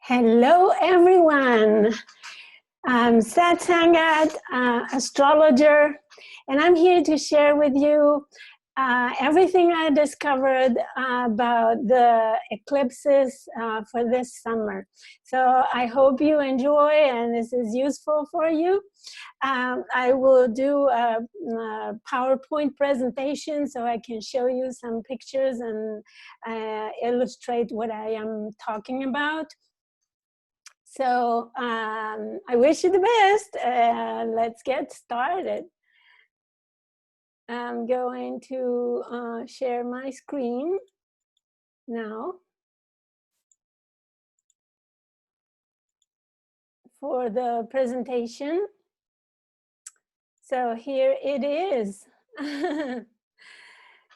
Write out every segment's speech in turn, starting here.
Hello, everyone. I'm Satsangat, astrologer, and I'm here to share with you everything I discovered about the eclipses for this summer. So I hope you enjoy and this is useful for you. I will do a PowerPoint presentation so I can show you some pictures and illustrate what I am talking about. So I wish you the best. Let's get started. I'm going to share my screen now for the presentation. So here it is.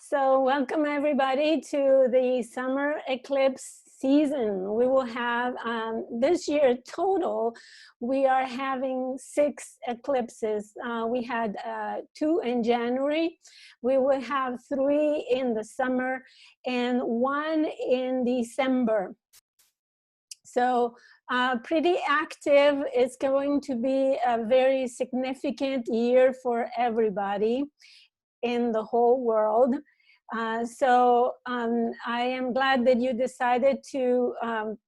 So welcome everybody to the summer eclipse season. We will have, this year total, we are having 6 eclipses. We had 2 in January. We will have 3 in the summer and 1 in December. So pretty active. It's going to be a very significant year for everybody in the whole world. So I am glad that you decided to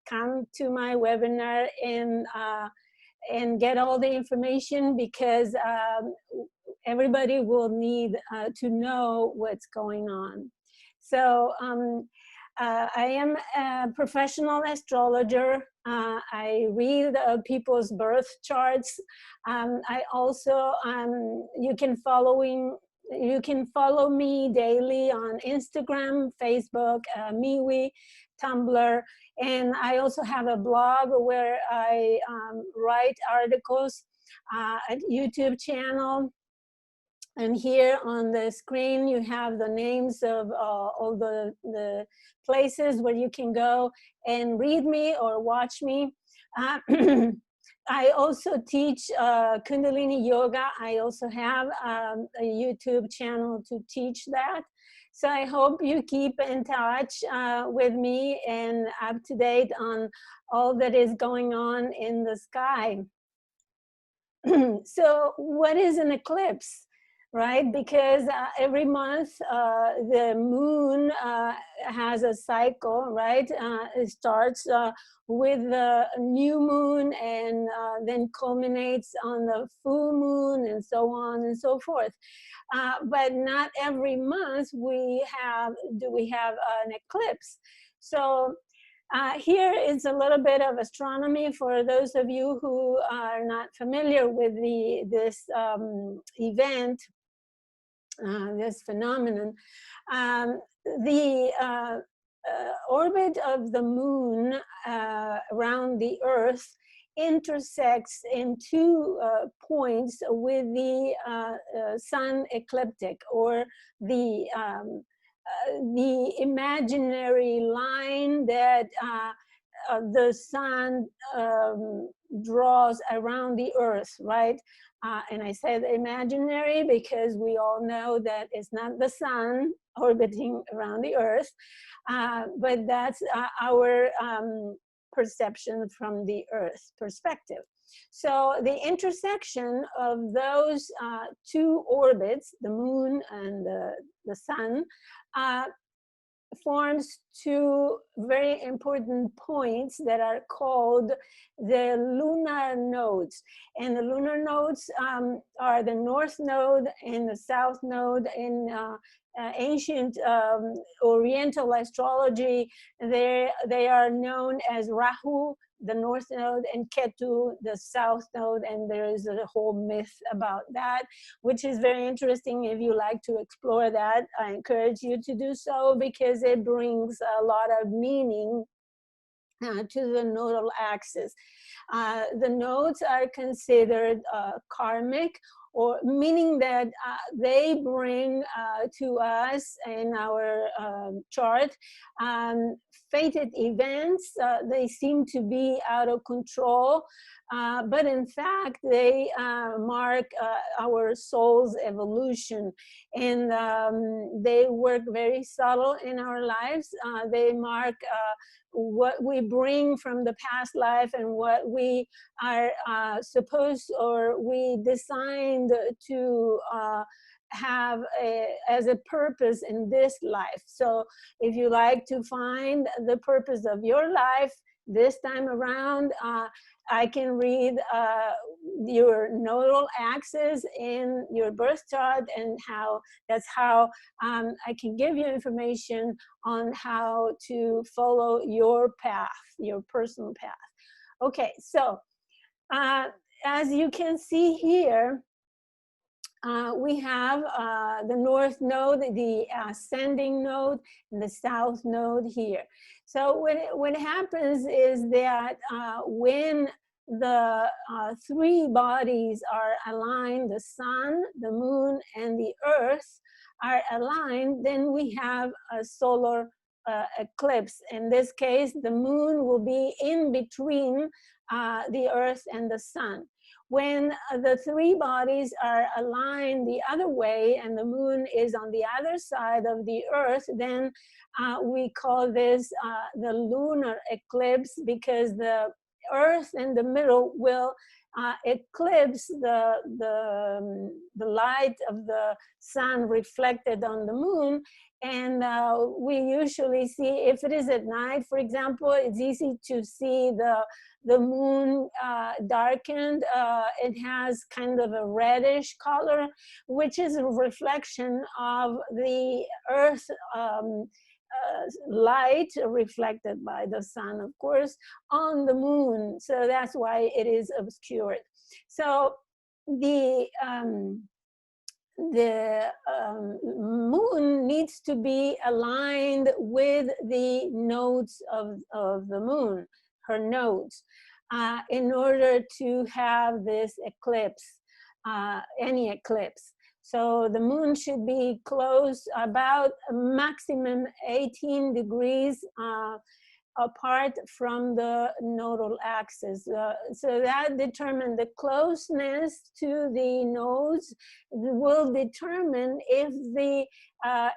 come to my webinar and get all the information, because everybody will need to know what's going on. So I am a professional astrologer. I read people's birth charts. I also, you can follow me daily on Instagram, Facebook, MeWe, Tumblr, and I also have a blog where I write articles, a YouTube channel. And here on the screen, you have the names of all the places where you can go and read me or watch me. I also teach Kundalini Yoga. I also have a YouTube channel to teach that. So I hope you keep in touch with me and up to date on all that is going on in the sky. So what is an eclipse? Right, because every month the moon has a cycle, right? It starts with the new moon and then culminates on the full moon and so on and so forth. But not every month do we have an eclipse. So here is a little bit of astronomy for those of you who are not familiar with this event. This phenomenon. The orbit of the moon around the Earth intersects in 2 points with the sun ecliptic, or the imaginary line that the sun draws around the Earth, right? And I said imaginary because we all know that it's not the sun orbiting around the Earth, but that's our perception from the Earth perspective. So the intersection of those 2 orbits, the moon and the sun, forms 2 very important points that are called the lunar nodes. And the lunar nodes are the north node and the south node. In ancient Oriental astrology, they are known as Rahu, the north node, and Ketu, the south node, and there is a whole myth about that, which is very interesting. If you like to explore that, I encourage you to do so, because it brings a lot of meaning to the nodal axis. The nodes are considered karmic, or meaning that they bring to us in our chart fated events. They seem to be out of control, but in fact they mark our soul's evolution, and they work very subtle in our lives. They mark what we bring from the past life and what we are supposed or we designed to have as a purpose in this life. So if you like to find the purpose of your life this time around, I can read your nodal axis in your birth chart, and that's how I can give you information on how to follow your path, your personal path. Okay, so as you can see here, we have the north node, the ascending node, and the south node here. So what happens is that when the three bodies are aligned, the sun, the moon, and the earth are aligned, then we have a solar eclipse. In this case, the moon will be in between the earth and the sun. When the three bodies are aligned the other way and the moon is on the other side of the earth, then we call this the lunar eclipse, because the earth in the middle will eclipse the light of the sun reflected on the moon. And we usually see, if it is at night, for example, it's easy to see the moon darkened. It has kind of a reddish color, which is a reflection of the earth light reflected by the sun, of course, on the moon. So that's why it is obscured. So the moon needs to be aligned with the nodes of the moon, her nodes, in order to have this eclipse, any eclipse. So the moon should be close about a maximum 18 degrees apart from the nodal axis. So that determines the closeness to the nodes will determine if the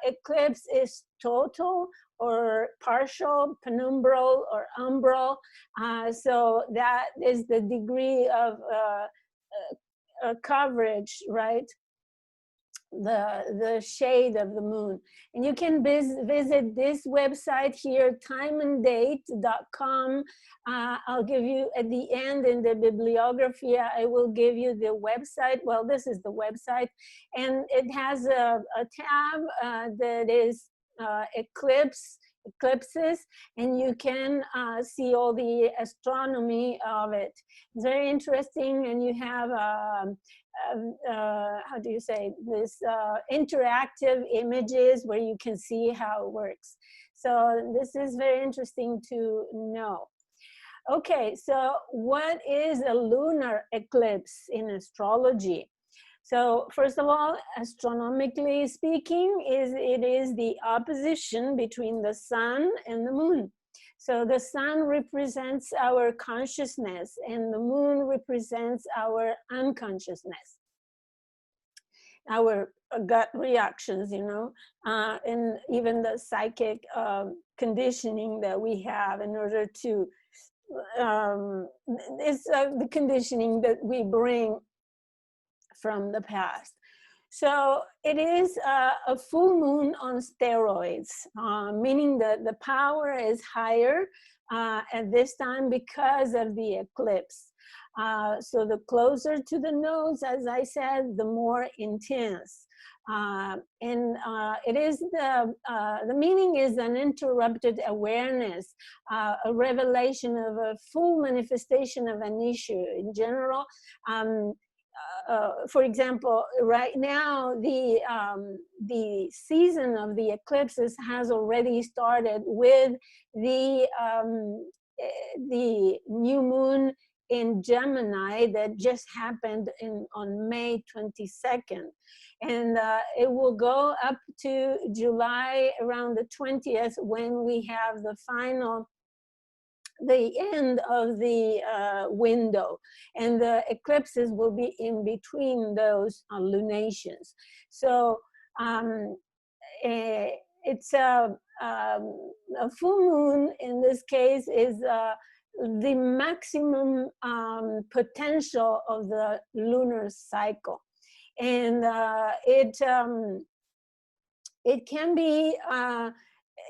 eclipse is total or partial, penumbral, or umbral. So that is the degree of coverage, right? The shade of the moon. And you can visit this website here, timeanddate.com. I'll give you at the end in the bibliography, I will give you the website. Well, this is the website, and it has a tab that is eclipses, and you can see all the astronomy of it. It's very interesting, and you have how do you say this, interactive images where you can see how it works. So this is very interesting to know. Okay, so what is a lunar eclipse in astrology? So first of all, astronomically speaking, it is the opposition between the sun and the moon. So the sun represents our consciousness and the moon represents our unconsciousness, our gut reactions, you know, and even the psychic conditioning that we have in order to, it's the conditioning that we bring from the past. So it is a full moon on steroids, meaning that the power is higher at this time because of the eclipse. So the closer to the nodes, as I said, the more intense. And it is the meaning is uninterrupted awareness, a revelation of a full manifestation of an issue in general. For example, right now, the season of the eclipses has already started with the new moon in Gemini that just happened on May 22nd. And it will go up to July around the 20th when we have the end of the window, and the eclipses will be in between those lunations. So it's a full moon in this case is the maximum potential of the lunar cycle, and it can be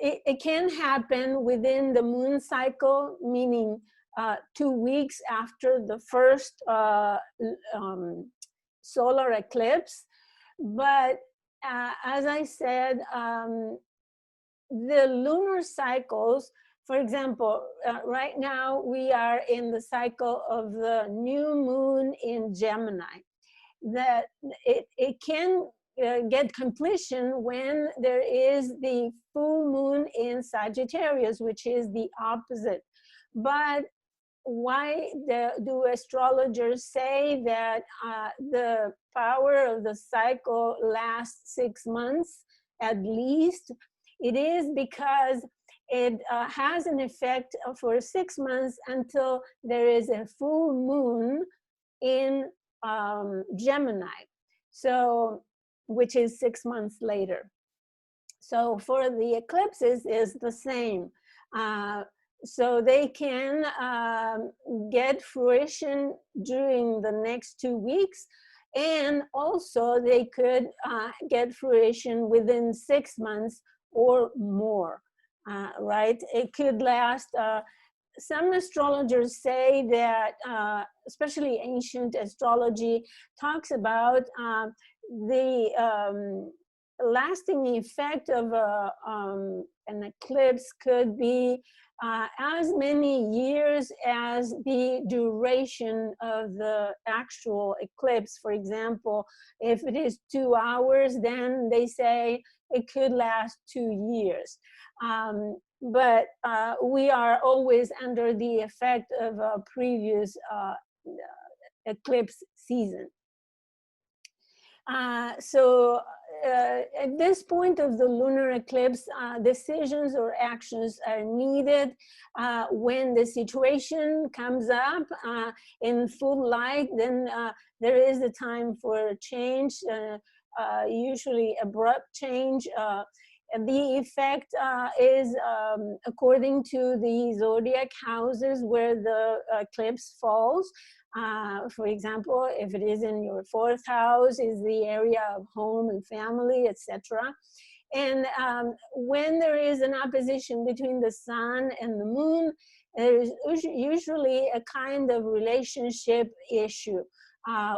it can happen within the moon cycle, meaning 2 weeks after the first solar eclipse. But as I said, the lunar cycles, for example, right now we are in the cycle of the new moon in Gemini. That it can get completion when there is the full moon in Sagittarius, which is the opposite. But why do astrologers say that the power of the cycle lasts 6 months at least? It is because it has an effect for 6 months until there is a full moon in Gemini, so which is 6 months later. So for the eclipses is the same. So they can get fruition during the next 2 weeks, and also they could get fruition within 6 months or more, right? It could last. Some astrologers say that, especially ancient astrology, talks about the lasting effect of an eclipse could be as many years as the duration of the actual eclipse. For example, if it is 2 hours, then they say it could last 2 years. But we are always under the effect of a previous eclipse season. So at this point of the lunar eclipse, decisions or actions are needed. When the situation comes up in full light, then there is a time for change, usually abrupt change. The effect is according to the zodiac houses where the eclipse falls. For example, if it is in your 4th house, is the area of home and family, etc. And when there is an opposition between the sun and the moon, there is usually a kind of relationship issue.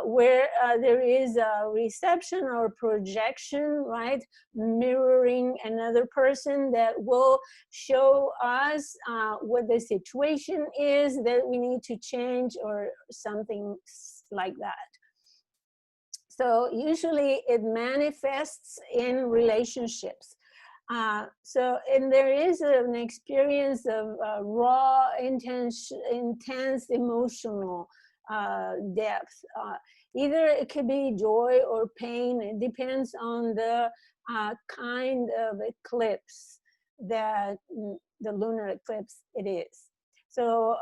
Where there is a reception or projection, right? Mirroring another person that will show us what the situation is that we need to change or something like that. So usually it manifests in relationships. And there is an experience of raw, intense emotional depth. Either it could be joy or pain. It depends on the kind of eclipse that the lunar eclipse it is. So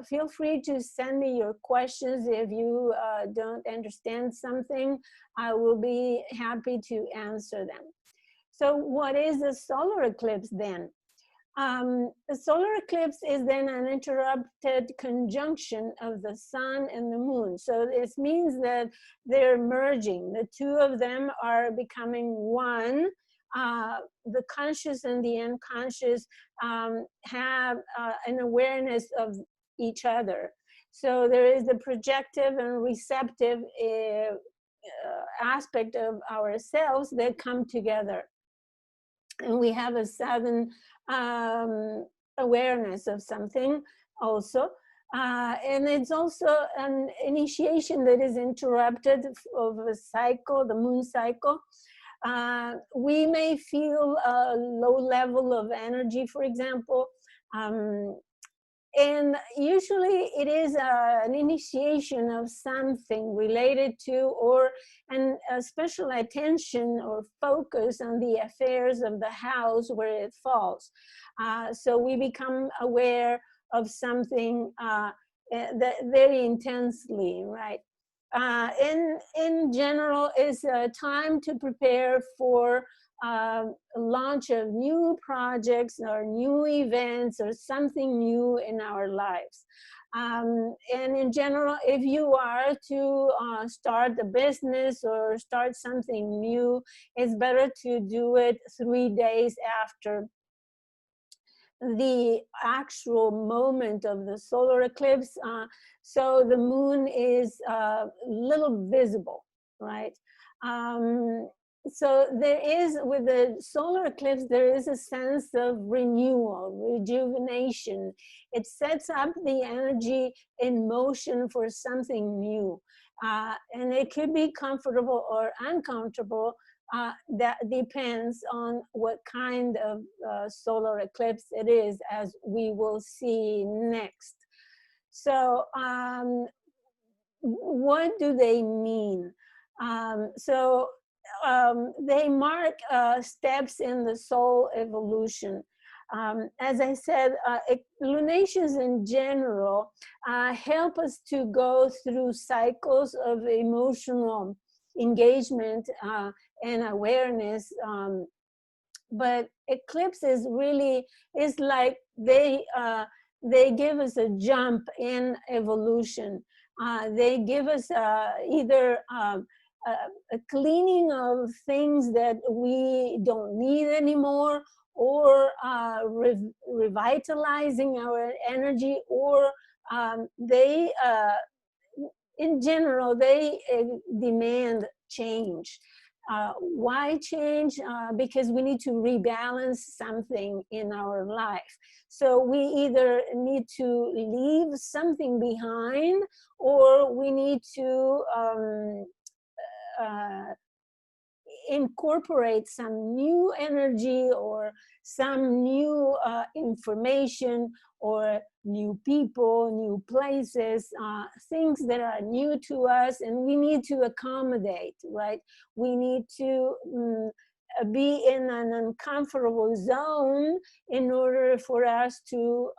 feel free to send me your questions if you don't understand something. I will be happy to answer them. So what is a solar eclipse then? The solar eclipse is then an interrupted conjunction of the sun and the moon. So this means that they're merging. The two of them are becoming one. The conscious and the unconscious have an awareness of each other. So there is the projective and receptive aspect of ourselves that come together. And we have a sudden awareness of something also. And it's also an initiation that is interrupted of a cycle, the moon cycle. We may feel a low level of energy, for example, And usually it is an initiation of something related to, or a special attention or focus on the affairs of the house where it falls. So we become aware of something that very intensely, right? In general, is a time to prepare for launch of new projects or new events or something new in our lives. And in general, if you are to start a business or start something new, it's better to do it 3 days after the actual moment of the solar eclipse. So the moon is little visible, right? So there is, with the solar eclipse, there is a sense of renewal, rejuvenation. It sets up the energy in motion for something new. And it could be comfortable or uncomfortable. That depends on what kind of solar eclipse it is, as we will see next. So what do they mean? They mark steps in the soul evolution. As I said, lunations in general help us to go through cycles of emotional engagement and awareness. But eclipses really is like they give us a jump in evolution. They give us either a cleaning of things that we don't need anymore, or revitalizing our energy, or they in general, they demand change. Why change? Because we need to rebalance something in our life. So we either need to leave something behind, or we need to incorporate some new energy, or some new information, or new people, new places, things that are new to us, and we need to accommodate, right? We need to be in an uncomfortable zone in order for us to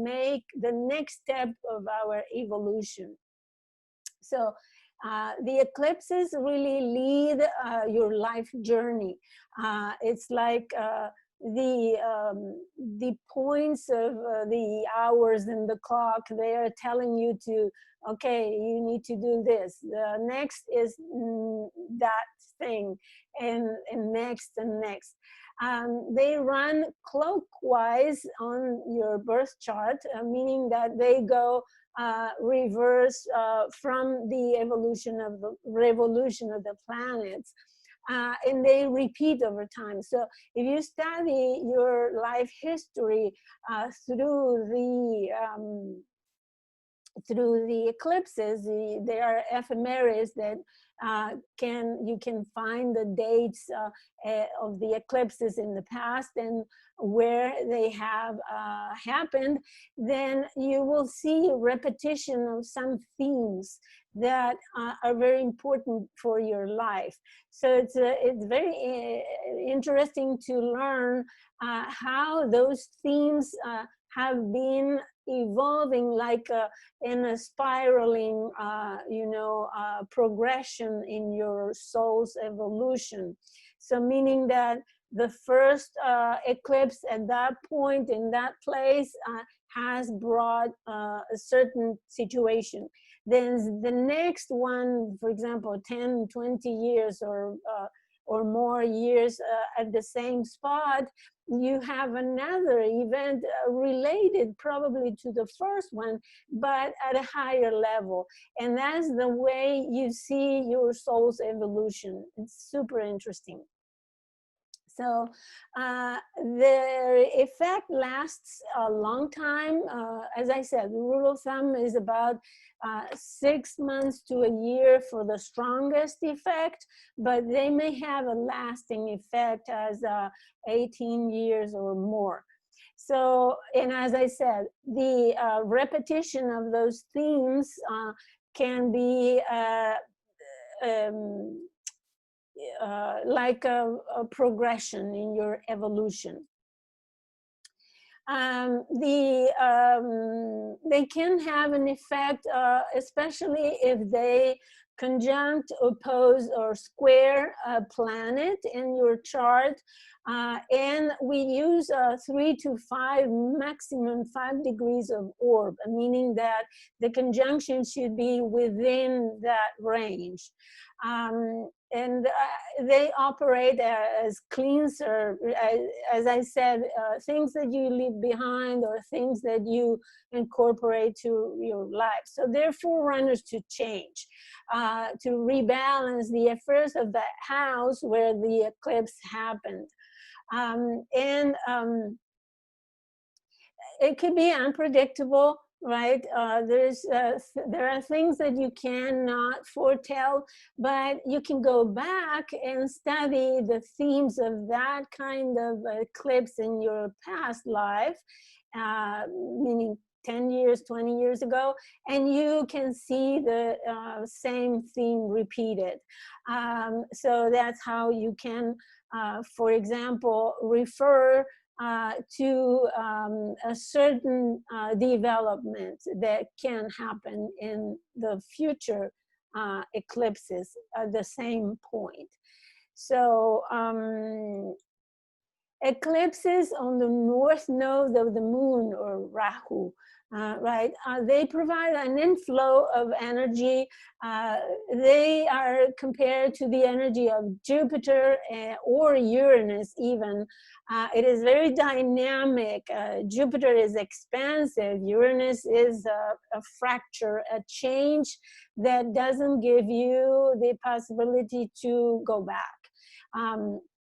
make the next step of our evolution. So the eclipses really lead your life journey. It's like the points of the hours in the clock. They are telling you to, okay, you need to do this. The next is that thing, and next and next. They run clockwise on your birth chart, meaning that they go reverse from the evolution of the revolution of the planets, and they repeat over time. So if you study your life history through the eclipses, there are ephemeris that you can find the dates of the eclipses in the past and where they have happened. Then you will see a repetition of some themes that are very important for your life. So it's very interesting to learn how those themes have been evolving, like in a spiraling, progression in your soul's evolution. So meaning that the first eclipse at that point in that place has brought a certain situation. Then the next one, for example, 10, 20 years or more years at the same spot, you have another event related probably to the first one, but at a higher level. And that's the way you see your soul's evolution. It's super interesting. So the effect lasts a long time. As I said, the rule of thumb is about 6 months to a year for the strongest effect, but they may have a lasting effect as 18 years or more. So, and as I said, the repetition of those themes can be um, like a progression in your evolution. They can have an effect, especially if they conjunct, oppose, or square a planet in your chart. And we use 3 to 5, maximum 5 degrees of orb, meaning that the conjunction should be within that range. And they operate as cleanser, as I said, things that you leave behind or things that you incorporate to your life. So they're forerunners to change, to rebalance the affairs of that house where the eclipse happened. It could be unpredictable, right? There are things that you cannot foretell, but you can go back and study the themes of that kind of eclipse in your past life, meaning 10 years, 20 years ago, and you can see the same theme repeated. So that's how you can, for example, refer to a certain development that can happen in the future eclipses at the same point. So eclipses on the north node of the moon, or Rahu, right? They provide an inflow of energy. They are compared to the energy of Jupiter or Uranus even. It is very dynamic. Jupiter is expansive. Uranus is a fracture, a change that doesn't give you the possibility to go back.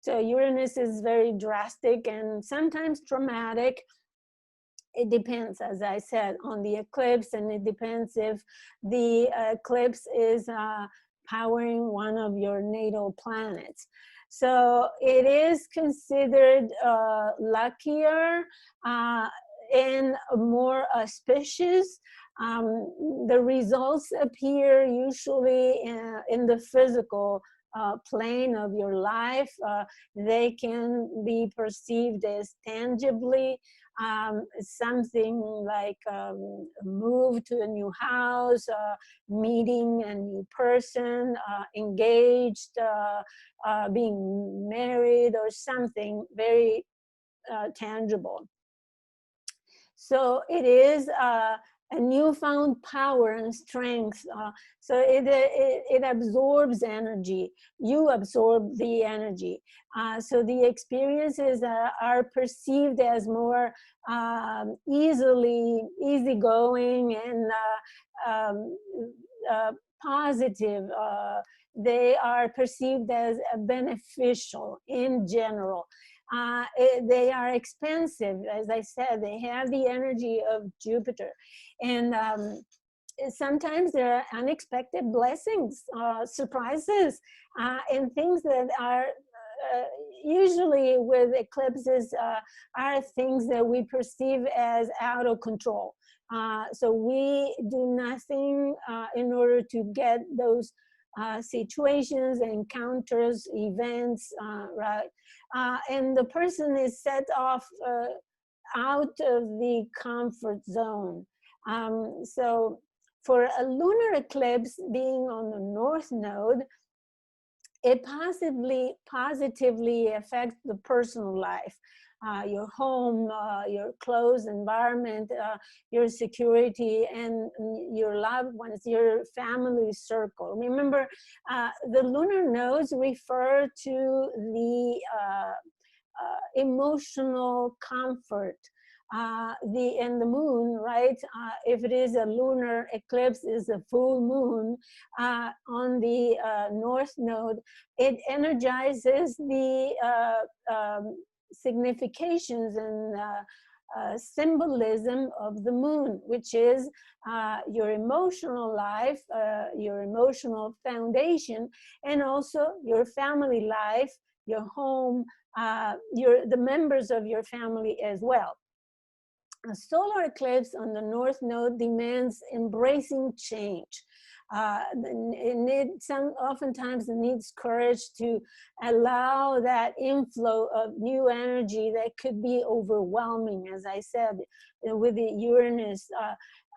So Uranus is very drastic and sometimes traumatic. It depends, as I said, on the eclipse, and it depends if the eclipse is powering one of your natal planets. So it is considered luckier and more auspicious. The results appear usually in the physical plane of your life. They can be perceived as tangibly, something like move to a new house, meeting a new person, engaged, being married, or something very tangible. So it is a newfound power and strength. So it absorbs energy. You absorb the energy. So the experiences are perceived as more easygoing and positive. They are perceived as beneficial in general. They are expensive, as I said. They have the energy of Jupiter, and sometimes there are unexpected blessings, surprises, and things that are usually with eclipses are things that we perceive as out of control. So we do nothing in order to get those situations, encounters, events, right? And the person is set off out of the comfort zone. So for a lunar eclipse being on the north node, it positively affects the personal life, your home, your close environment, your security, and your loved ones, your family circle. Remember, the lunar nodes refer to the emotional comfort. And the moon, right? If it is a lunar eclipse, is a full moon on the north node, it energizes the significations and symbolism of the moon, which is your emotional life, your emotional foundation, and also your family life, your home, the members of your family as well. A solar eclipse on the north node demands embracing change. Oftentimes it needs courage to allow that inflow of new energy that could be overwhelming, as I said, with the Uranus.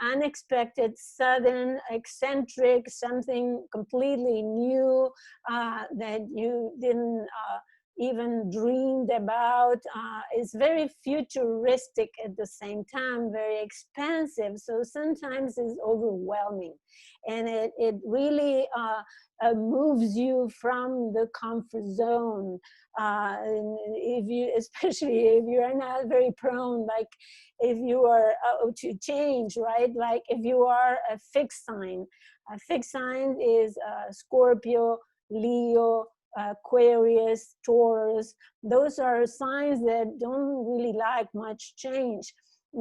Unexpected, sudden, eccentric, something completely new that you didn't even dreamed about. It's very futuristic at the same time, very expansive. So sometimes it's overwhelming. And it really moves you from the comfort zone. If you, especially if you are not very prone, like if you are to change, right? Like if you are a fixed sign is Scorpio, Leo, Aquarius, Taurus. Those are signs that don't really like much change.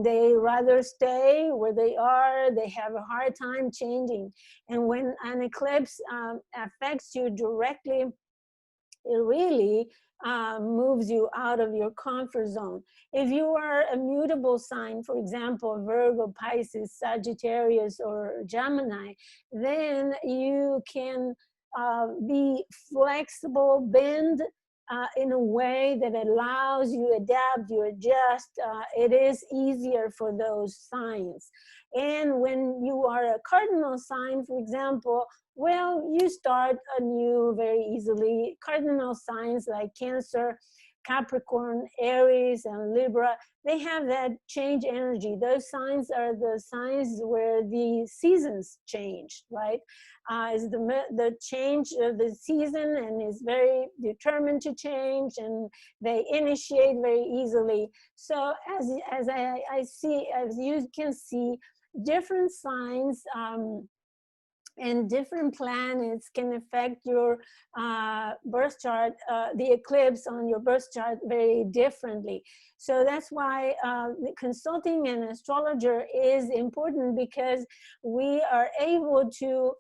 They rather stay where they are. They have a hard time changing. And when an eclipse affects you directly, it really moves you out of your comfort zone. If you are a mutable sign, for example, Virgo, Pisces, Sagittarius, or Gemini, then you can be flexible, bend in a way that allows you adapt, you adjust. It is easier for those signs. And when you are a cardinal sign, for example, well, you start anew very easily. Cardinal signs like Cancer, Capricorn, Aries, and Libra, they have that change energy. Those signs are the signs where the seasons change, right? Is the change of the season, and is very determined to change, and they initiate very easily. So as I see, as you can see, different signs and different planets can affect your birth chart, the eclipse on your birth chart very differently. So that's why consulting an astrologer is important, because we are able to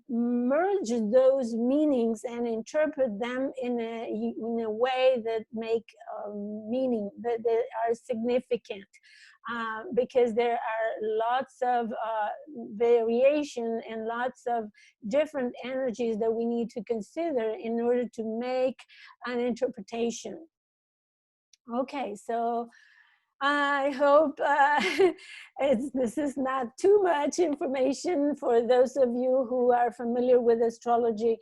merge those meanings and interpret them in a way that make meaning, that are significant. Because there are lots of variation and lots of different energies that we need to consider in order to make an interpretation. Okay, so I hope this is not too much information for those of you who are familiar with astrology.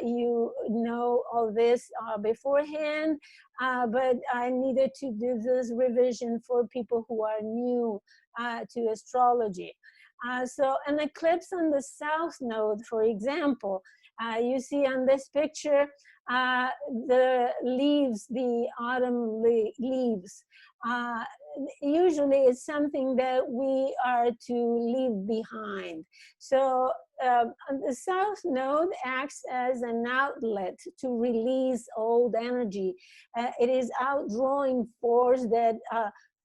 You know all this beforehand, but I needed to do this revision for people who are new to astrology. So an eclipse on the south node, for example, you see on this picture, the leaves, the autumn leaves. Usually it's something that we are to leave behind. So the south node acts as an outlet to release old energy. It is outdrawing force that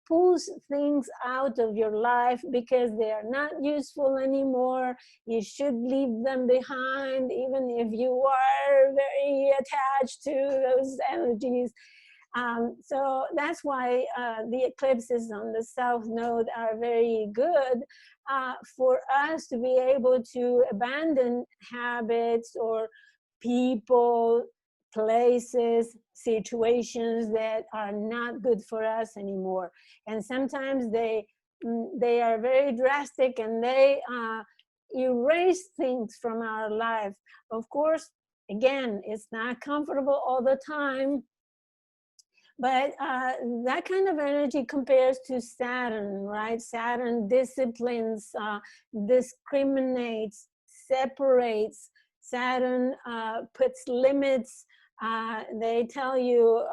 pulls things out of your life because they are not useful anymore. You should leave them behind, even if you are very attached to those energies. So that's why the eclipses on the south node are very good for us to be able to abandon habits or people, places, situations that are not good for us anymore. And sometimes they are very drastic, and they erase things from our life. Of course, again, it's not comfortable all the time, but that kind of energy compares to Saturn, right? Saturn disciplines, discriminates, separates. Saturn puts limits. They tell you,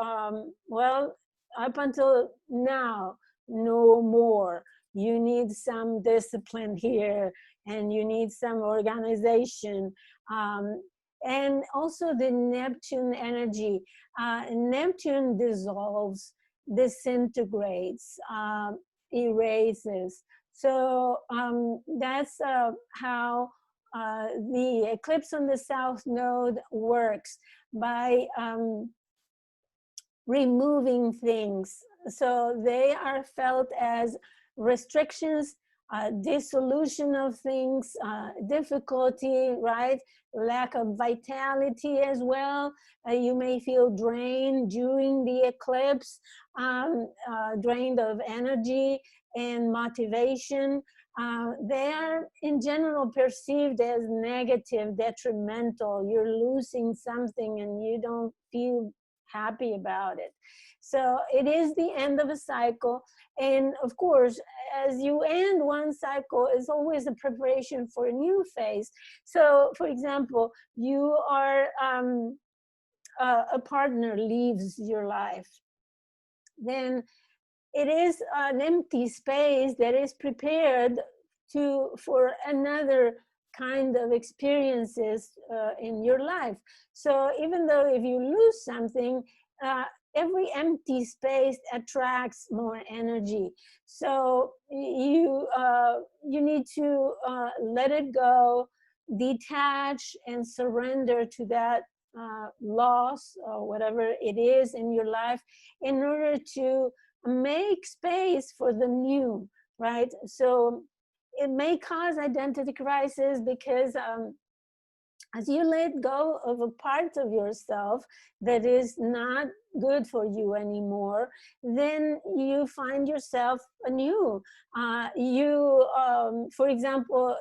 well, up until now, no more. You need some discipline here, and you need some organization. And also the Neptune energy. Neptune dissolves, disintegrates, erases. So that's how the eclipse on the south node works, by removing things, So they are felt as restrictions, dissolution of things, difficulty, right? Lack of vitality as well. You may feel drained during the eclipse, drained of energy and motivation. They are in general perceived as negative, detrimental. You're losing something and you don't feel happy about it. So it is the end of a cycle. And of course, as you end one cycle, is always a preparation for a new phase. So for example, you are, a partner leaves your life, then it is an empty space that is prepared for another kind of experiences in your life. So even though if you lose something, every empty space attracts more energy. So you need to let it go, detach, and surrender to that loss or whatever it is in your life, in order to make space for the new, right? So it may cause identity crisis because as you let go of a part of yourself that is not good for you anymore, then you find yourself anew. For example,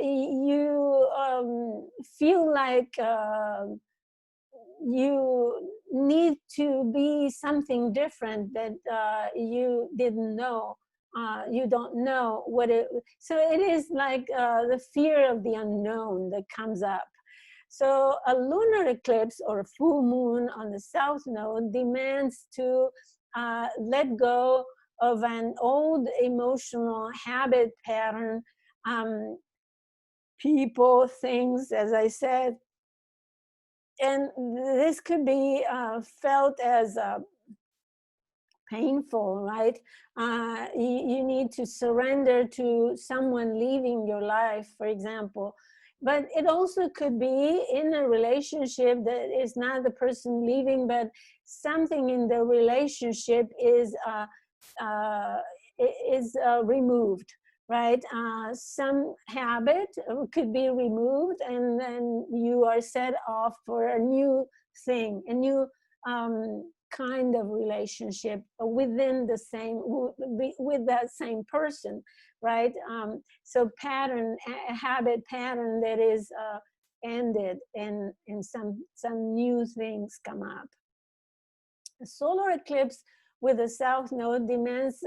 you feel like you need to be something different that you didn't know. You don't know what it, so it is like the fear of the unknown that comes up. So a lunar eclipse or a full moon on the south node demands to let go of an old emotional habit pattern, people, things, as I said. And this could be felt as painful, right? You need to surrender to someone leaving your life, for example. But it also could be in a relationship that is not the person leaving, but something in the relationship is removed, right? Some habit could be removed, and then you are set off for a new thing, a new kind of relationship within the same, with that same person, right? So a habit pattern that is ended, and some new things come up. A solar eclipse with a south node demands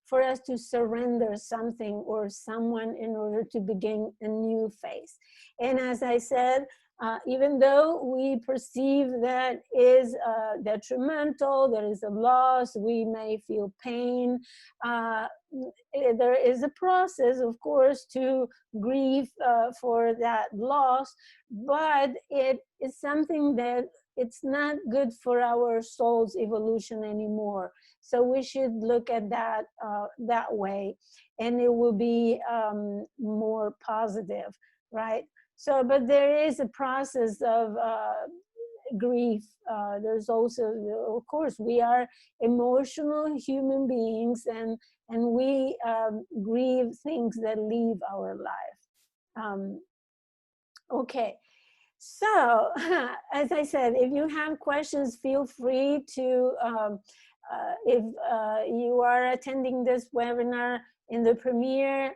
for us to surrender something or someone in order to begin a new phase. And as I said, even though we perceive that is detrimental, there is a loss, we may feel pain, there is a process, of course, to grieve for that loss, but it is something that it's not good for our soul's evolution anymore. So we should look at that that way, and it will be more positive, right? So, but there is a process of grief. There's also, of course, we are emotional human beings, and we grieve things that leave our life. Okay. So, as I said, if you have questions, feel free to, if you are attending this webinar in the premiere,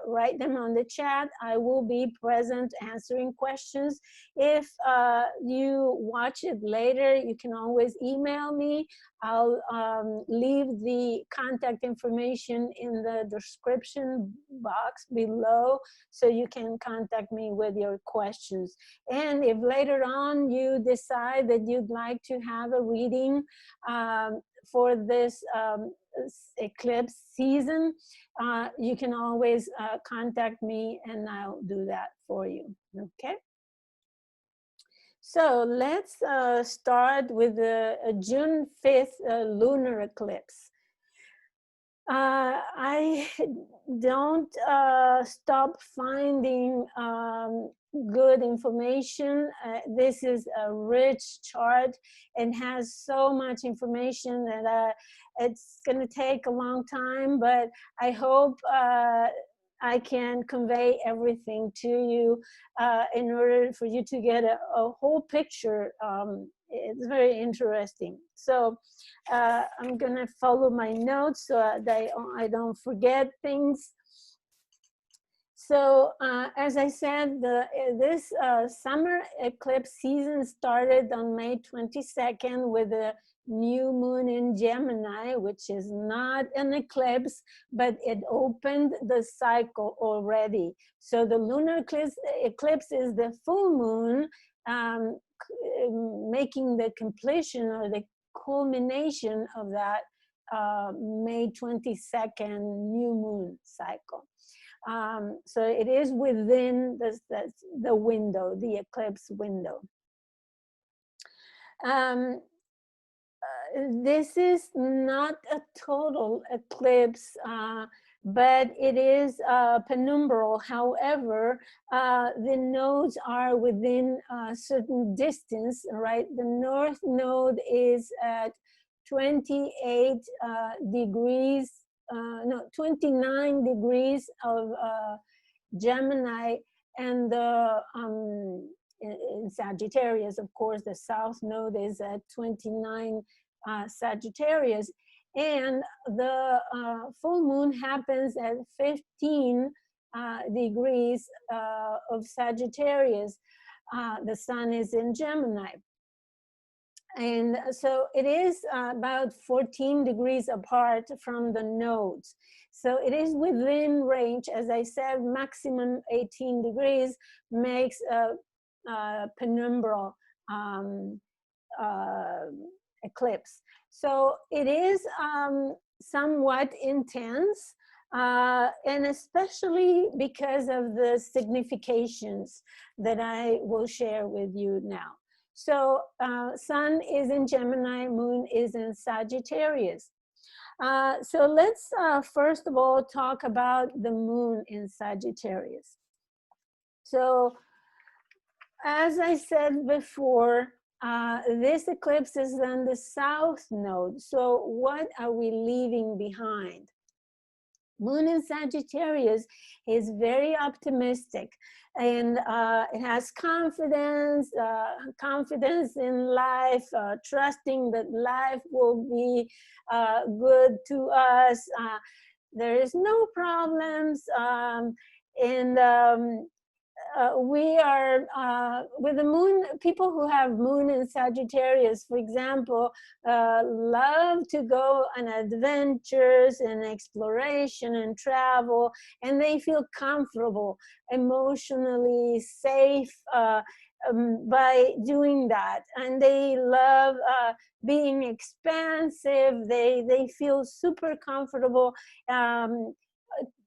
write them on the chat. I will be present answering questions. If you watch it later, you can always email me. I'll leave the contact information in the description box below, so you can contact me with your questions. And if later on you decide that you'd like to have a reading for this eclipse season, you can always contact me and I'll do that for you, okay? So let's start with the June 5th lunar eclipse. I don't stop finding good information. This is a rich chart and has so much information that it's going to take a long time, but I hope I can convey everything to you in order for you to get a whole picture. It's very interesting. So I'm gonna follow my notes so that I don't forget things. So as I said, this summer eclipse season started on May 22nd with a new moon in Gemini, which is not an eclipse, but it opened the cycle already. So the lunar eclipse is the full moon making the completion or the culmination of that May 22nd new moon cycle. So it is within the window, the eclipse window. This is not a total eclipse, but it is penumbral. However, the nodes are within a certain distance, right? The north node is at 28 degrees, no, 29 degrees of Gemini, and the in Sagittarius, of course, the south node is at 29 Sagittarius, and the full moon happens at 15 degrees of Sagittarius. The sun is in Gemini. And so it is about 14 degrees apart from the nodes. So it is within range. As I said, maximum 18 degrees makes a penumbral eclipse. So it is somewhat intense, and especially because of the significations that I will share with you now. So sun is in Gemini, moon is in Sagittarius. So let's first of all talk about the moon in Sagittarius. So as I said before, this eclipse is on the south node. So what are we leaving behind? Moon in Sagittarius is very optimistic, and it has confidence, confidence in life, trusting that life will be good to us. There is no problems, and we are with the moon. People who have moon in Sagittarius, for example, love to go on adventures and exploration and travel, and they feel comfortable, emotionally safe by doing that, and they love being expansive. They feel super comfortable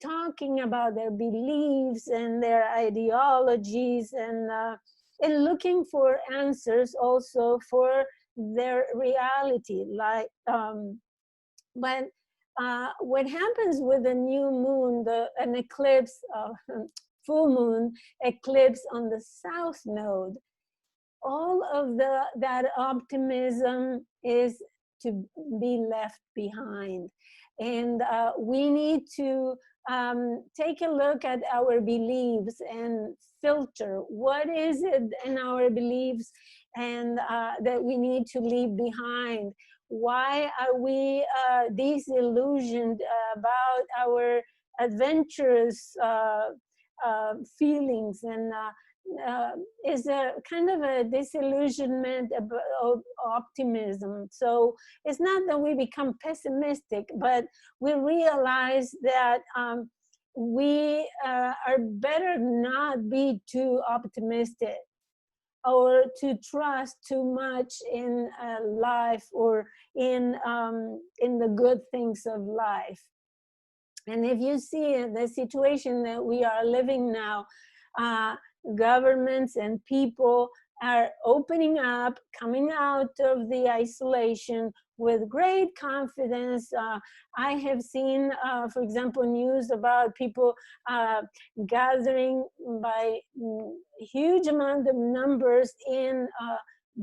talking about their beliefs and their ideologies, and looking for answers also for their reality. Like, but what happens with the new moon, an eclipse, full moon eclipse on the south node, all of that optimism is to be left behind. And we need to take a look at our beliefs and filter what is it in our beliefs and that we need to leave behind. Why are we disillusioned about our adventurous feelings, and is a kind of a disillusionment of optimism. So it's not that we become pessimistic, but we realize that we are better not be too optimistic or to trust too much in life or in the good things of life. And if you see the situation that we are living now, governments and people are opening up, coming out of the isolation with great confidence. I have seen, for example, news about people gathering by huge amount of numbers in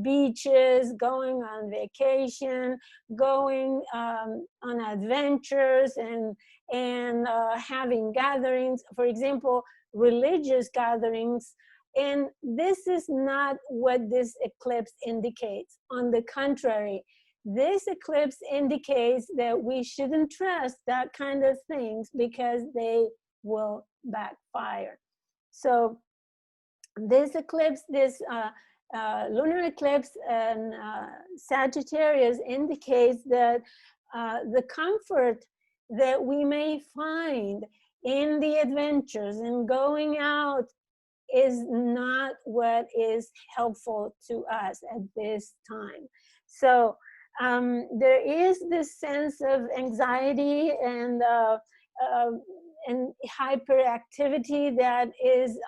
beaches, going on vacation, going on adventures, and having gatherings, for example, religious gatherings. And this is not what this eclipse indicates. On the contrary, this eclipse indicates that we shouldn't trust that kind of things because they will backfire. So this eclipse, this lunar eclipse and Sagittarius indicates that the comfort that we may find in the adventures and going out is not what is helpful to us at this time. So there is this sense of anxiety and hyperactivity that is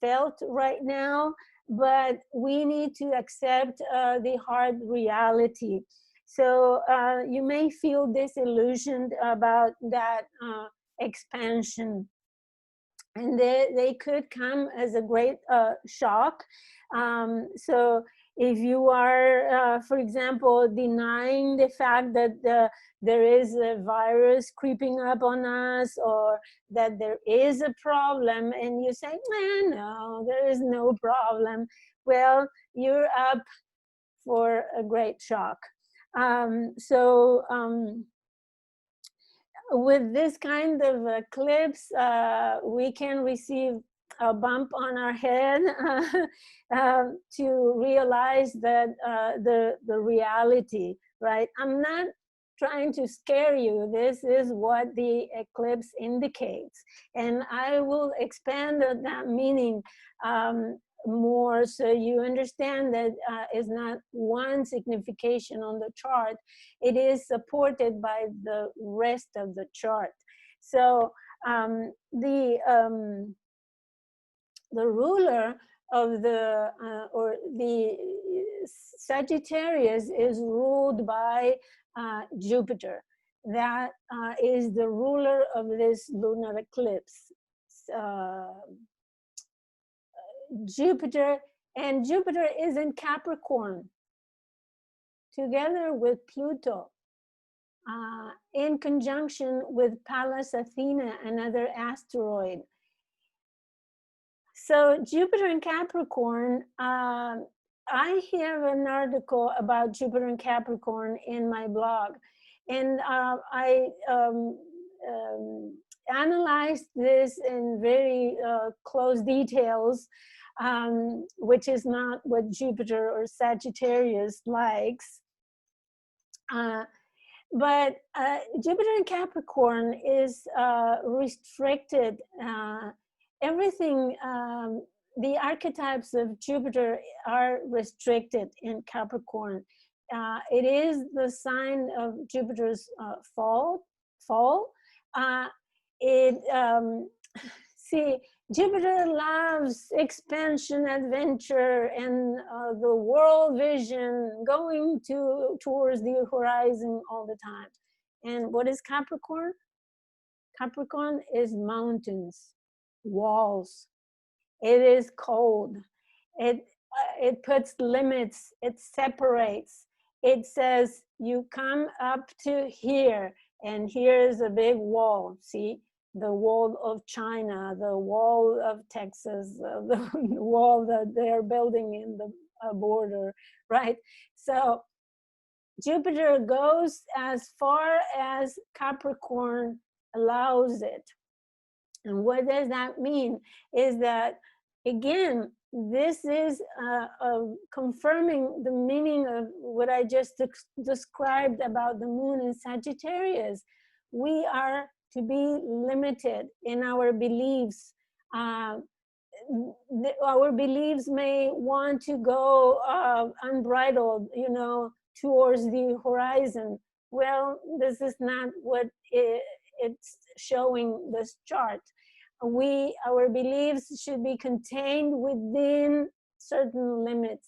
felt right now, but we need to accept the hard reality. So you may feel disillusioned about that expansion, and they could come as a great shock. So if you are, for example, denying the fact that there is a virus creeping up on us, or that there is a problem, and you say, no, there is no problem, well, you're up for a great shock. With this kind of eclipse, we can receive a bump on our head to realize that the reality, right? I'm not trying to scare you. This is what the eclipse indicates. And I will expand that meaning more, so you understand that it's not one signification on the chart. It is supported by the rest of the chart. So the ruler of the or the Sagittarius is ruled by Jupiter. That is the ruler of this lunar eclipse. Jupiter, and Jupiter is in Capricorn together with Pluto, in conjunction with Pallas Athena, another asteroid. So Jupiter in Capricorn, I have an article about Jupiter in Capricorn in my blog, and I analyzed this in very close details, which is not what Jupiter or Sagittarius likes. But Jupiter in Capricorn is restricted. Everything, the archetypes of Jupiter are restricted in Capricorn. It is the sign of Jupiter's fall. See, Jupiter loves expansion, adventure, and the world vision, going towards the horizon all the time. And what is Capricorn? Capricorn is mountains, walls. It is cold. It puts limits. It separates. It says, you come up to here, and here is a big wall. See? The wall of China, the wall of Texas, the wall that they're building in the border, right? So Jupiter goes as far as Capricorn allows it. And what does that mean? Is that, again, this is confirming the meaning of what I just described about the moon in Sagittarius. We are to be limited in our beliefs. Our beliefs may want to go unbridled, towards the horizon. Well, this is not what it's showing this chart. Our beliefs should be contained within certain limits.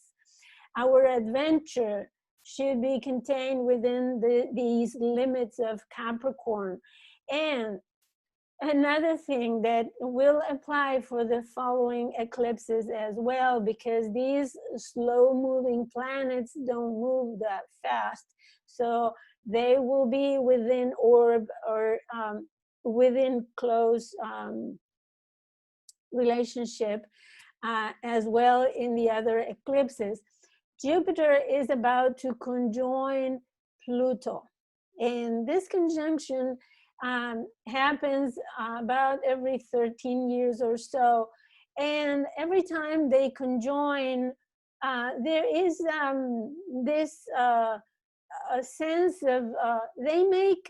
Our adventure should be contained within these limits of Capricorn. And another thing that will apply for the following eclipses as well, because these slow moving planets don't move that fast. So they will be within orb or within close relationship as well in the other eclipses. Jupiter is about to conjoin Pluto, and this conjunction happens about every 13 years or so, and every time they conjoin, there is this a sense of they make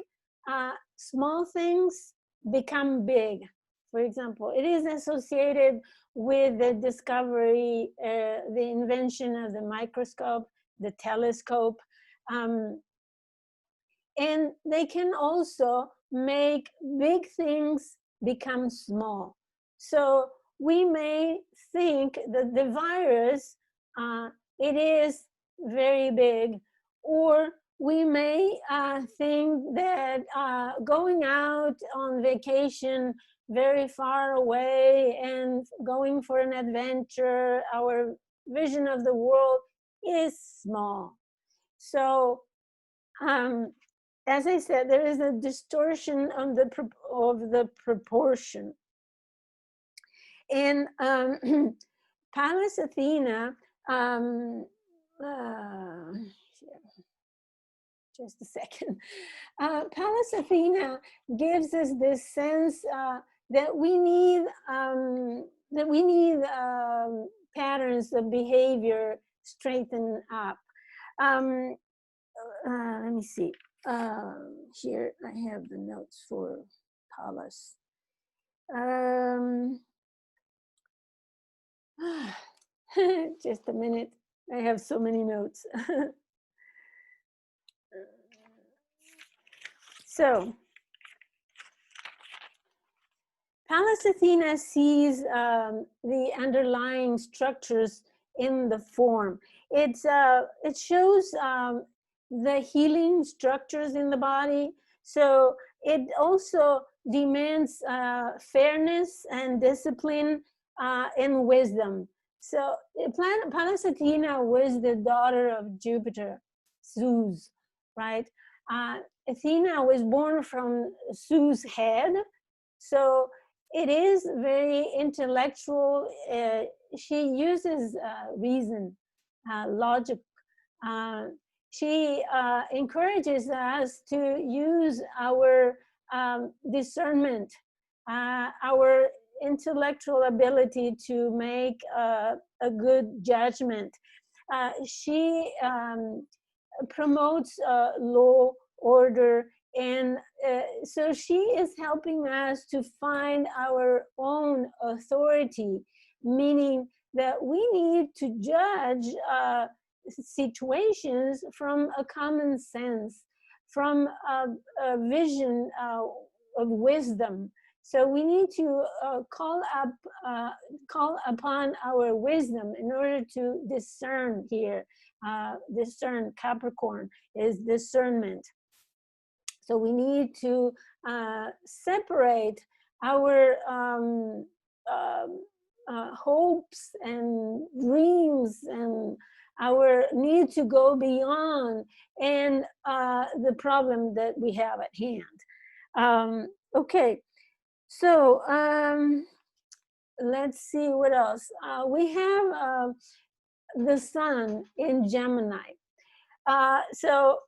small things become big. For example, it is associated with the discovery, the invention of the microscope, the telescope, and they can also make big things become small. So we may think that the virus, it is very big, or we may think that going out on vacation very far away and going for an adventure, our vision of the world is small. So as I said, there is a distortion of the proportion. And Pallas Athena, just a second. Pallas Athena gives us this sense that we need patterns of behavior straighten up. Let me see. Here I have the notes for Pallas. Just a minute. I have so many notes. So, Pallas Athena sees the underlying structures in the form. It shows the healing structures in the body. So it also demands fairness and discipline and wisdom. So Pallas Athena was the daughter of Jupiter, Zeus, right? Athena was born from Zeus' head. So it is very intellectual. She uses reason, logic. She encourages us to use our discernment, our intellectual ability to make a good judgment. She promotes law, order, and so she is helping us to find our own authority, meaning that we need to judge situations from a common sense, from a vision of wisdom. So we need to call upon our wisdom in order to discern here. Discern, Capricorn is discernment. So we need to separate our hopes and dreams and our need to go beyond and the problem that we have at hand. Okay, so let's see what else. We have the sun in Gemini. So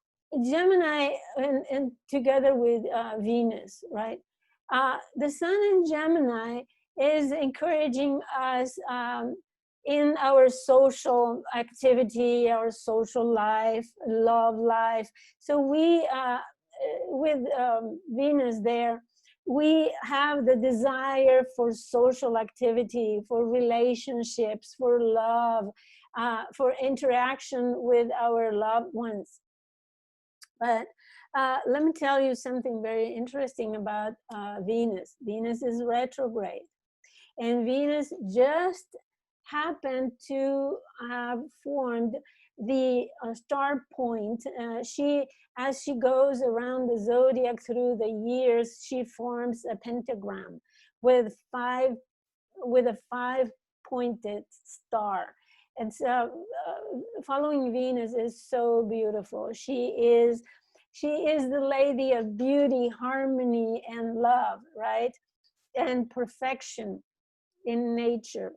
Gemini and together with Venus, right? The sun in Gemini is encouraging us in our social activity, our social life, love life. So we, with Venus there, we have the desire for social activity, for relationships, for love, for interaction with our loved ones. But let me tell you something very interesting about Venus. Venus is retrograde. And Venus just happened to have formed the star point. As she goes around the zodiac through the years, she forms a pentagram with a five-pointed star. And so following Venus is so beautiful. She is the lady of beauty, harmony, and love, right? And perfection in nature.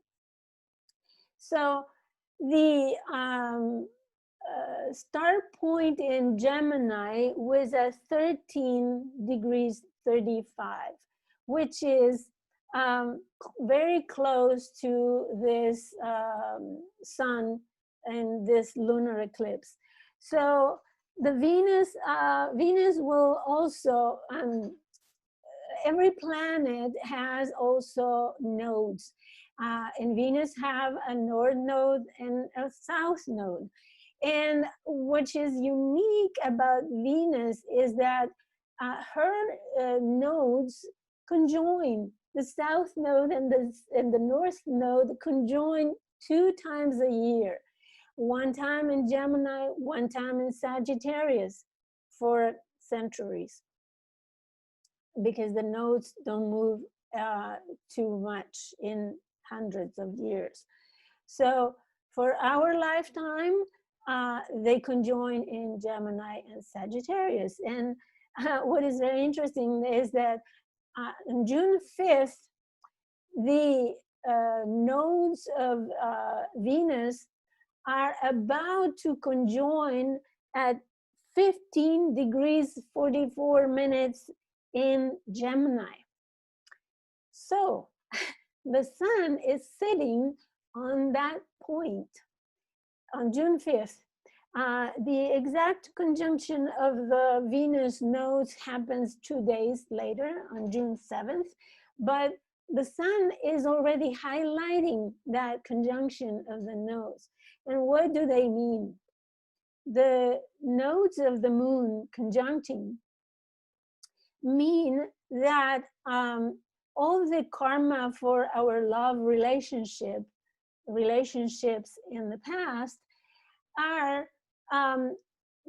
So the star point in Gemini was at 13 degrees 35, which is very close to this sun and this lunar eclipse. So the Venus will also, every planet has also nodes. And Venus have a north node and a south node. And what is unique about Venus is that her nodes conjoin. The south node and the north node conjoin 2 times a year. One time in Gemini, one time in Sagittarius for centuries, because the nodes don't move too much in hundreds of years. So for our lifetime, they conjoin in Gemini and Sagittarius. And what is very interesting is that on June 5th, the nodes of Venus are about to conjoin at 15 degrees 44 minutes in Gemini. So the sun is sitting on that point on June 5th. The exact conjunction of the Venus nodes happens 2 days later on June 7th, but the sun is already highlighting that conjunction of the nodes. And what do they mean? The nodes of the moon conjuncting mean that all the karma for our love relationships in the past are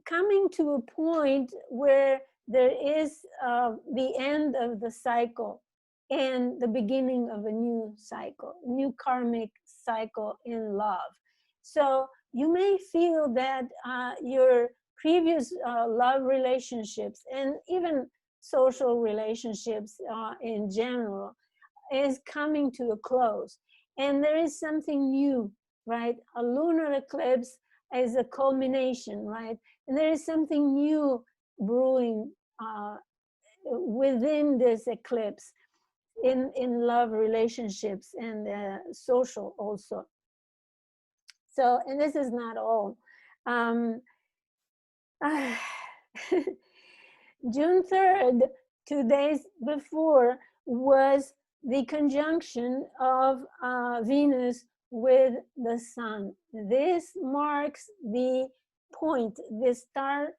coming to a point where there is the end of the cycle and the beginning of a new cycle, new karmic cycle in love. So you may feel that your previous love relationships and even social relationships in general is coming to a close. And there is something new, right? A lunar eclipse is a culmination, right? And there is something new brewing within this eclipse in love relationships and social also. So, and this is not all. June 3rd, 2 days before, was the conjunction of Venus with the sun. This marks the point, the star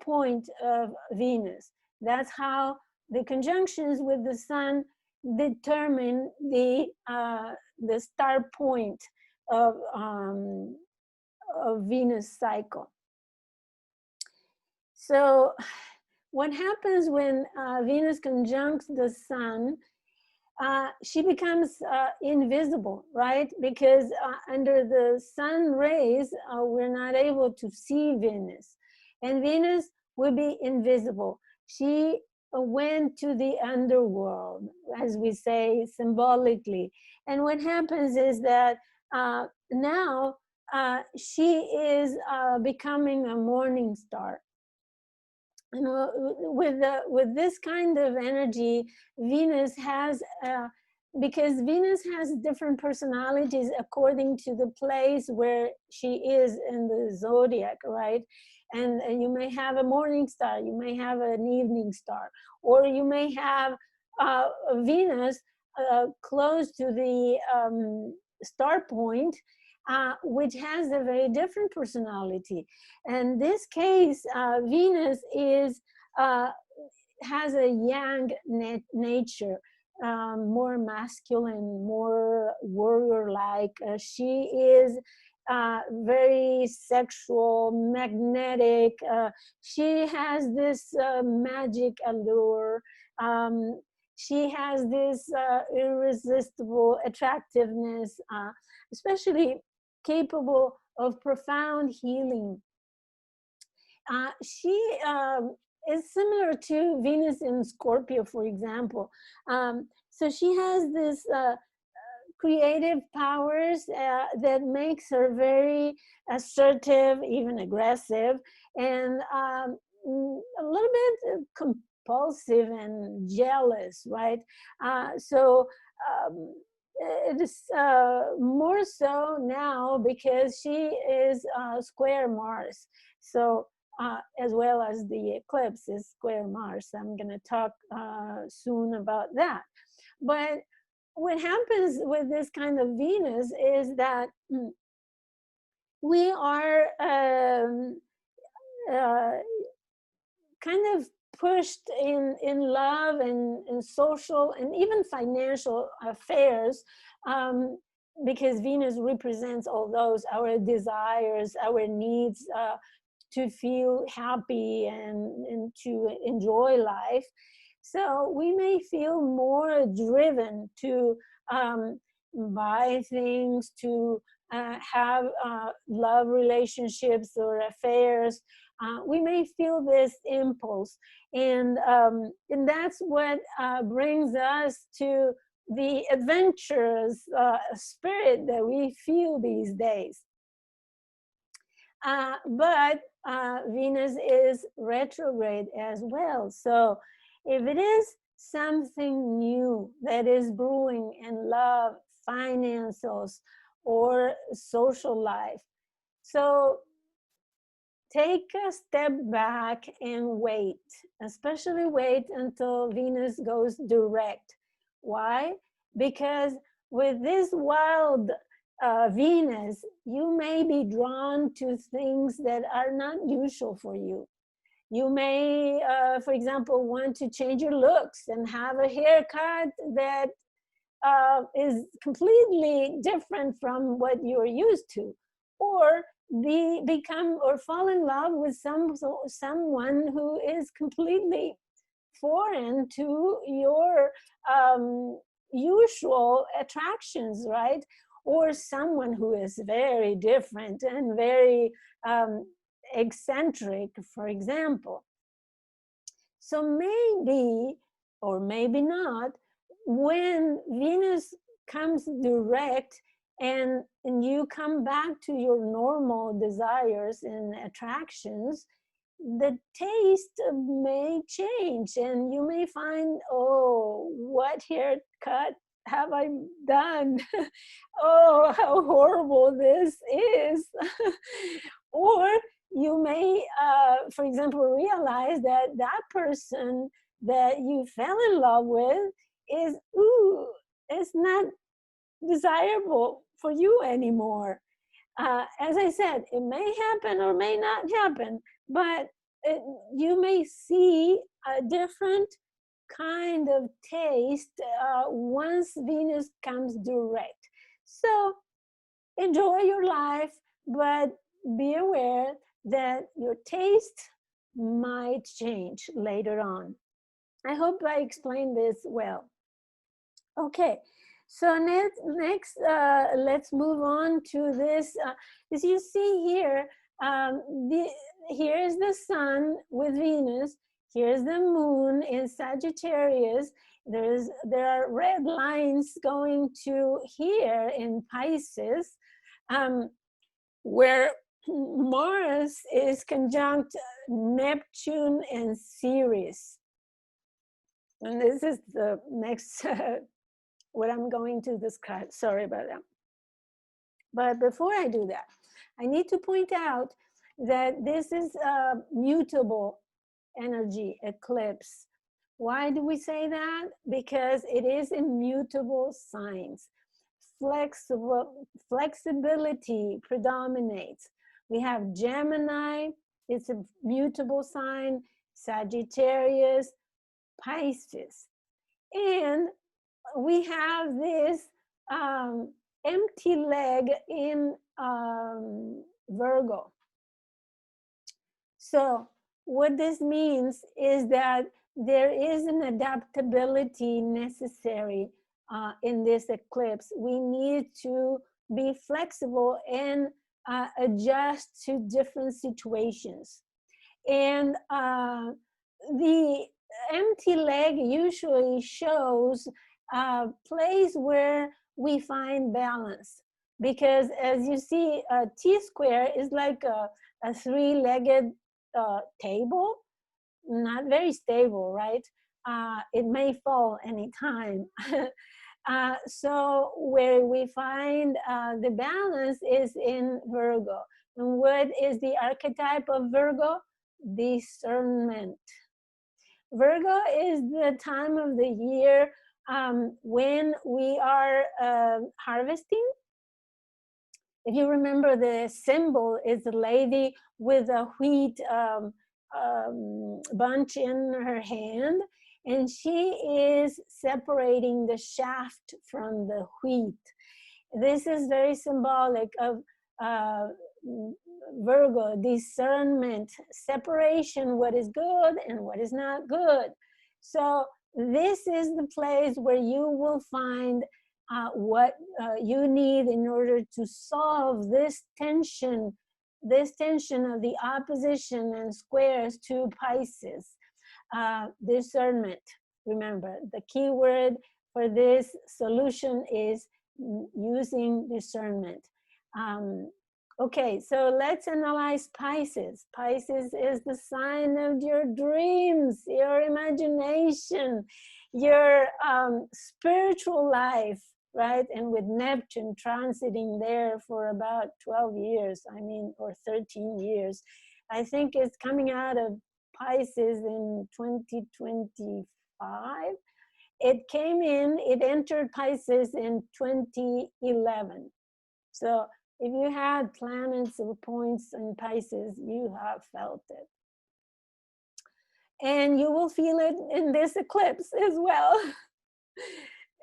point of Venus. That's how the conjunctions with the sun determine the star point of Venus cycle. So what happens when Venus conjuncts the sun, she becomes invisible, right? Because under the sun rays, we're not able to see Venus. And Venus will be invisible. She went to the underworld, as we say symbolically. And what happens is that now she is becoming a morning star. And with this kind of energy, Venus has, because Venus has different personalities according to the place where she is in the zodiac, right? And you may have a morning star, you may have an evening star, or you may have Venus close to the star point, which has a very different personality. In this case, Venus is has a yang nature. more masculine, more warrior-like. She is very sexual, magnetic. She has this magic allure. She has this irresistible attractiveness, especially capable of profound healing. She is similar to Venus in Scorpio, for example. So she has this creative powers that makes her very assertive, even aggressive, and a little bit compulsive and jealous, right? So it is more so now because she is square Mars. So as well as the eclipse is square Mars. I'm going to talk soon about that. But what happens with this kind of Venus is that we are kind of pushed in love and in social and even financial affairs, because Venus represents all those, our desires, our needs to feel happy and to enjoy life. So we may feel more driven to buy things, to have love relationships or affairs. We may feel this impulse, and that's what brings us to the adventurous spirit that we feel these days. But Venus is retrograde as well. So if it is something new that is brewing in love, finances, or social life, so take a step back and wait, especially wait until Venus goes direct. Why? Because with this wild Venus, you may be drawn to things that are not usual for you. You may, for example, want to change your looks and have a haircut that is completely different from what you're used to, or become or fall in love with someone who is completely foreign to your usual attractions, right? Or someone who is very different and very eccentric, for example. So maybe, or maybe not, when Venus comes direct and you come back to your normal desires and attractions, the taste may change, and you may find, oh, what haircut have I done? Oh, how horrible this is. Or you may, for example, realize that that person that you fell in love with is, it's not desirable for you anymore. As I said, it may happen or may not happen, but you may see a different kind of taste once Venus comes direct. So enjoy your life, but be aware that your taste might change later on. I hope I explained this well. Okay, so next let's move on to this. As you see here, here is the sun with Venus. Here's the moon in Sagittarius. There are red lines going to here in Pisces, where Mars is conjunct Neptune and Ceres. And this is the next what I'm going to describe. Sorry about that. But before I do that, I need to point out that this is a mutable energy eclipse. Why do we say that? Because it is in mutable signs. Flexibility predominates. We have Gemini, it's a mutable sign, Sagittarius, Pisces. And we have this empty leg in Virgo. So what this means is that there is an adaptability necessary in this eclipse. We need to be flexible and adjust to different situations. And the empty leg usually shows a place where we find balance. Because as you see, a T-square is like a three-legged table, not very stable, right? It may fall anytime. So where we find the balance is in Virgo. And what is the archetype of Virgo? Discernment. Virgo is the time of the year when we are harvesting. If you remember, the symbol is a lady with a wheat bunch in her hand, and she is separating the shaft from the wheat. This is very symbolic of Virgo, discernment, separation, what is good and what is not good. So this is the place where you will find what you need in order to solve this tension of the opposition and squares to Pisces. Discernment. Remember, the key word for this solution is using discernment. Okay, so let's analyze Pisces. Pisces is the sign of your dreams, your imagination, your spiritual life, right? And with Neptune transiting there for about 12 years, or 13 years. I think it's coming out of Pisces in 2025. It entered Pisces in 2011. So if you had planets or points in Pisces, you have felt it. And you will feel it in this eclipse as well.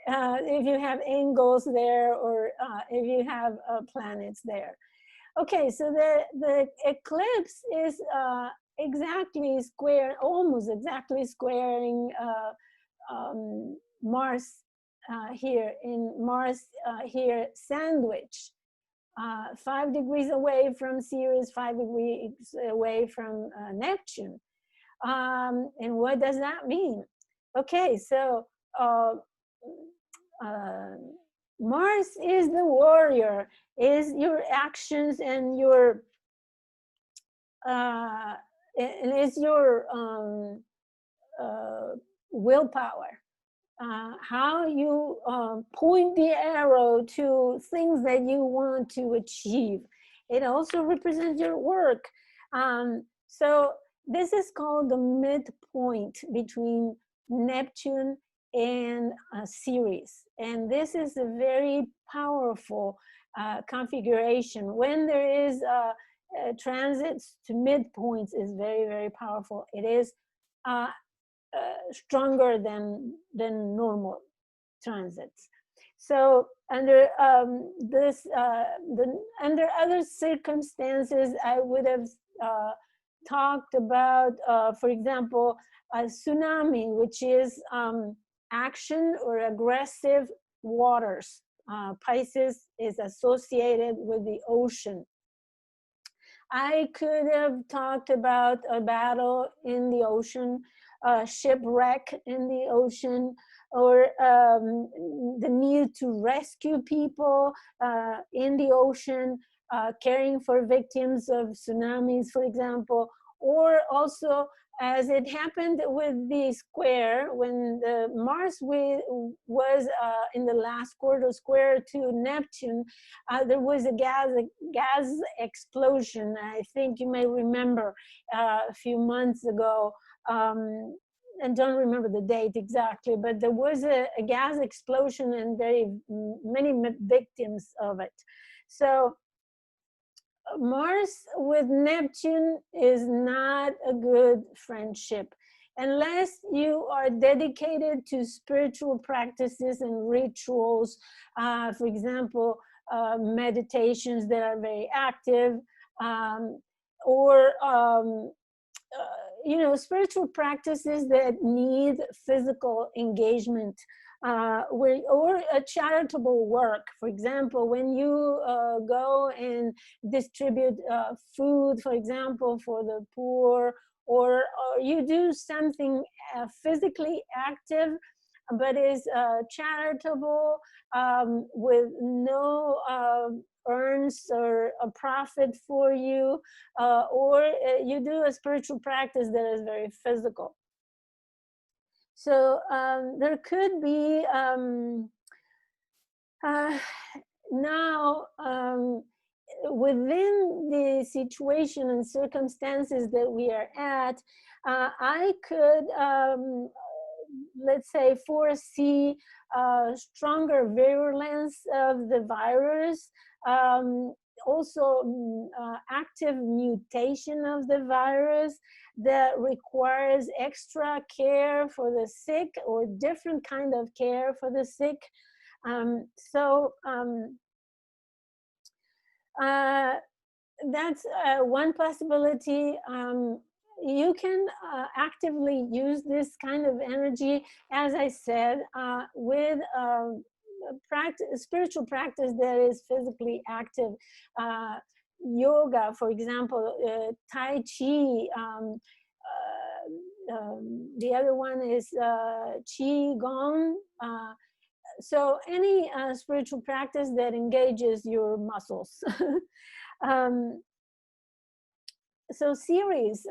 If you have angles there, or if you have planets there. Okay, so the eclipse is exactly square, almost exactly squaring Mars here, sandwich. 5 degrees away from Ceres, 5 degrees away from Neptune. And what does that mean? Okay, so Mars is the warrior, is your actions and your willpower. How you point the arrow to things that you want to achieve. It also represents your work. So this is called the midpoint between Neptune and Ceres. And this is a very powerful configuration. When there is transits to midpoints, is very, very powerful. It is stronger than normal transits. So under under other circumstances, I would have talked about, for example, a tsunami, which is action or aggressive waters. Pisces is associated with the ocean. I could have talked about a battle in the ocean, shipwreck in the ocean, or the need to rescue people in the ocean, caring for victims of tsunamis, for example, or also as it happened with the square, when the Mars was in the last quarter square to Neptune, there was a gas explosion. I think you may remember a few months ago, and don't remember the date exactly, but there was a gas explosion and very many victims of it. So Mars with Neptune is not a good friendship. unless you are dedicated to spiritual practices and rituals, for example, meditations that are very active, or you know, spiritual practices that need physical engagement, or a charitable work. For example, when you go and distribute food, for example, for the poor, or you do something physically active, but is charitable, with no earns or a profit for you, or you do a spiritual practice that is very physical. So there could be now, within the situation and circumstances that we are at, I could, let's say, foresee stronger virulence of the virus, also active mutation of the virus that requires extra care for the sick, or different kind of care for the sick. That's one possibility. You can actively use this kind of energy, as I said, with spiritual practice that is physically active. Yoga, for example, Tai Chi. The other one is Qi Gong. So any spiritual practice that engages your muscles. So Ceres,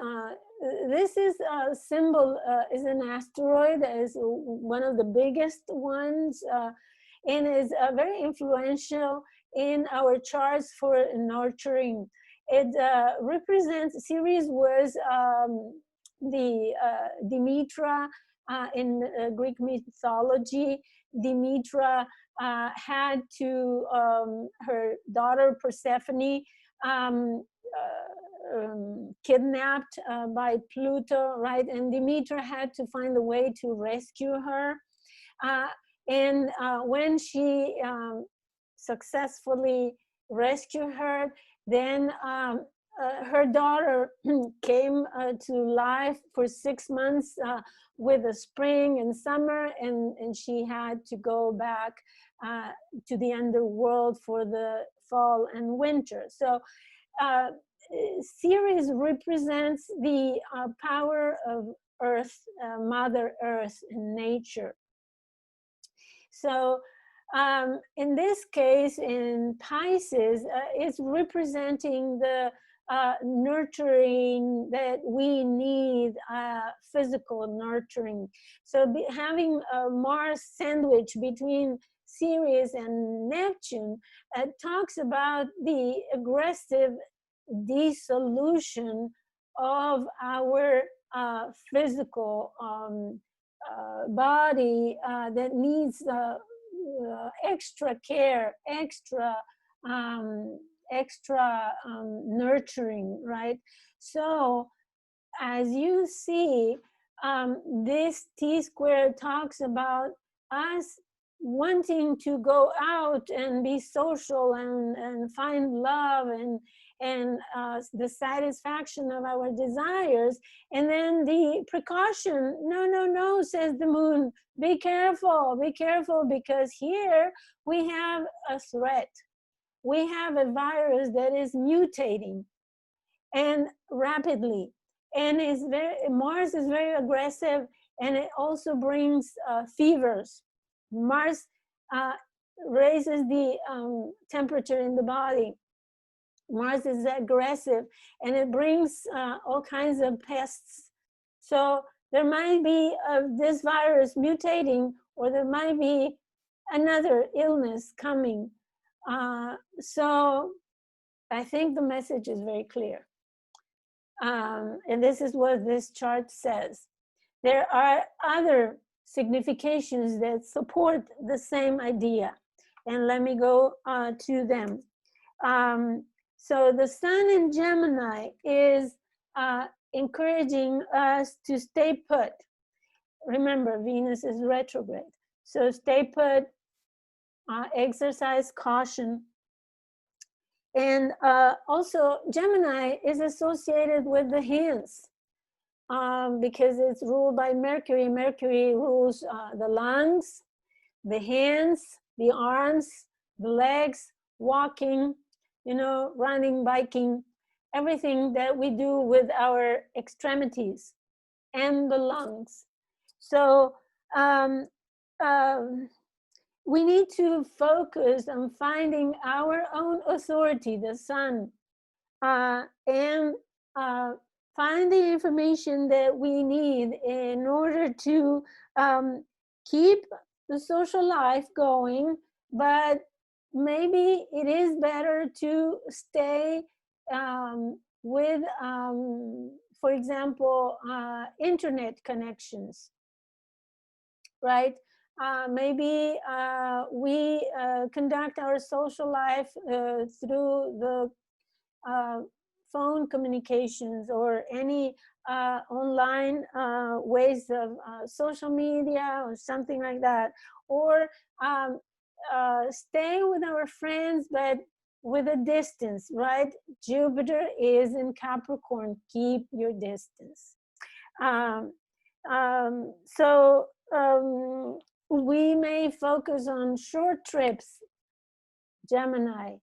this is a symbol, is an asteroid, is one of the biggest ones, and is very influential in our charts for nurturing. It represents, Ceres was the Demetra in Greek mythology. Demetra had to, her daughter Persephone, kidnapped by Pluto, right? And Demetra had to find a way to rescue her. And when she successfully rescued her, then her daughter came to life for 6 months with the spring and summer, and she had to go back to the underworld for the fall and winter. So Ceres represents the power of Earth, Mother Earth, and nature. So in this case, in Pisces, it's representing the nurturing that we need, physical nurturing. So having a Mars sandwich between Ceres and Neptune talks about the aggressive dissolution of our physical body that needs extra care, extra nurturing, right? So as you see, this T-square talks about us wanting to go out and be social and find love and the satisfaction of our desires. And then the precaution, no, says the moon, be careful, because here we have a threat. We have a virus that is mutating and rapidly, and Mars is very aggressive, and it also brings fevers. Mars raises the temperature in the body. Mars is aggressive, and it brings all kinds of pests. So there might be this virus mutating, or there might be another illness coming. So I think the message is very clear. And this is what this chart says. There are other significations that support the same idea. And let me go to them. So the sun in Gemini is encouraging us to stay put. Remember, Venus is retrograde. So stay put, exercise caution. And also Gemini is associated with the hands because it's ruled by Mercury. Mercury rules the lungs, the hands, the arms, the legs, walking, running, biking, everything that we do with our extremities and the lungs. So we need to focus on finding our own authority, the sun, and find the information that we need in order to keep the social life going, but maybe it is better to stay with, for example, internet connections, right? Maybe we conduct our social life through the phone communications or any online ways of social media or something like that, or stay with our friends but with a distance, right? Jupiter is in Capricorn, keep your distance. So we may focus on short trips, Gemini,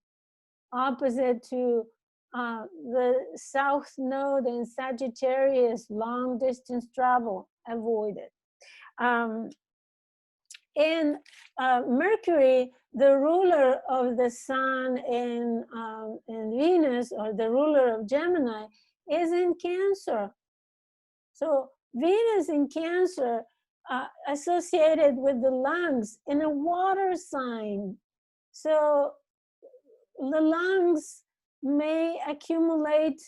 opposite to the South Node in Sagittarius, long distance travel, avoid it. And Mercury, the ruler of the Sun and Venus, or the ruler of Gemini, is in Cancer. So Venus in Cancer associated with the lungs in a water sign. So the lungs may accumulate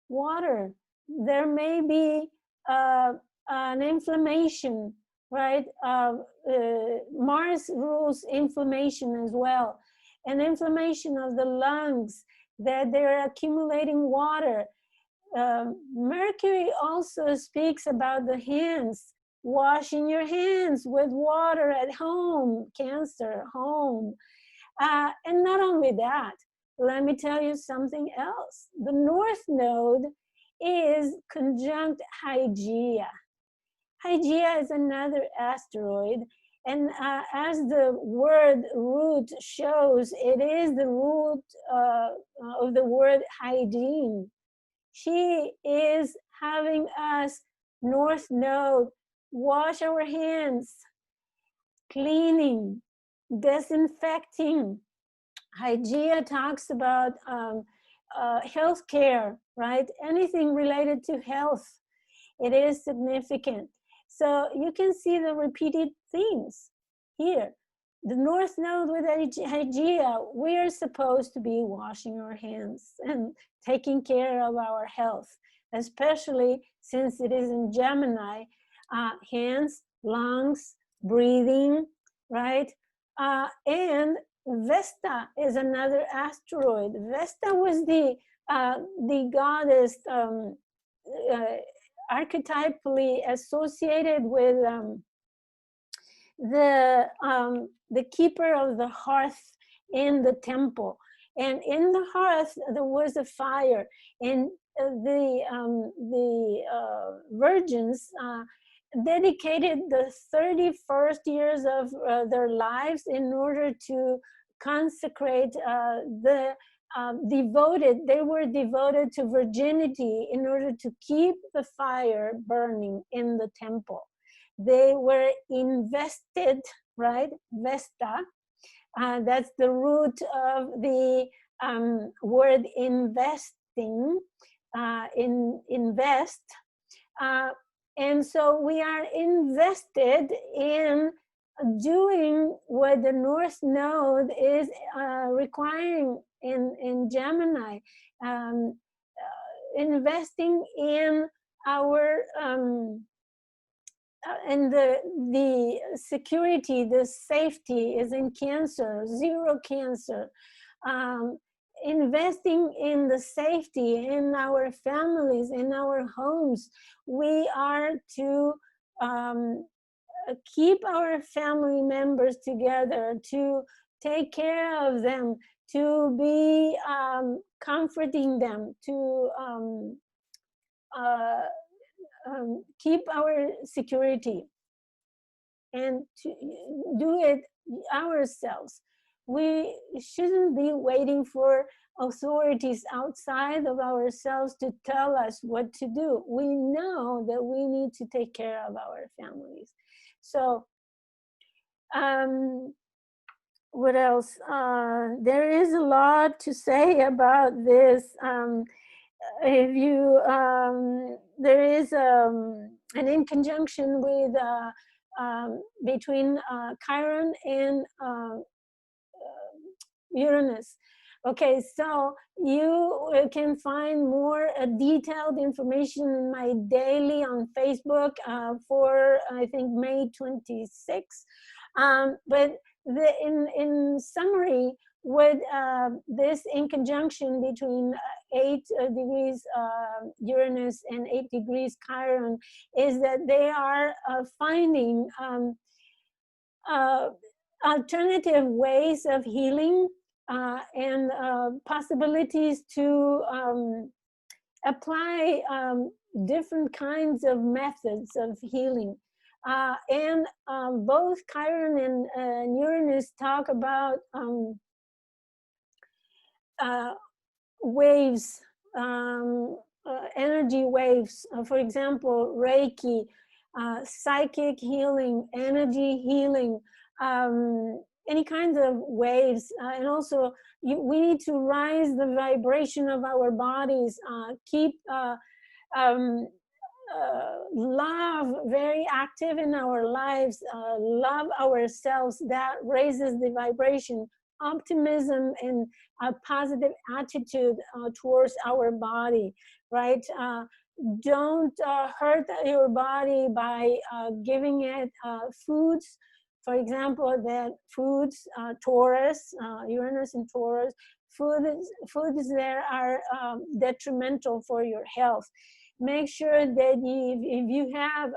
water. There may be an inflammation, right? Mars rules inflammation as well. An inflammation of the lungs, that they're accumulating water. Mercury also speaks about the hands, washing your hands with water at home, Cancer, home. And not only that, let me tell you something else. The North Node is conjunct Hygeia. Hygeia is another asteroid, and as the word root shows, it is the root of the word hygiene. She is having us, North Node, wash our hands, cleaning, disinfecting. Hygeia talks about health care, right? Anything related to health, it is significant. So you can see the repeated themes here. The North Node with Hygeia, we are supposed to be washing our hands and taking care of our health, especially since it is in Gemini, hands, lungs, breathing, right? And Vesta is another asteroid. Vesta was the goddess archetypally associated with the keeper of the hearth in the temple. And in the hearth, there was a fire. And the virgins dedicated the 31st years of their lives in order to consecrate they were devoted to virginity in order to keep the fire burning in the temple. They were invested, right? Vesta, that's the root of the word investing, invest. And so we are invested in doing what the North Node is requiring in Gemini, investing in our and the security, the safety is in Cancer, zero Cancer. investing in the safety in our families, in our homes. We are to keep our family members together, to take care of them, to be comforting them, to keep our security, and to do it ourselves. We shouldn't be waiting for authorities outside of ourselves to tell us what to do. We know that we need to take care of our families. So what else? There is a lot to say about this. If you there is an in conjunction with between Chiron and Uranus. Okay, so you can find more detailed information in my daily on Facebook for, I think, May 26th. But in summary, with this in conjunction between 8 degrees Uranus and 8 degrees Chiron is that they are finding alternative ways of healing and possibilities to apply different kinds of methods of healing. And both Chiron and Uranus talk about waves, energy waves, for example, Reiki, psychic healing, energy healing, any kinds of waves. And also we need to rise the vibration of our bodies, keep love very active in our lives, love ourselves. That raises the vibration. Optimism and a positive attitude towards our body, right? Don't hurt your body by giving it foods. For example, that foods, Taurus, Uranus and Taurus, foods there are detrimental for your health. Make sure that if you have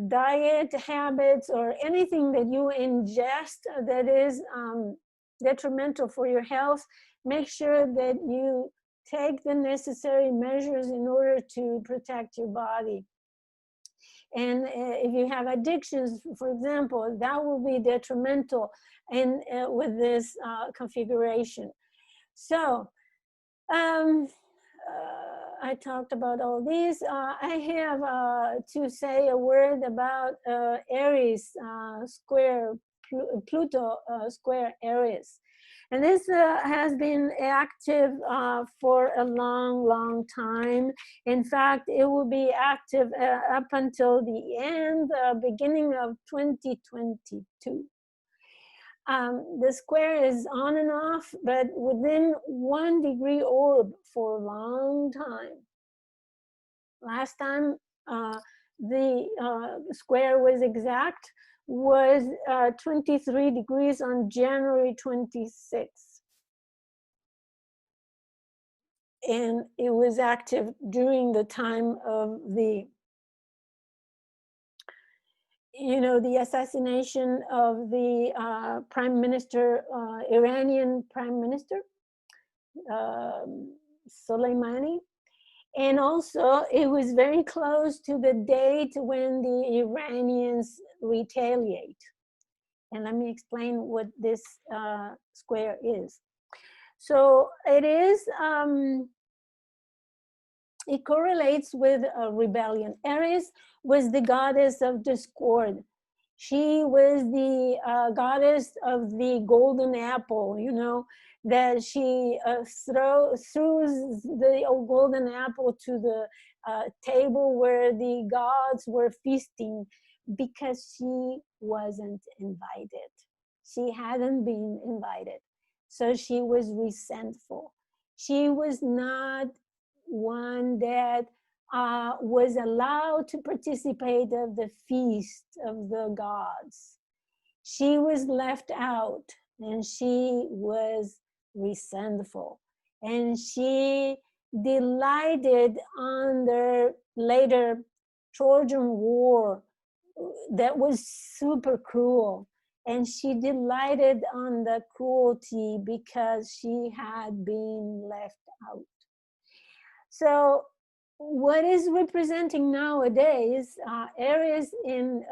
diet habits or anything that you ingest that is detrimental for your health, make sure that you take the necessary measures in order to protect your body. And if you have addictions, for example, that will be detrimental in with this configuration. So I talked about all these. I have to say a word about Aries square, Pluto square Aries. And this has been active for a long, long time. In fact, it will be active up until the end, beginning of 2022. The square is on and off, but within 1 degree orb for a long time. Last time the square was exact was 23 degrees on January 26th. And it was active during the time of the, the assassination of the prime minister, Iranian prime minister, Soleimani. And also it was very close to the date when the Iranians retaliate. And let me explain what this square is. So it is, it correlates with a rebellion. Aries was the goddess of discord. She was the goddess of the golden apple, that she threw the golden apple to the table where the gods were feasting because she wasn't invited. She hadn't been invited. So she was resentful. She was not one that was allowed to participate of the feast of the gods. She was left out. and she was resentful, and she delighted on the later Trojan War that was super cruel, and she delighted on the cruelty because she had been left out. So what is representing nowadays Aries in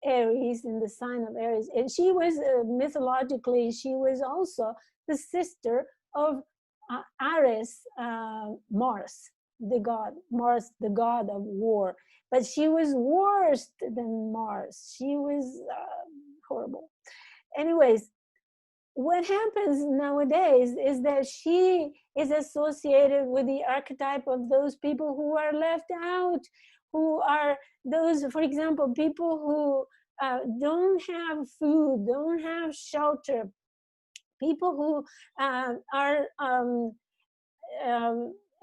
Aries, in the sign of Aries, and she was mythologically, she was also the sister of Ares, Mars, the god, Mars, the god of war. But she was worse than Mars. She was horrible. Anyways, what happens nowadays is that she is associated with the archetype of those people who are left out, who are those, for example, people who don't have food, don't have shelter, people who are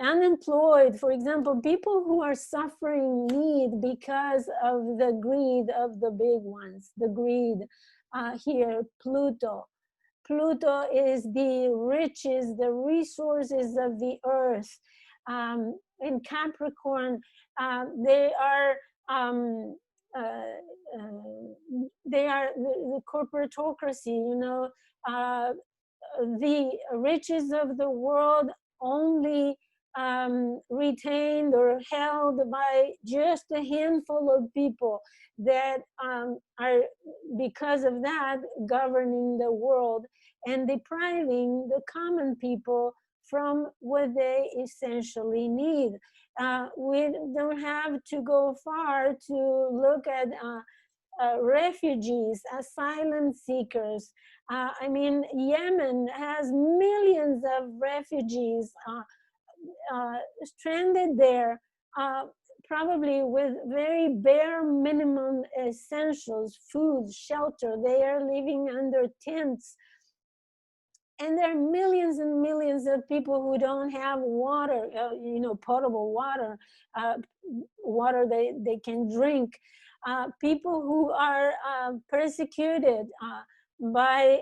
unemployed, for example, people who are suffering need because of the greed of the big ones, the greed here, Pluto. Pluto is the riches, the resources of the earth. In Capricorn, they are the corporatocracy, you know, the riches of the world only retained or held by just a handful of people that are, because of that, governing the world and depriving the common people from what they essentially need. We don't have to go far to look at refugees, asylum seekers. I mean, Yemen has millions of refugees stranded there, probably with very bare minimum essentials, food, shelter. They are living under tents. And there are millions and millions of people who don't have water, you know, potable water, water they can drink. People who are persecuted by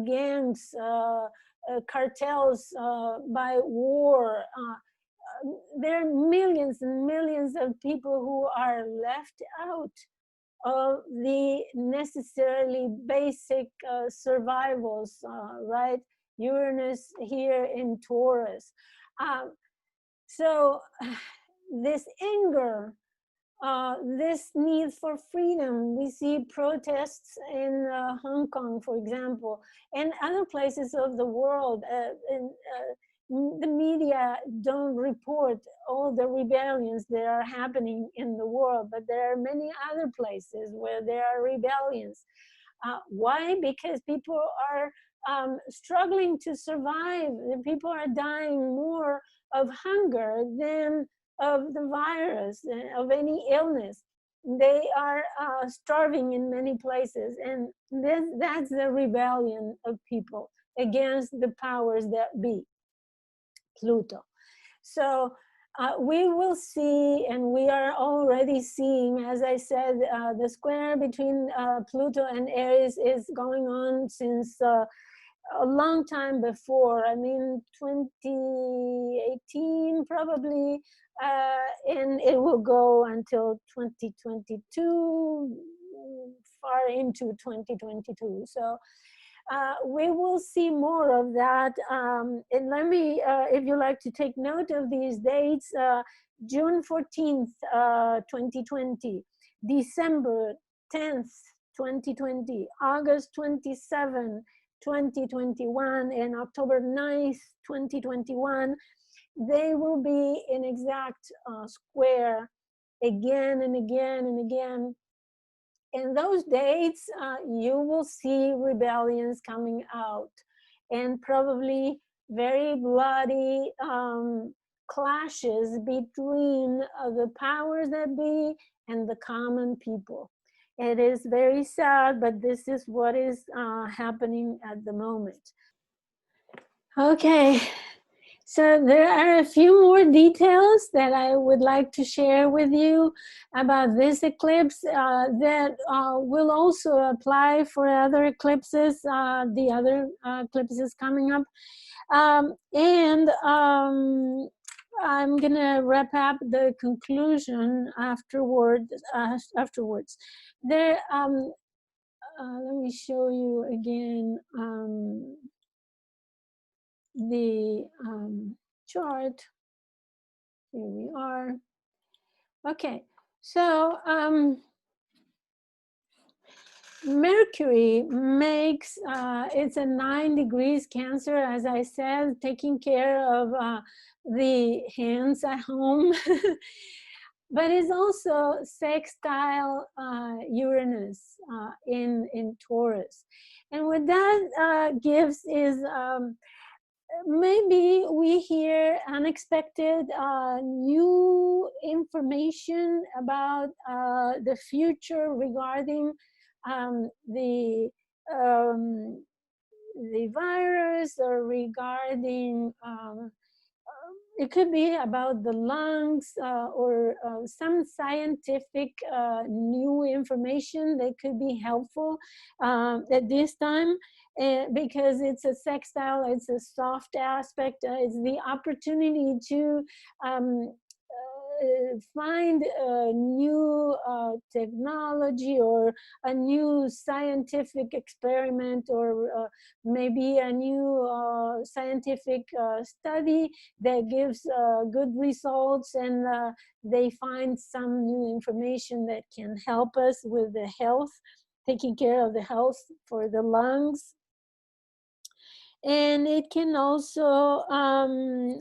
gangs, cartels, by war. There are millions and millions of people who are left out of the necessarily basic survivals, right? Uranus here in Taurus. So this anger, this need for freedom, we see protests in Hong Kong, for example, and other places of the world. The media don't report all the rebellions that are happening in the world, but there are many other places where there are rebellions. Why? Because people are struggling to survive. People are dying more of hunger than of the virus, of any illness. They are starving in many places, and that's the rebellion of people against the powers that be, Pluto. So we will see, and we are already seeing, as I said, the square between Pluto and Aries is going on since a long time before. I mean, 2018 probably, and it will go until 2022, far into 2022. So we will see more of that. And let me, if you like to take note of these dates, June 14th, 2020, December 10th, 2020, August 27th, 2021, and October 9th, 2021, they will be in exact square again and again and again. In those dates, you will see rebellions coming out, and probably very bloody clashes between the powers that be and the common people. It is very sad, but this is what is happening at the moment. Okay, So there are a few more details that I would like to share with you about this eclipse that will also apply for other eclipses, the other eclipses coming up. I'm gonna wrap up the conclusion afterwards. There, let me show you again the chart. Here we are. Okay, so Mercury makes, it's a 9 degrees Cancer, as I said, taking care of the hands at home. But it's also sextile Uranus in Taurus. And what that gives is maybe we hear unexpected new information about the future regarding the virus, or regarding it could be about the lungs, or some scientific new information that could be helpful at this time. Because it's a sextile, it's a soft aspect, it's the opportunity to find a new technology, or a new scientific experiment, or maybe a new scientific study that gives good results, and they find some new information that can help us with the health, taking care of the health for the lungs. And it can also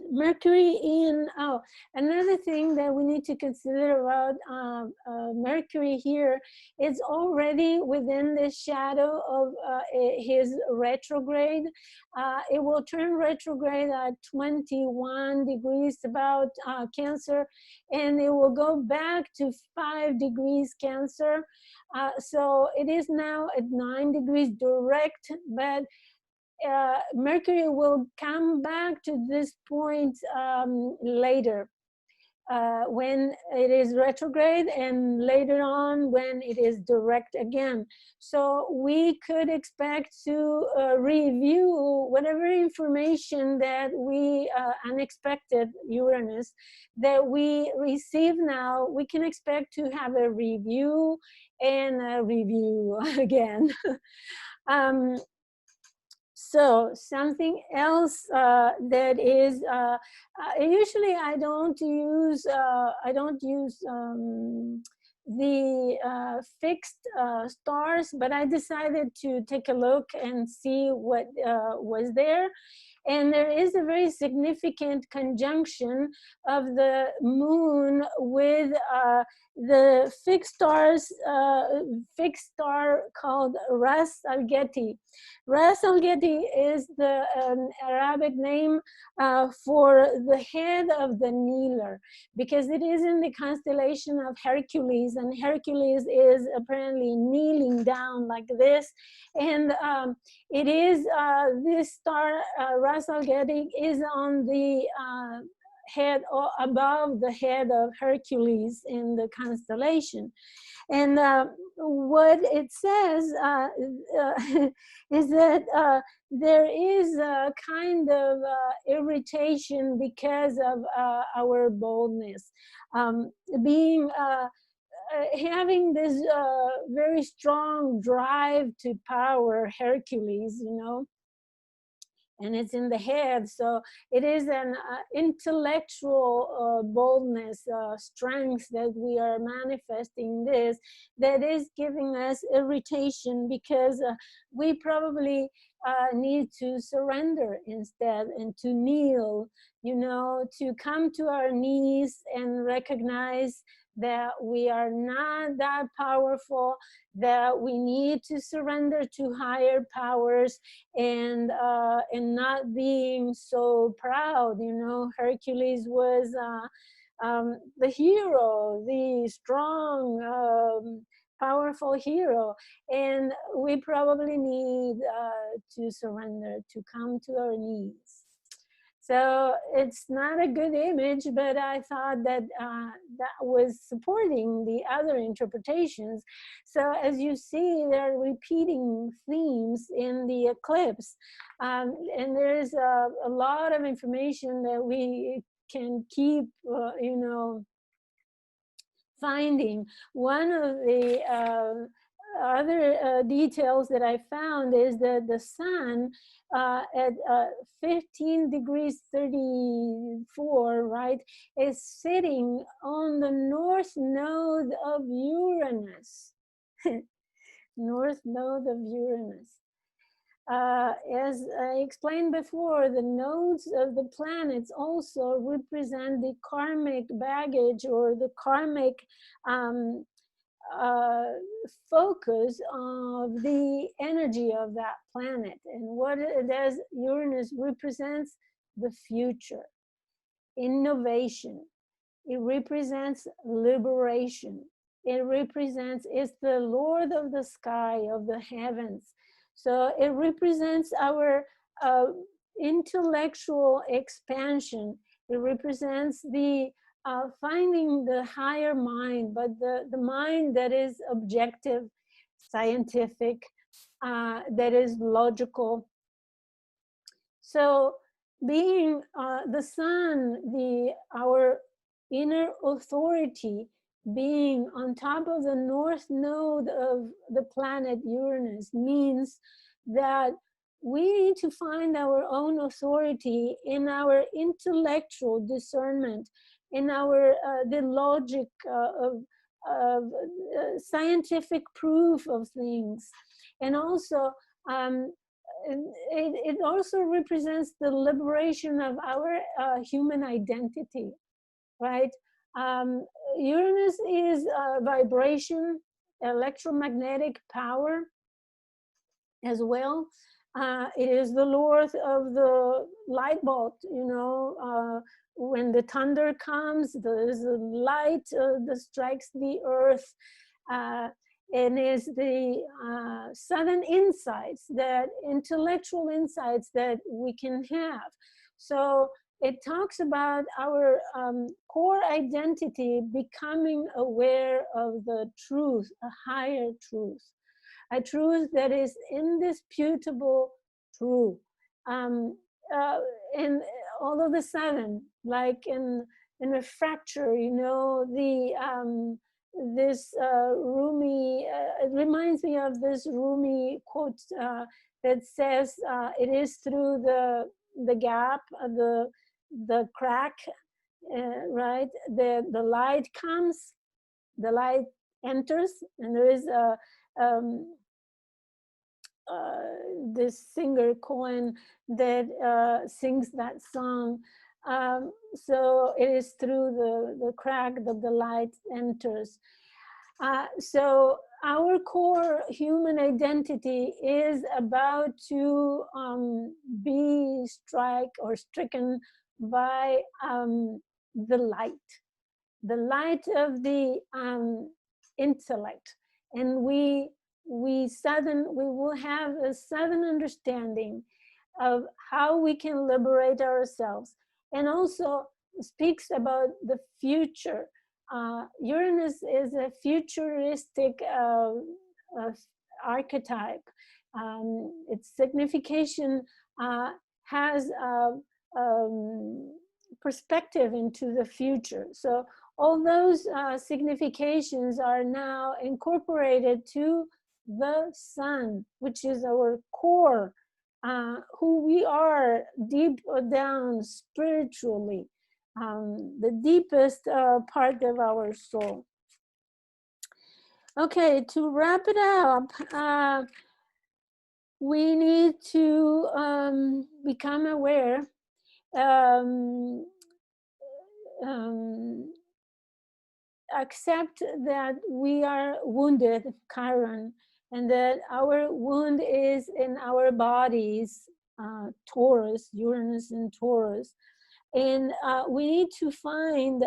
Mercury in another thing that we need to consider about Mercury here, it's already within the shadow of his retrograde. It will turn retrograde at 21 degrees about Cancer, and it will go back to 5 degrees Cancer. So it is now at 9 degrees direct, but Mercury will come back to this point later, when it is retrograde, and later on when it is direct again. So we could expect to review whatever information that we, unexpected Uranus, that we receive now. We can expect to have a review and a review again. So something else that is usually I don't use the fixed stars, but I decided to take a look and see what was there. And there is a very significant conjunction of the moon with the fixed star called Ras Al-Gheti. Ras Al-Gheti is the Arabic name for the head of the kneeler, because it is in the constellation of Hercules, and Hercules is apparently kneeling down like this. And it is this star, Ras Al-Gheti, is on the head, or above the head of Hercules in the constellation. And what it says is that there is a kind of irritation because of our boldness, being having this very strong drive to power, Hercules, you know, and it's in the head. So it is an intellectual boldness, strength that we are manifesting this, that is giving us irritation, because we probably need to surrender instead, and to kneel, you know, to come to our knees and recognize that we are not that powerful, that we need to surrender to higher powers, and not being so proud. You know, Hercules was the hero, the strong, powerful hero, and we probably need to surrender, to come to our knees. So it's not a good image, but I thought that that was supporting the other interpretations. So as you see, there are repeating themes in the eclipse. And there's a lot of information that we can keep, finding. One of the other details that I found is that the sun at 15 degrees 34, right, is sitting on the north node of Uranus. North node of Uranus. As I explained before, the nodes of the planets also represent the karmic baggage or the karmic focus of the energy of that planet. And what it does, Uranus represents the future, innovation. It represents liberation. It represents, it's the Lord of the sky, of the heavens. So it represents our intellectual expansion. It represents the finding the higher mind, but the mind that is objective, scientific, that is logical. So being the sun, our inner authority, being on top of the north node of the planet Uranus, means that we need to find our own authority in our intellectual discernment, in our the logic of scientific proof of things. And also it also represents the liberation of our human identity, right? Uranus is vibration, electromagnetic power as well. It is the Lord of the light bulb, when the thunder comes, there is a light that strikes the earth. And is the sudden insights, that intellectual insights that we can have. So it talks about our core identity becoming aware of the truth, a higher truth, a truth that is indisputable true. And all of a sudden, like in a fracture, this Rumi, it reminds me of this Rumi quote that says, it is through the gap, the crack, right, the light comes, the light enters. And there is this singer Cohen that sings that song. So it is through the crack that the light enters. So our core human identity is about to be stricken by the light of the intellect. And we will have a sudden understanding of how we can liberate ourselves, and also speaks about the future. Uranus is a futuristic archetype. Its signification has perspective into the future. So all those significations are now incorporated to the sun, which is our core, who we are deep down spiritually, the deepest part of our soul. Okay, to wrap it up, we need to become aware, accept that we are wounded, Chiron, and that our wound is in our bodies, Taurus, Uranus and Taurus. And we need to find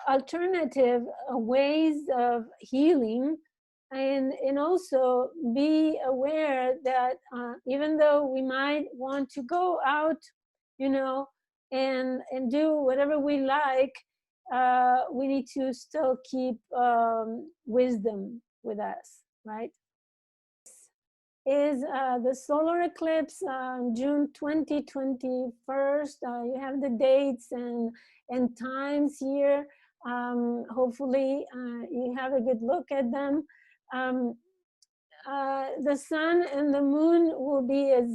alternative ways of healing, and also be aware that even though we might want to go out you know, and do whatever we like, we need to still keep wisdom with us, right? Is the solar eclipse June 2021. You have the dates and times here. Hopefully you have a good look at them. The sun and the moon will be at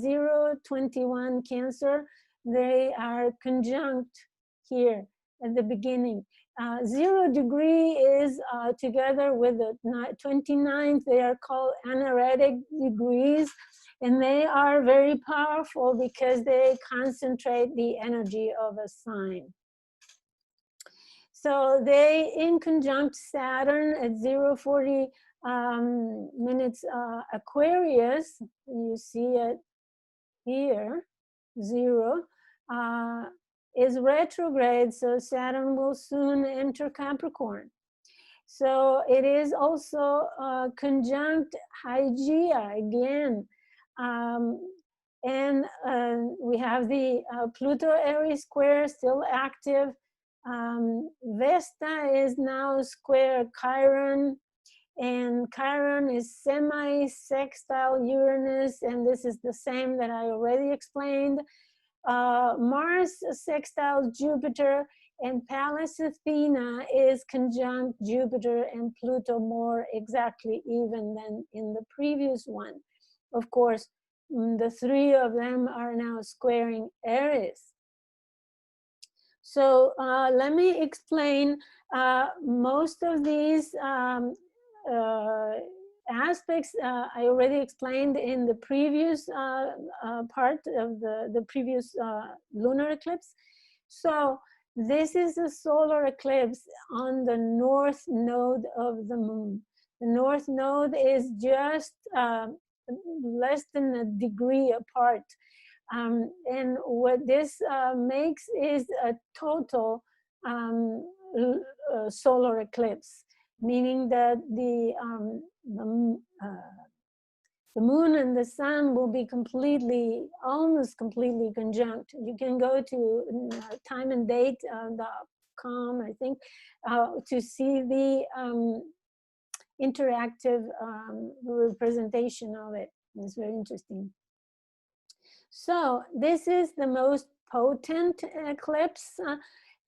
021 Cancer. They are conjunct here at the beginning. 0 degree is together with the 29th. They are called anaretic degrees, and they are very powerful because they concentrate the energy of a sign. So they in conjunct Saturn at 040 minutes Aquarius. You see it here, 0. Is retrograde, so Saturn will soon enter Capricorn. So it is also conjunct Hygeia again. And we have the Pluto Aries square still active. Vesta is now square Chiron, and Chiron is semi-sextile Uranus, and this is the same that I already explained. Mars sextile Jupiter, and Pallas Athena is conjunct Jupiter and Pluto more exactly even than in the previous one. Of course, the 3 of them are now squaring Aries. So let me explain most of these aspects I already explained in the previous part of the previous lunar eclipse. So this is a solar eclipse on the north node of the moon. The north node is just less than a degree apart. And what this makes is a total solar eclipse, meaning that the moon and the sun will be almost completely conjunct. You can go to timeanddate.com, I think, to see the interactive representation of it. It's very interesting. So this is the most potent eclipse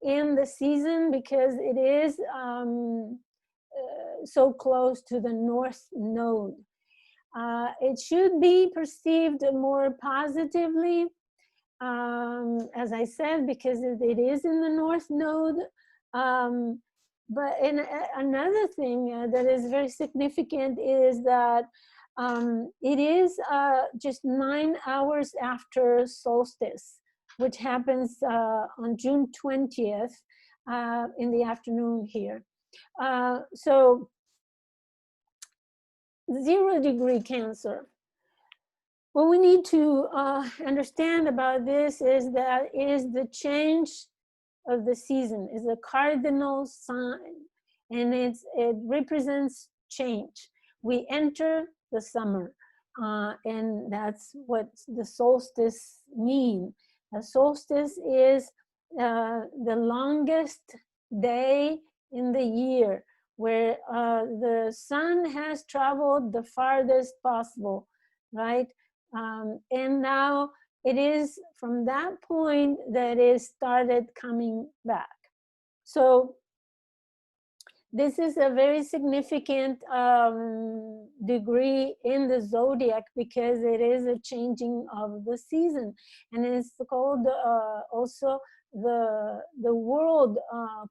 in the season because it is so close to the north node. It should be perceived more positively, as I said, because it is in the north node. But another thing that is very significant is that it is just 9 hours after solstice, which happens on June 20th in the afternoon here. So 0 degree Cancer. What we need to understand about this is that it is the change of the season, is a cardinal sign, and it represents change. We enter the summer, and that's what the solstice means. A solstice is the longest day in the year, where the sun has traveled the farthest possible, right? And now it is from that point that it started coming back. So this is a very significant degree in the zodiac because it is a changing of the season, and it's called also the world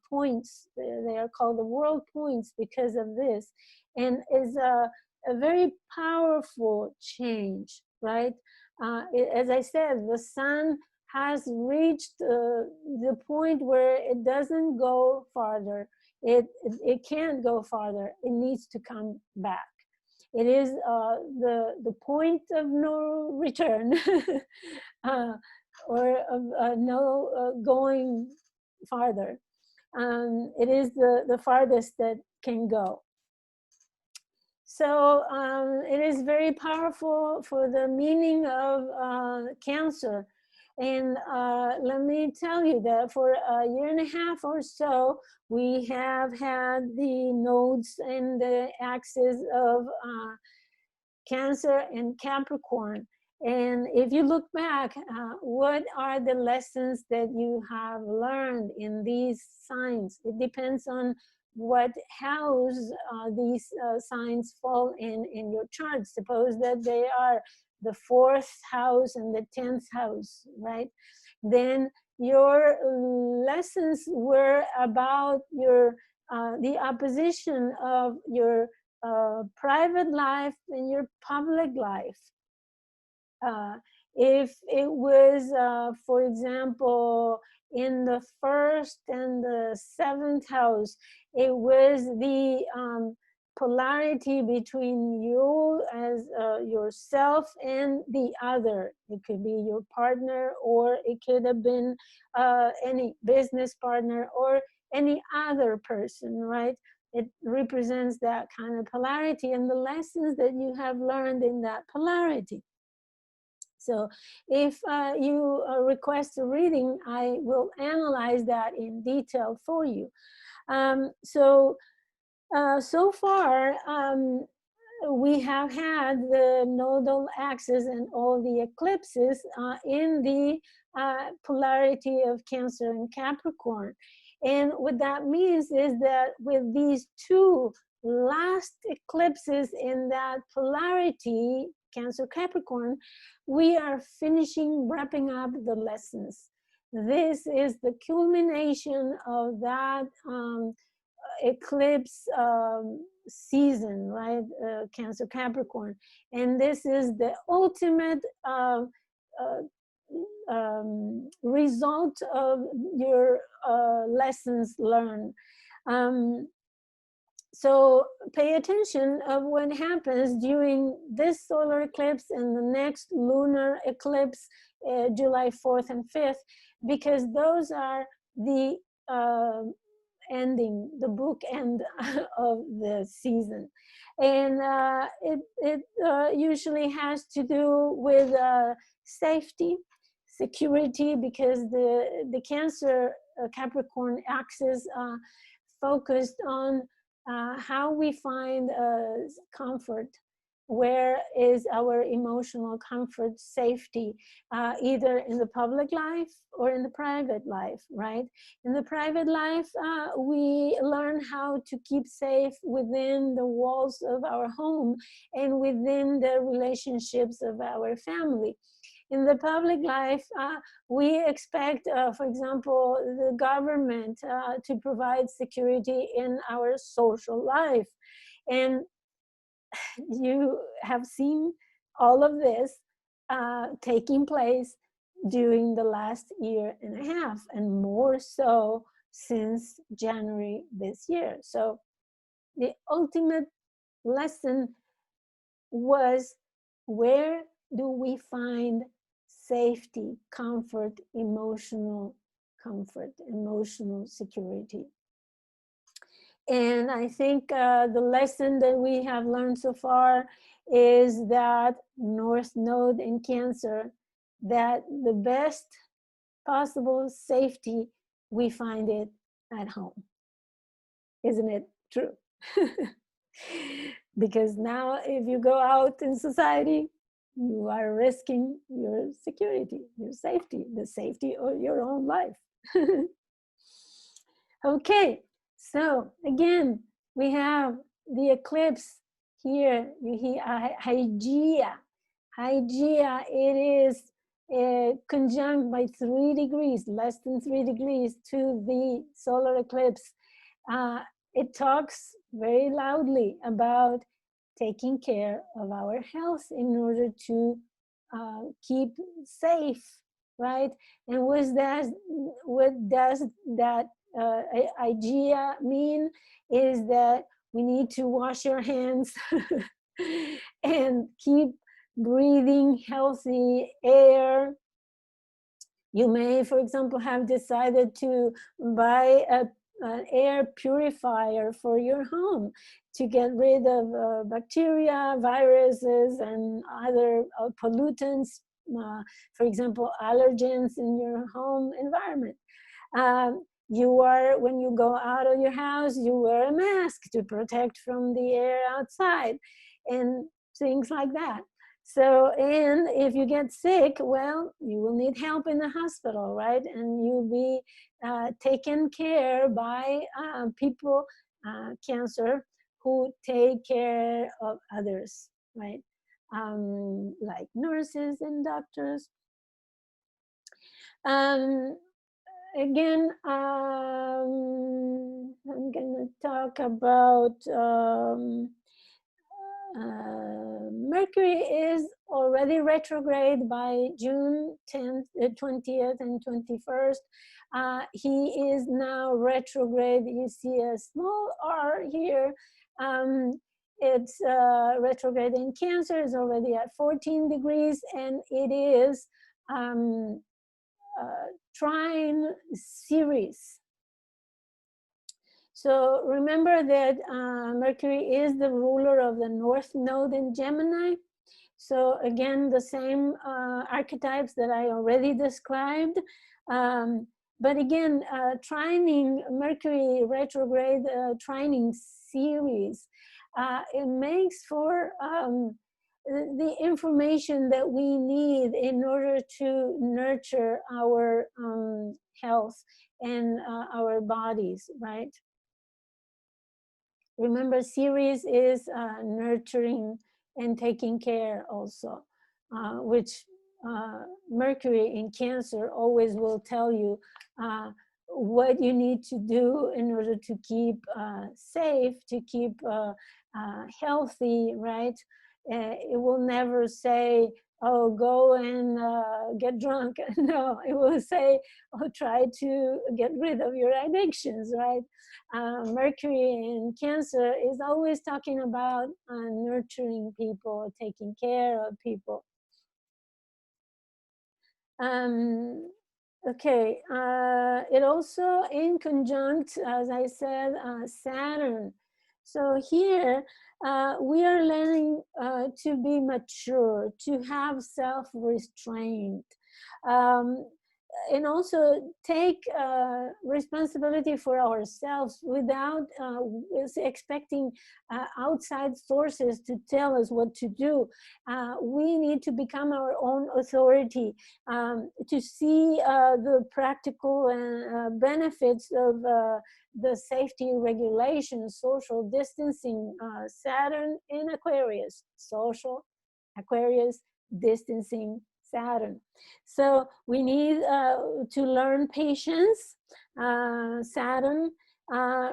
points. They are called the world points because of this, and is a very powerful change, right? As I said, the sun has reached the point where it doesn't go farther. It can't go farther. It needs to come back. It is the point of no return, or of no going farther. It is the farthest that can go. So it is very powerful for the meaning of Cancer. And let me tell you that for a year and a half or so, we have had the nodes and the axis of Cancer and Capricorn. And if you look back, what are the lessons that you have learned in these signs? It depends on what house these signs fall in your chart. Suppose that they are the 4th house and the 10th house, right? Then your lessons were about your the opposition of your private life and your public life. If it was, for example, in the 1st and the 7th house, it was the polarity between you as yourself and the other. It could be your partner, or it could have been any business partner or any other person, right? It represents that kind of polarity and the lessons that you have learned in that polarity. So if you request a reading, I will analyze that in detail for you. So far, we have had the nodal axis and all the eclipses in the polarity of Cancer and Capricorn. And what that means is that with these two last eclipses in that polarity, Cancer, Capricorn, we are finishing, wrapping up the lessons. This is the culmination of that eclipse season, right? Cancer, Capricorn. And this is the ultimate result of your lessons learned. So pay attention of what happens during this solar eclipse and the next lunar eclipse, July 4th and 5th, because those are the ending, the book end of the season. And it usually has to do with safety, security, because the Cancer Capricorn axis focused on how we find comfort. Where is our emotional comfort, safety, either in the public life or in the private life, right? In the private life, we learn how to keep safe within the walls of our home and within the relationships of our family. In the public life, we expect, for example, the government to provide security in our social life. And you have seen all of this taking place during the last year and a half, and more so since January this year. So the ultimate lesson was, where do we find safety, comfort, emotional security? And I think the lesson that we have learned so far is that North Node in Cancer, that the best possible safety, we find it at home. Isn't it true? Because now if you go out in society, you are risking your security, your safety, the safety of your own life. Okay, so again, we have the eclipse here. You hear Hygeia. Hygeia, it is conjunct by 3 degrees, less than 3 degrees to the solar eclipse. It talks very loudly about taking care of our health in order to keep safe, right? And what does that idea mean is that we need to wash our hands and keep breathing healthy air. You may, for example, have decided to buy an air purifier for your home to get rid of bacteria, viruses, and other pollutants, for example, allergens in your home environment. When you go out of your house, you wear a mask to protect from the air outside and things like that. So, and if you get sick, well, you will need help in the hospital, right? And you'll be taken care by people, cancer, who take care of others, right? Like nurses and doctors. Again, I'm gonna talk about Mercury is already retrograde by June 10th, 20th and 21st. He is now retrograde. You see a small R here. It's retrograde in Cancer. Is already at 14 degrees, and it is trine Ceres. So remember that Mercury is the ruler of the North Node in Gemini. So again, the same archetypes that I already described. But again, trining Mercury retrograde, trining Ceres, it makes for the information that we need in order to nurture our health and our bodies, right? Remember, Ceres is nurturing and taking care also, which Mercury in Cancer always will tell you what you need to do in order to keep safe, to keep healthy, right? It will never say, oh, go and get drunk. No, it will say, oh, try to get rid of your addictions, right? Mercury in Cancer is always talking about nurturing people, taking care of people. Okay, it also in conjunct, as I said, Saturn. So here we are learning to be mature, to have self-restraint, and also take responsibility for ourselves without expecting outside sources to tell us what to do. We need to become our own authority, to see the practical benefits of the safety regulations, social distancing. Saturn in Aquarius, social, Aquarius, distancing, Saturn. So we need to learn patience. Saturn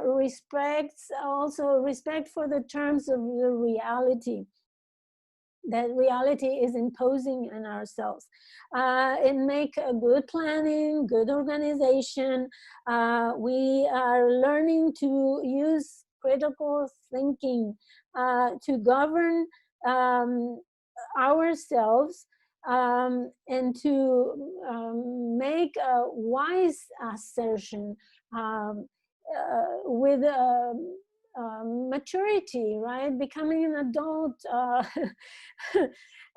respects also respect for the terms of the reality. That reality is imposing on ourselves. And make a good planning, good organization. We are learning to use critical thinking to govern ourselves, and to make a wise assertion with maturity, right? Becoming an adult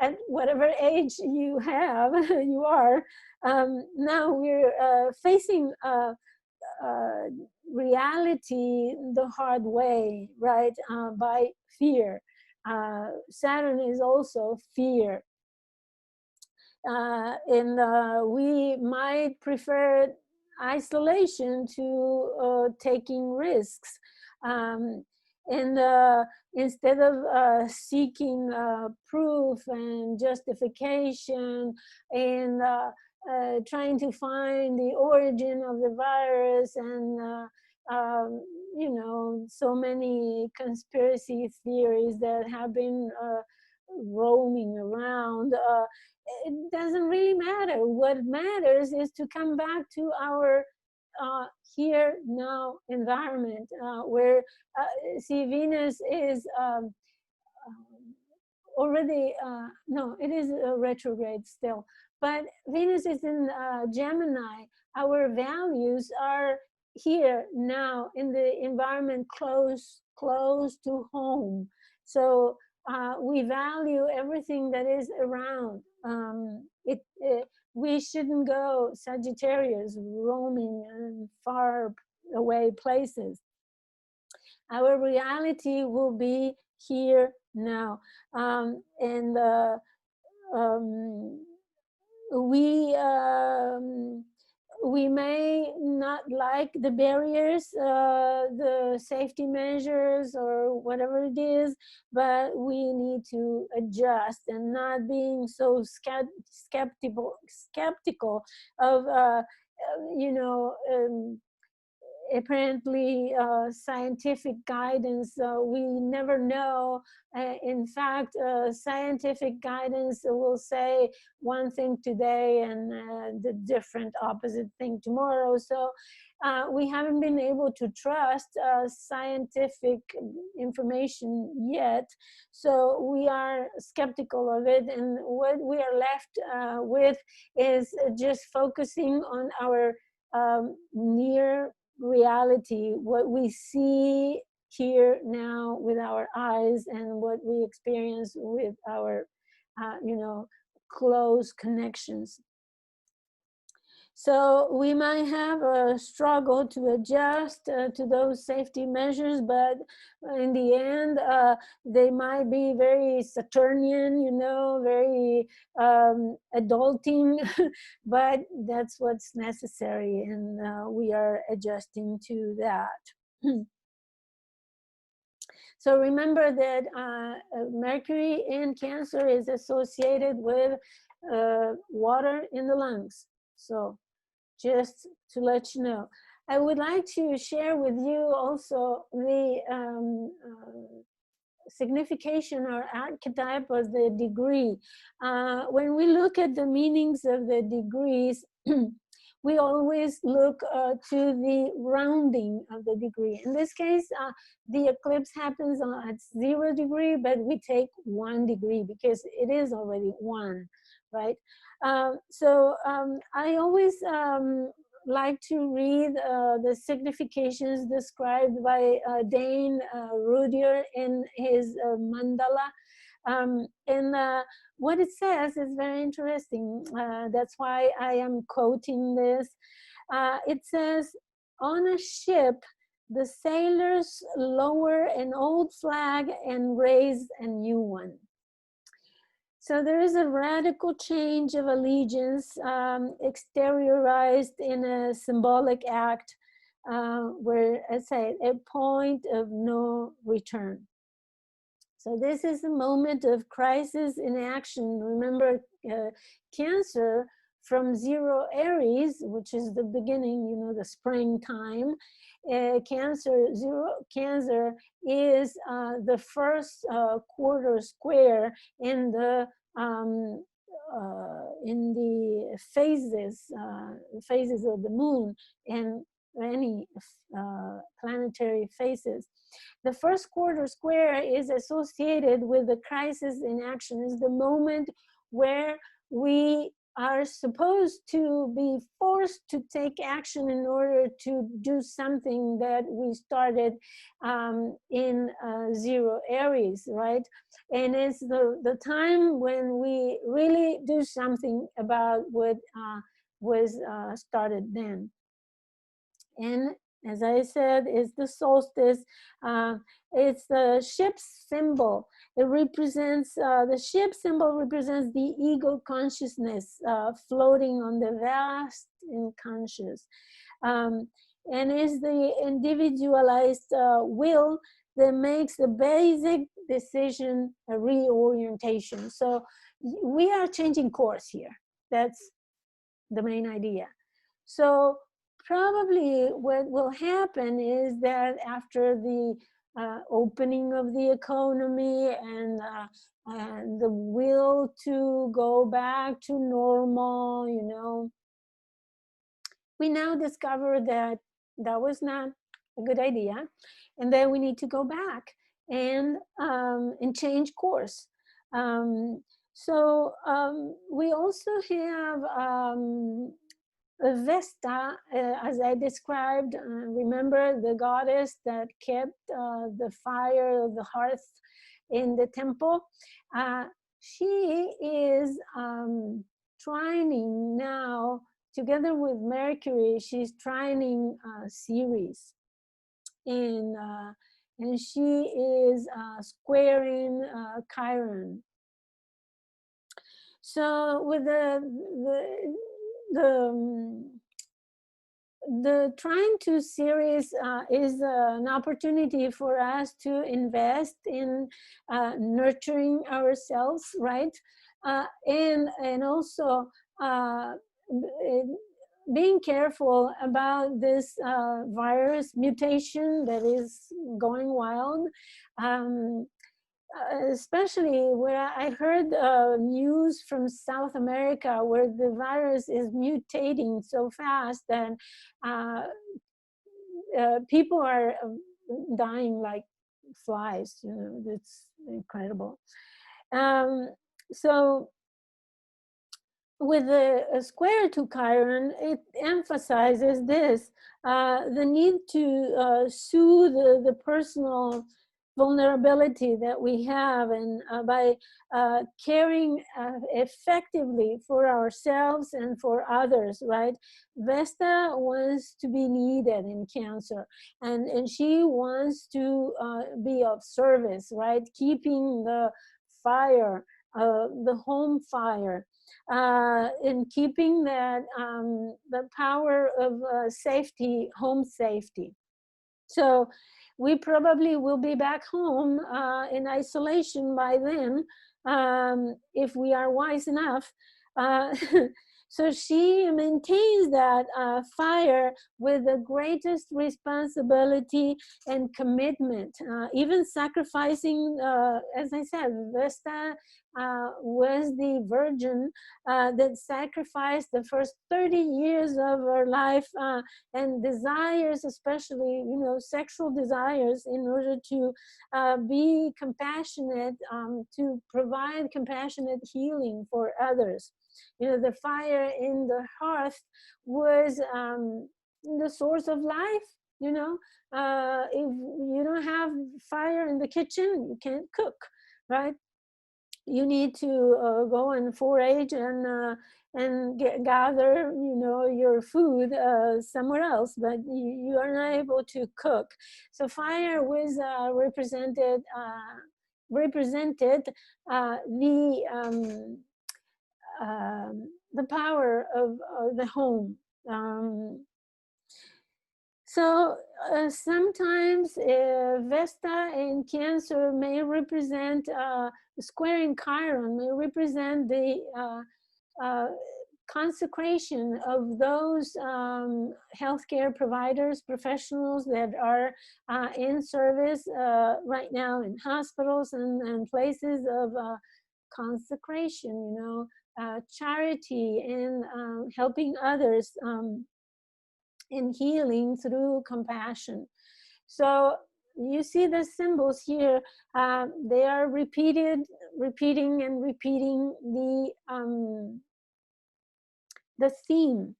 at whatever age you have, you are. Now we're facing reality the hard way, right? By fear. Saturn is also fear. And we might prefer isolation to taking risks. And instead of seeking proof and justification and trying to find the origin of the virus and you know, so many conspiracy theories that have been roaming around, it doesn't really matter. What matters is to come back to our here now environment, where see, Venus is already no, it is retrograde still, but Venus is in Gemini. Our values are here now in the environment close to home. So we value everything that is around. We shouldn't go Sagittarius roaming in far away places. Our reality will be here now. And we we may not like the barriers, the safety measures or whatever it is, but we need to adjust and not being so skeptical of, you know, apparently scientific guidance. We never know. In fact, scientific guidance will say one thing today and the different opposite thing tomorrow. So we haven't been able to trust scientific information yet. So we are skeptical of it. And what we are left with is just focusing on our near reality, what we see here now with our eyes and what we experience with our, you know, close connections. So we might have a struggle to adjust to those safety measures, but in the end, they might be very Saturnian, you know, very adulting, but that's what's necessary, and we are adjusting to that. So remember that Mercury in Cancer is associated with water in the lungs. So just to let you know. I would like to share with you also the signification or archetype of the degree. When we look at the meanings of the degrees, we always look to the rounding of the degree. In this case, the eclipse happens at 0 degree, but we take 1 degree because it is already 1, right? I always like to read the significations described by Dane Rudhyar in his mandala. And what it says is very interesting. That's why I am quoting this. It says, on a ship, the sailors lower an old flag and raise a new one. So there is a radical change of allegiance exteriorized in a symbolic act where, I say, a point of no return. So this is a moment of crisis in action. Remember, Cancer from 0 Aries, which is the beginning, you know, the springtime. Cancer is the first quarter square in the phases of the moon and any planetary phases. The first quarter square is associated with the crisis in action, is the moment where we are supposed to be forced to take action in order to do something that we started in 0 Aries, right? And it's the time when we really do something about what was started then. And as I said, is the solstice. It's the ship's symbol. It represents, the ship symbol represents the ego consciousness floating on the vast unconscious. And is the individualized will that makes the basic decision a reorientation. So we are changing course here. That's the main idea. So probably what will happen is that after the opening of the economy and the will to go back to normal, you know, we now discover that that was not a good idea, and then we need to go back and change course. We also have Vesta, as I described, remember the goddess that kept the fire of the hearth in the temple. She is trining now, together with Mercury, she's trining Ceres. And she is squaring Chiron. So with the trine to Ceres is an opportunity for us to invest in nurturing ourselves, right? And also being careful about this virus mutation that is going wild. Especially where I heard news from South America where the virus is mutating so fast that people are dying like flies. You know, it's incredible. So with a square to Chiron, it emphasizes this, the need to soothe the personal vulnerability that we have, and by caring effectively for ourselves and for others, right? Vesta wants to be needed in Cancer, and she wants to be of service, right? Keeping the fire, the home fire, in keeping that the power of safety, home safety. So we probably will be back home in isolation by then, if we are wise enough. So she maintains that fire with the greatest responsibility and commitment, even sacrificing, as I said, Vesta was the virgin that sacrificed the first 30 years of her life and desires, especially, you know, sexual desires, in order to be compassionate, to provide compassionate healing for others. You know, the fire in the hearth was the source of life. You know, if you don't have fire in the kitchen, you can't cook, right? You need to go and forage and gather, you know, your food somewhere else, but you are not able to cook. So fire was represented the power of the home. So sometimes Vesta in Cancer may represent, squaring Chiron may represent the consecration of those healthcare providers, professionals that are in service right now in hospitals and places of consecration, you know, charity and helping others in healing through compassion. So you see the symbols here, they are repeating and repeating the theme.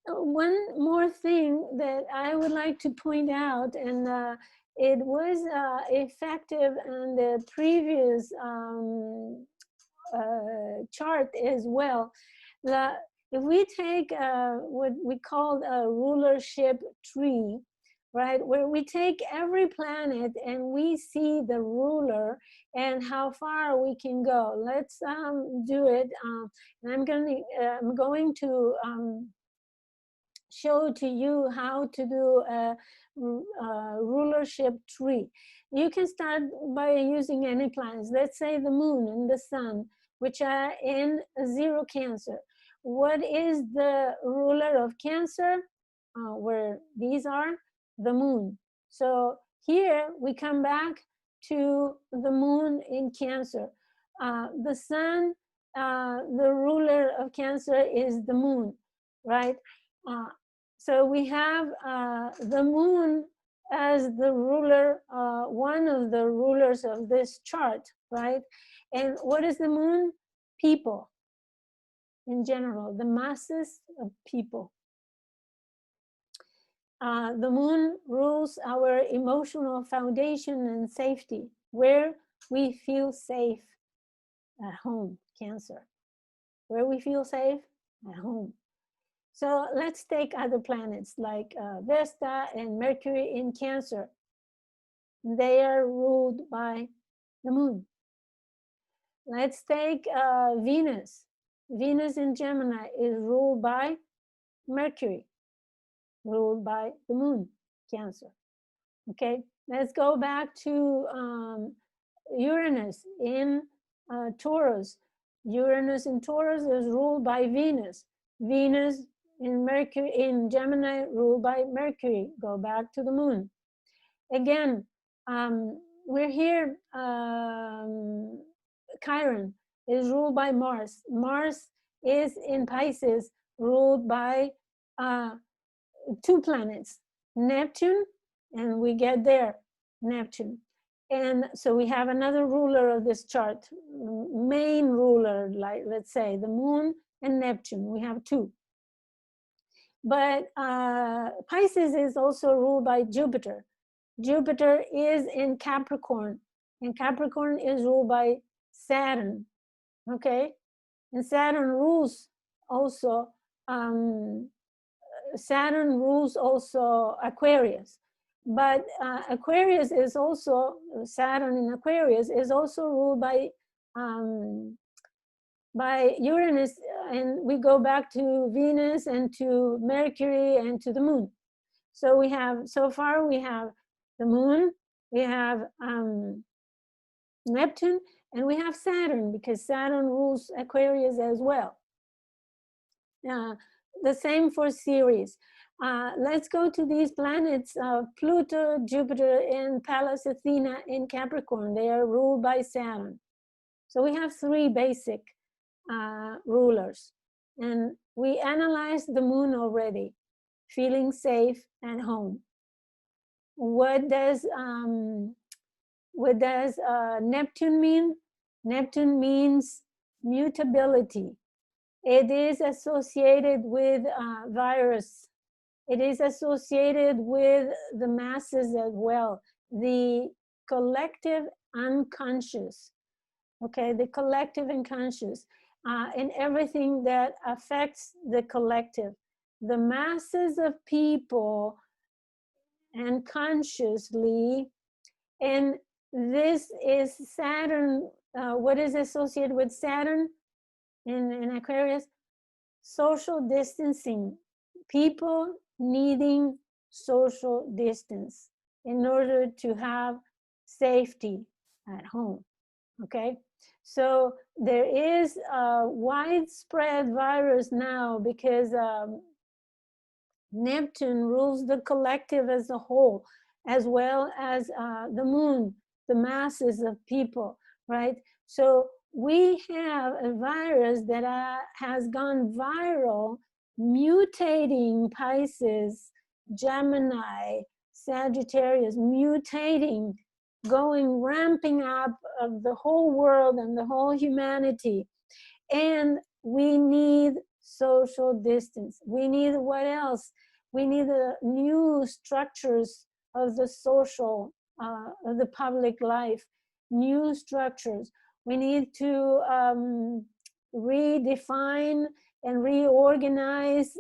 One more thing that I would like to point out, and it was effective in the previous chart as well. If we take what we call a rulership tree, right, where we take every planet and we see the ruler and how far we can go. Let's do it. And I'm going to show to you how to do a rulership tree. You can start by using any planets. Let's say the moon and the sun, which are in 0 Cancer. What is the ruler of Cancer? Where these are the moon. So here we come back to the moon in Cancer. The sun, the ruler of Cancer is the moon, right? So we have the moon as the ruler, one of the rulers of this chart, right? And what is the moon? People in general, the masses of people. The moon rules our emotional foundation and safety. where we feel safe at home, Cancer. Where we feel safe at home. So let's take other planets like Vesta and Mercury in Cancer. They are ruled by the moon. Let's take Venus. Venus in Gemini is ruled by Mercury, ruled by the moon, Cancer. Okay, let's go back to Uranus in Taurus. Uranus in Taurus is ruled by Venus. Venus in Mercury in Gemini ruled by Mercury. Go back to the moon. Again, we're here. Chiron is ruled by Mars. Mars is in Pisces, ruled by two planets, Neptune, and we get there, Neptune. And so we have another ruler of this chart, main ruler, like let's say the moon and Neptune. We have two. But Pisces is also ruled by Jupiter. Jupiter is in Capricorn, and Capricorn is ruled by Saturn. Okay, and Saturn rules also Aquarius. But Aquarius is also, Saturn in Aquarius is also ruled by Uranus, and we go back to Venus and to Mercury and to the moon. So we have, so far we have the moon, we have Neptune, and we have Saturn, because Saturn rules Aquarius as well. The same for Ceres. Let's go to these planets, Pluto, Jupiter, and Pallas Athena in Capricorn. They are ruled by Saturn. So we have three basic rulers. And we analyzed the moon already, feeling safe at home. What does Neptune mean? Neptune means mutability. It is associated with virus. It is associated with the masses as well, the collective unconscious, okay, the collective unconscious, and everything that affects the collective. The masses of people unconsciously, and this is Saturn. What is associated with Saturn in Aquarius? Social distancing. People needing social distance in order to have safety at home. Okay, so there is a widespread virus now because Neptune rules the collective as a whole, as well as the moon, the masses of people, right? So we have a virus that has gone viral, mutating Pisces, Gemini, Sagittarius, mutating, going, ramping up of the whole world and the whole humanity. And we need social distance. We need what else? We need the new structures of the social, of the public life, new structures. We need to redefine and reorganize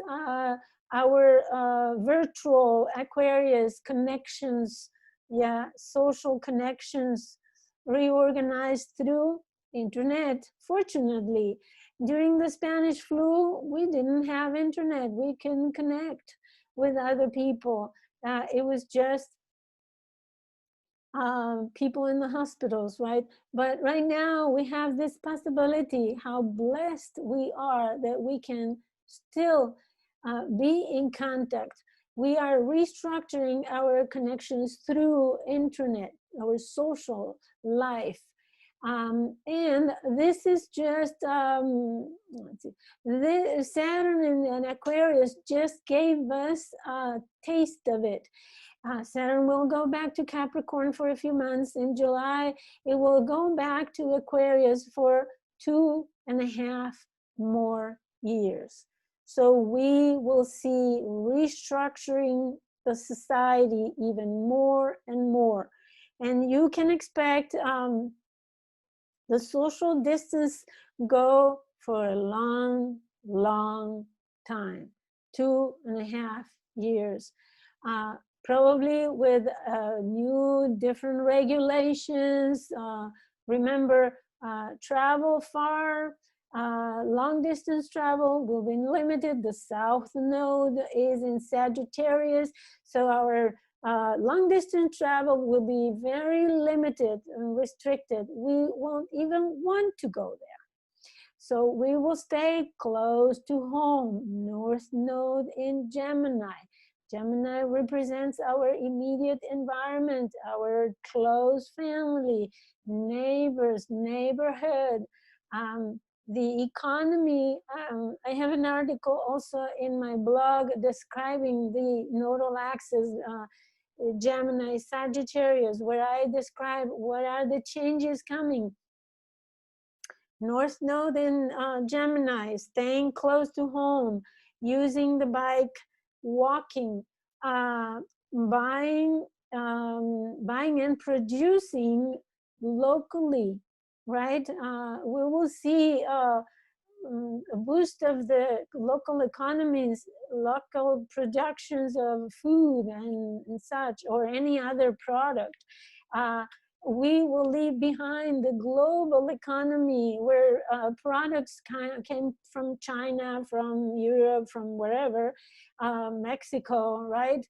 our virtual Aquarius connections, social connections, reorganized through internet. Fortunately, during the Spanish flu, we didn't have internet. We couldn't connect with other people. It was just people in the hospitals, right? But right now we have this possibility, how blessed we are that we can still be in contact. We are restructuring our connections through internet, our social life. And this is just, let's see, Saturn and Aquarius just gave us a taste of it. Saturn will go back to Capricorn for a few months. In July, it will go back to Aquarius for 2.5 more years. So we will see restructuring the society even more and more. And you can expect the social distance go for a long, long time, 2.5 years. Probably with new different regulations. Remember, travel far, long distance travel will be limited. The south node is in Sagittarius, so our long distance travel will be very limited and restricted. We won't even want to go there. So we will stay close to home. North node in Gemini. Gemini represents our immediate environment, our close family, neighbors, neighborhood, the economy. I have an article also in my blog describing the nodal axis, Gemini Sagittarius, where I describe what are the changes coming. North node in Gemini, staying close to home, using the bike, walking, buying and producing locally, right? We will see a boost of the local economies, local productions of food and such, or any other product. We will leave behind the global economy where products came from China, from Europe, from wherever, Mexico, right?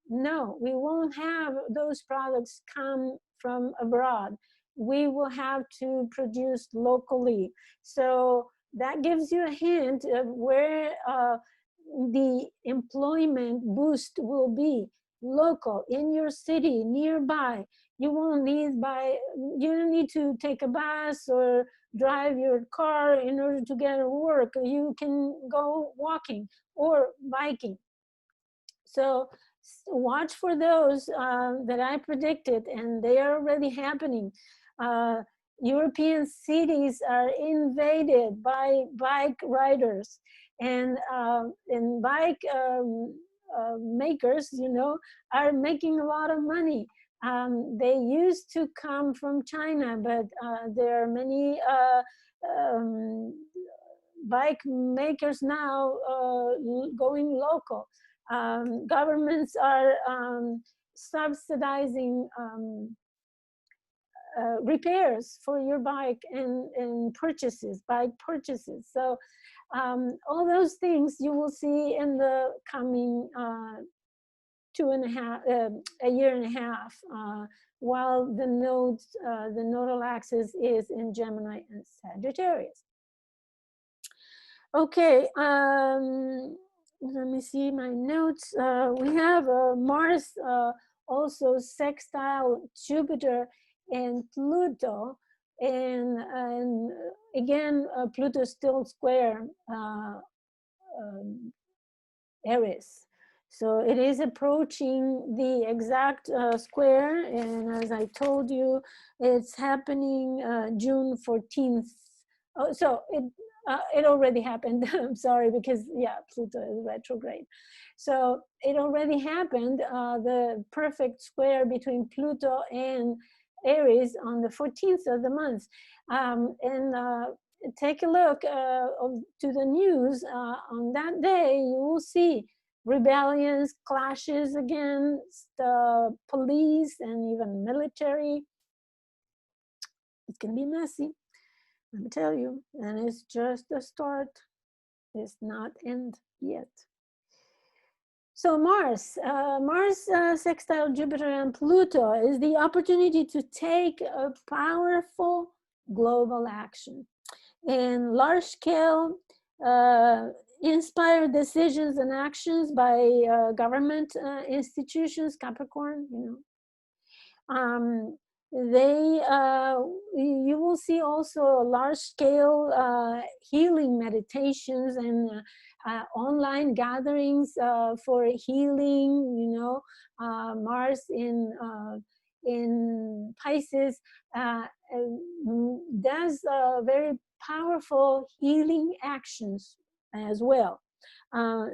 No, we won't have those products come from abroad. We will have to produce locally. So that gives you a hint of where the employment boost will be. Local, in your city, nearby. You don't need to take a bus or drive your car in order to get to work. You can go walking or biking. So watch for those that I predicted, and they are already happening. European cities are invaded by bike riders, and bike makers, are making a lot of money. They used to come from China, but there are many bike makers now going local. Governments are subsidizing repairs for your bike and bike purchases. So all those things you will see in the coming a year and a half, while the nodal axis is in Gemini and Sagittarius. Okay, let me see my notes. We have Mars also sextile Jupiter and Pluto, and again Pluto still square Aries. So it is approaching the exact square, and as I told you, it's happening June 14th. Oh, so it already happened. I'm sorry, because yeah, Pluto is retrograde. So it already happened, the perfect square between Pluto and Aries on the 14th of the month. Take a look to the news. On that day, you will see rebellions, clashes against the police and even military. It's going to be messy, let me tell you. And it's just the start. It's not end yet. So Mars sextile Jupiter and Pluto is the opportunity to take a powerful global action and large-scale inspired decisions and actions by government institutions, Capricorn, you will see also large-scale healing meditations and online gatherings for healing. Mars in Pisces does very powerful healing actions as well.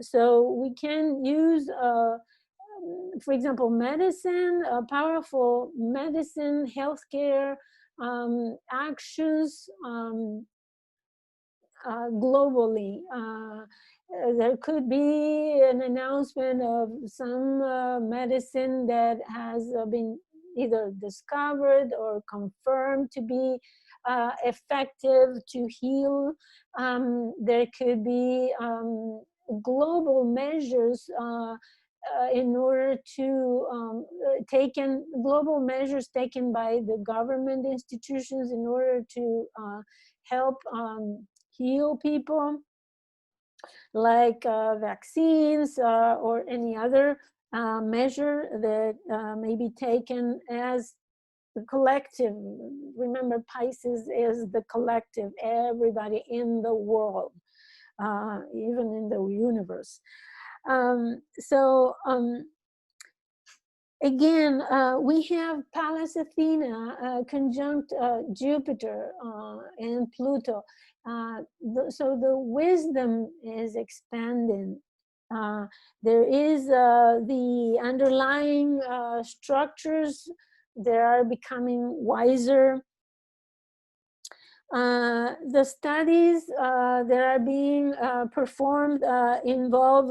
So we can use for example, medicine, powerful medicine, healthcare actions globally. There could be an announcement of some medicine that has been either discovered or confirmed to be effective to heal. There could be global measures in order to taken global measures taken by the government institutions in order to help heal people, like vaccines or any other measure that may be taken as the collective. Remember, Pisces is the collective, everybody in the world, even in the universe. Again, we have Pallas Athena conjunct Jupiter and Pluto. So the wisdom is expanding. There is the underlying structures that are becoming wiser. The studies that are being performed involve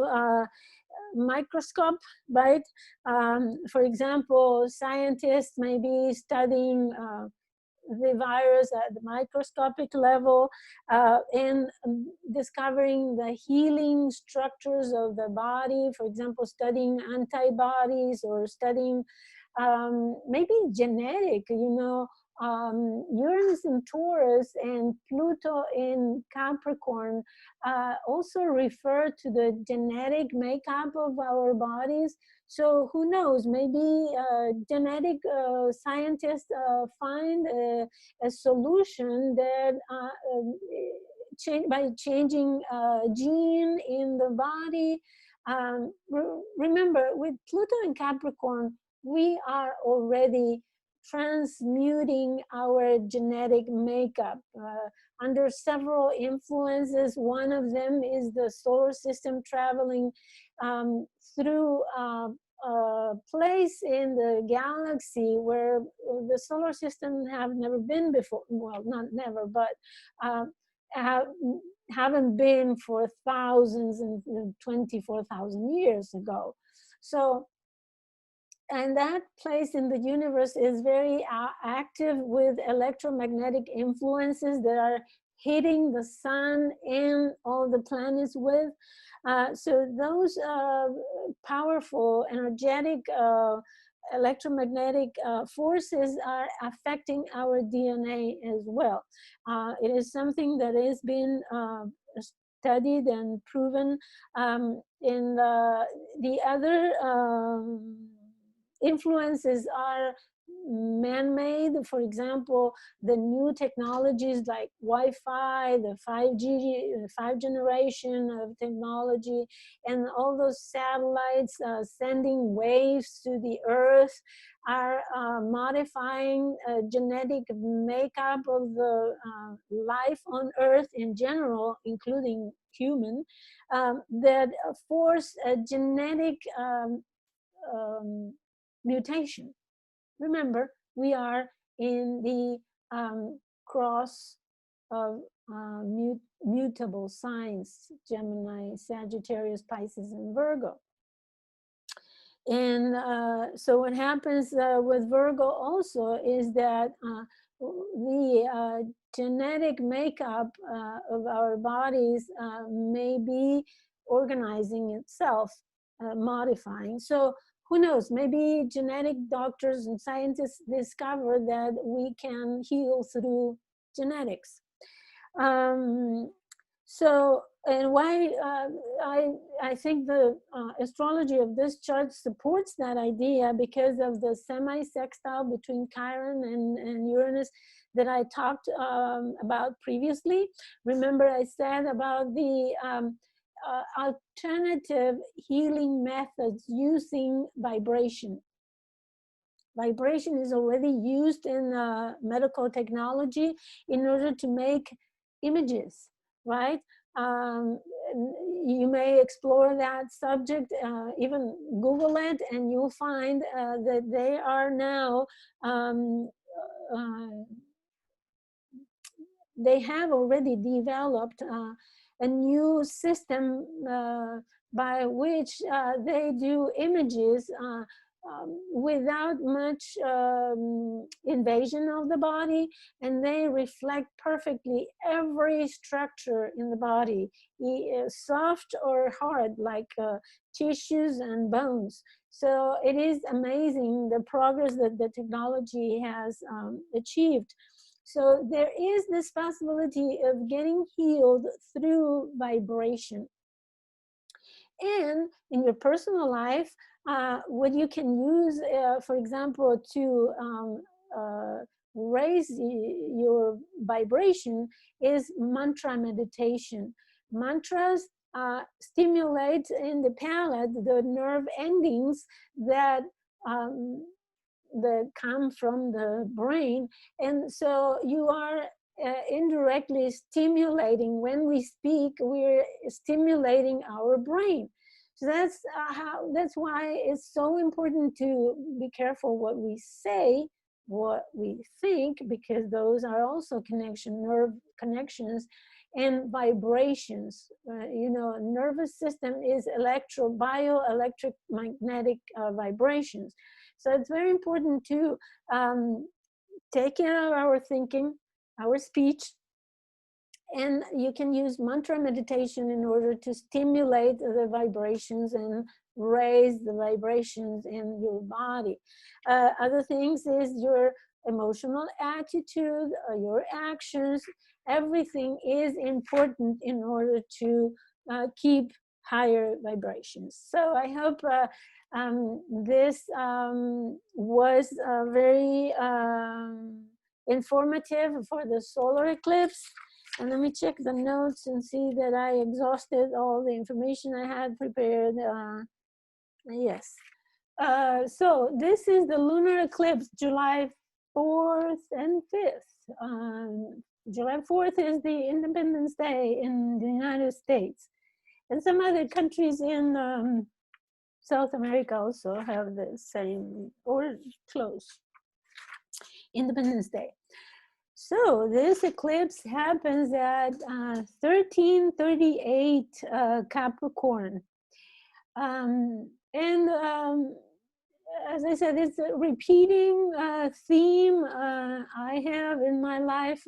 microscope, right? For example, scientists may be studying the virus at the microscopic level and discovering the healing structures of the body. For example, studying antibodies or studying maybe genetic, Uranus in Taurus and Pluto in Capricorn also refer to the genetic makeup of our bodies. So who knows, maybe genetic scientists find a solution that by changing a gene in the body. Remember, with Pluto in Capricorn, we are already transmuting our genetic makeup under several influences. One of them is the solar system traveling through a place in the galaxy where the solar system have never been before. Well, not never, but haven't been for thousands and 24,000 years ago. So, and that place in the universe is very active with electromagnetic influences that are hitting the sun and all the planets with. So those powerful, energetic electromagnetic forces are affecting our DNA as well. It is something that has been studied and proven. In the other influences are man-made. For example, the new technologies like Wi-Fi, the 5G, 5 generation of technology, and all those satellites sending waves to the earth are modifying genetic makeup of the life on earth in general, including human, that force a genetic mutation. Remember, we are in the cross of mutable signs: Gemini, Sagittarius, Pisces, and Virgo. And so what happens with Virgo also is that the genetic makeup of our bodies may be organizing itself, modifying. So who knows, maybe genetic doctors and scientists discover that we can heal through genetics. So, and why I think the astrology of this chart supports that idea, because of the semi-sextile between Chiron and Uranus that I talked about previously. Remember, I said about the alternative healing methods using vibration. Vibration is already used in medical technology in order to make images, right? you may explore that subject, even Google it, and you'll find that they are now, uh, they have already developed a new system by which they do images without much invasion of the body, and they reflect perfectly every structure in the body, soft or hard, like tissues and bones. So it is amazing the progress that the technology has achieved. So there is this possibility of getting healed through vibration. And in your personal life, what you can use, for example, to raise your vibration is mantra meditation. Mantras stimulate in the palate the nerve endings that come from the brain, and so you are indirectly stimulating. When we speak, we're stimulating our brain. So that's why it's so important to be careful what we say, what we think, because those are also nerve connections and vibrations. You know, nervous system is bioelectric magnetic vibrations. So it's very important to take care of our thinking, our speech, and you can use mantra meditation in order to stimulate the vibrations and raise the vibrations in your body. Other things is your emotional attitude, your actions. Everything is important in order to keep higher vibrations. So I hope this was very informative for the solar eclipse. And let me check the notes and see that I exhausted all the information I had prepared. Yes. So this is the lunar eclipse, July 4th and 5th. July 4th is the Independence Day in the United States. And some other countries in South America also have the same, or close, Independence Day. So this eclipse happens at 1338 Capricorn. As I said, it's a repeating theme. I have in my life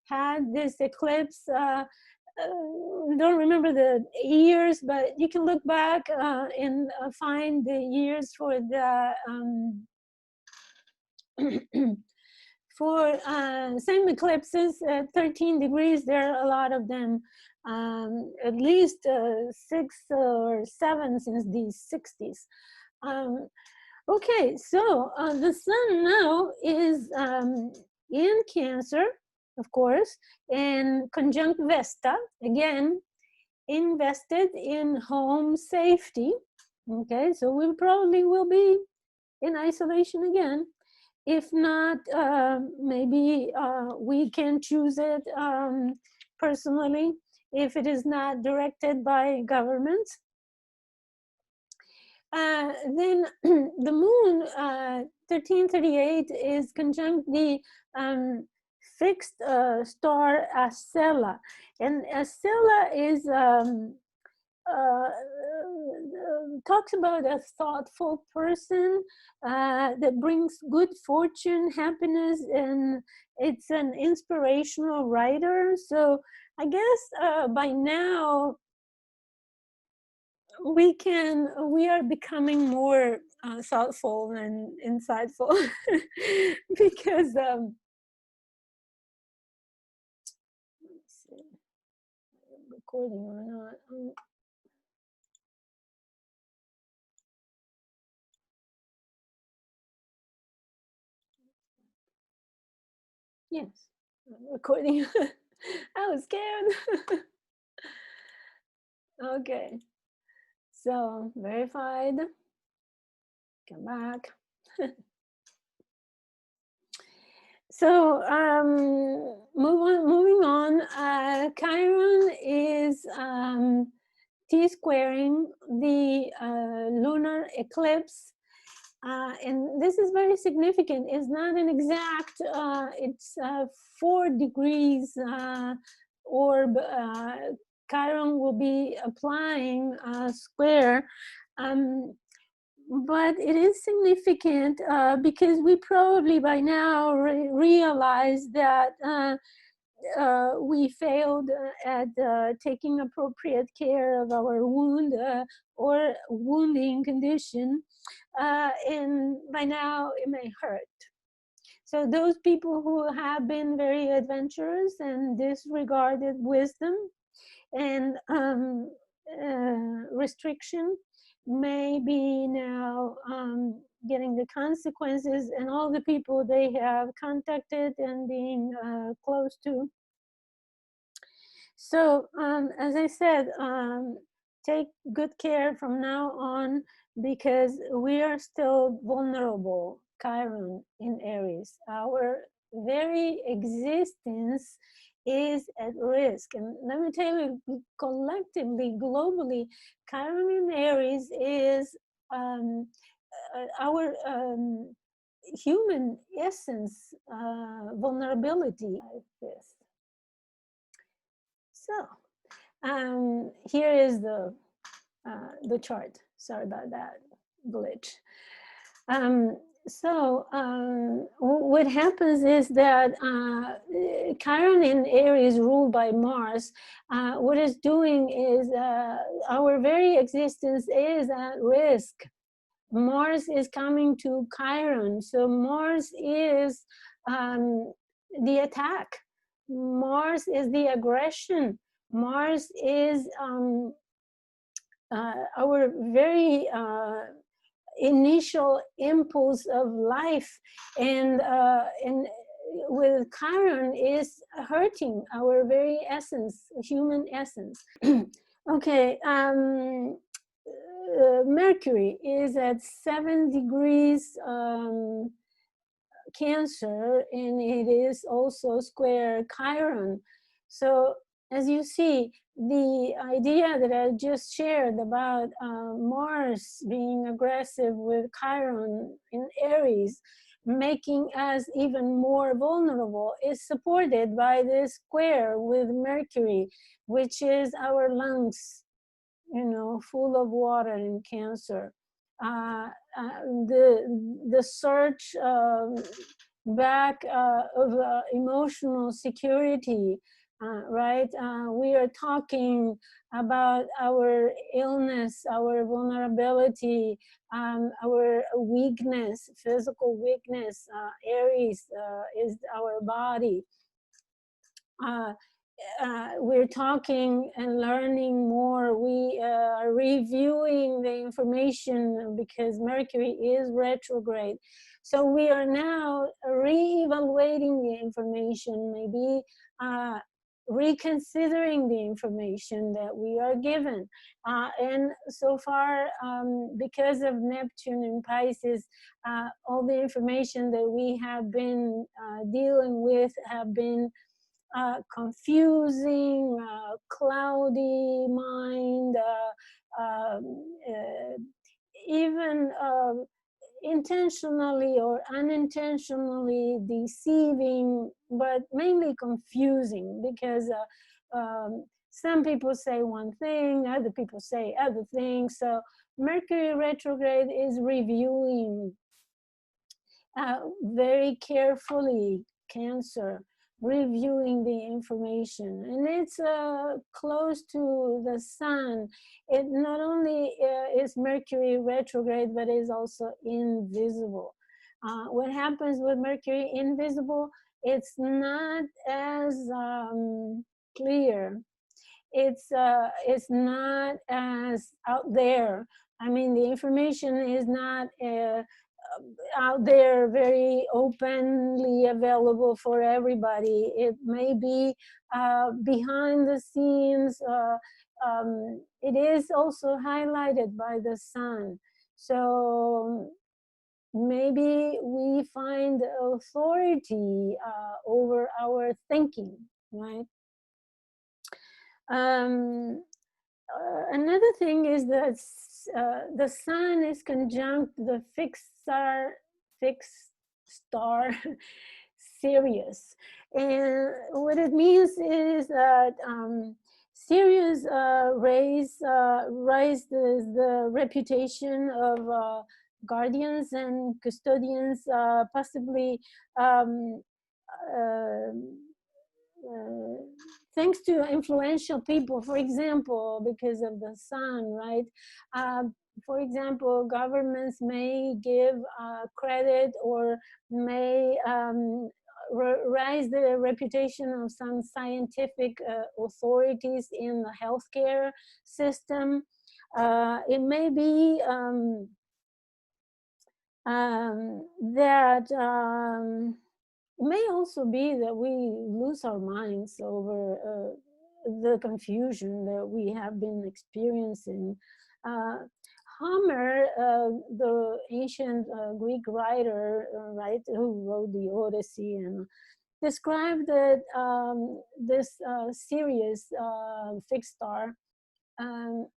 had this eclipse. Don't remember the years, but you can look back and find the years for the for same eclipses at 13 degrees. There are a lot of them, at least 6 or 7 since the 60s. Okay, so the sun now is in Cancer, of course, and conjunct Vesta, again, invested in home safety. Okay, so we probably will be in isolation again. If not, maybe we can choose it personally if it is not directed by government. Then the moon, 1338, is conjunct the fixed star Acela. And Acela is talks about a thoughtful person that brings good fortune, happiness, and it's an inspirational writer. So I guess by now we are becoming more thoughtful and insightful because let's see, recording or not. Yes, recording. I was scared. Okay, so verified. Come back. So moving on. Chiron is T-squaring the lunar eclipse. And this is very significant. It's not an exact, it's 4 degrees orb. Chiron will be applying square. But it is significant because we probably by now realize that we failed at taking appropriate care of our wound or wounding condition, and by now it may hurt. So those people who have been very adventurous and disregarded wisdom and restriction may be now getting the consequences, and all the people they have contacted and being close to. So as I said, take good care from now on, because we are still vulnerable. Chiron in Aries, our very existence is at risk. And let me tell you, collectively, globally, Chiron in Aries is our human essence vulnerability like this. So here is the chart. Sorry about that glitch. What happens is that Chiron in Aries, ruled by Mars, what it's doing is our very existence is at risk. Mars is coming to Chiron, so Mars is the attack. Mars is the aggression. Mars is our very initial impulse of life, and with Chiron is hurting our very essence, human essence. Okay, Mercury is at 7 degrees Cancer, and it is also square Chiron. So as you see, the idea that I just shared about Mars being aggressive with Chiron in Aries, making us even more vulnerable, is supported by this square with Mercury, which is our lungs, you know, full of water in Cancer. The search back of emotional security, right? We are talking about our illness, our vulnerability, our weakness, physical weakness. Aries is our body. We're talking and learning more. We are reviewing the information because Mercury is retrograde. So we are now re-evaluating the information, maybe reconsidering the information that we are given. And so far, because of Neptune in Pisces, all the information that we have been dealing with have been confusing, cloudy mind, even intentionally or unintentionally deceiving, but mainly confusing, because some people say one thing, other people say other things. So Mercury retrograde is reviewing very carefully Cancer, reviewing the information, and it's close to the sun. It not only is Mercury retrograde, but is also invisible. What happens with Mercury invisible? It's not as clear. It's not as out there. I mean, the information is not out there very openly available for everybody. It may be behind the scenes. It is also highlighted by the sun. So maybe we find authority over our thinking, right? Another thing is that the sun is conjunct the fixed star Sirius, and what it means is that Sirius raise the reputation of guardians and custodians, possibly um, uh, thanks to influential people, for example, because of the sun, right? Uh, for example, governments may give credit or may raise the reputation of some scientific authorities in the healthcare system. It may be that it may also be that we lose our minds over the confusion that we have been experiencing. Homer, the ancient Greek writer, right, who wrote the Odyssey, and described that this Sirius fixed star um,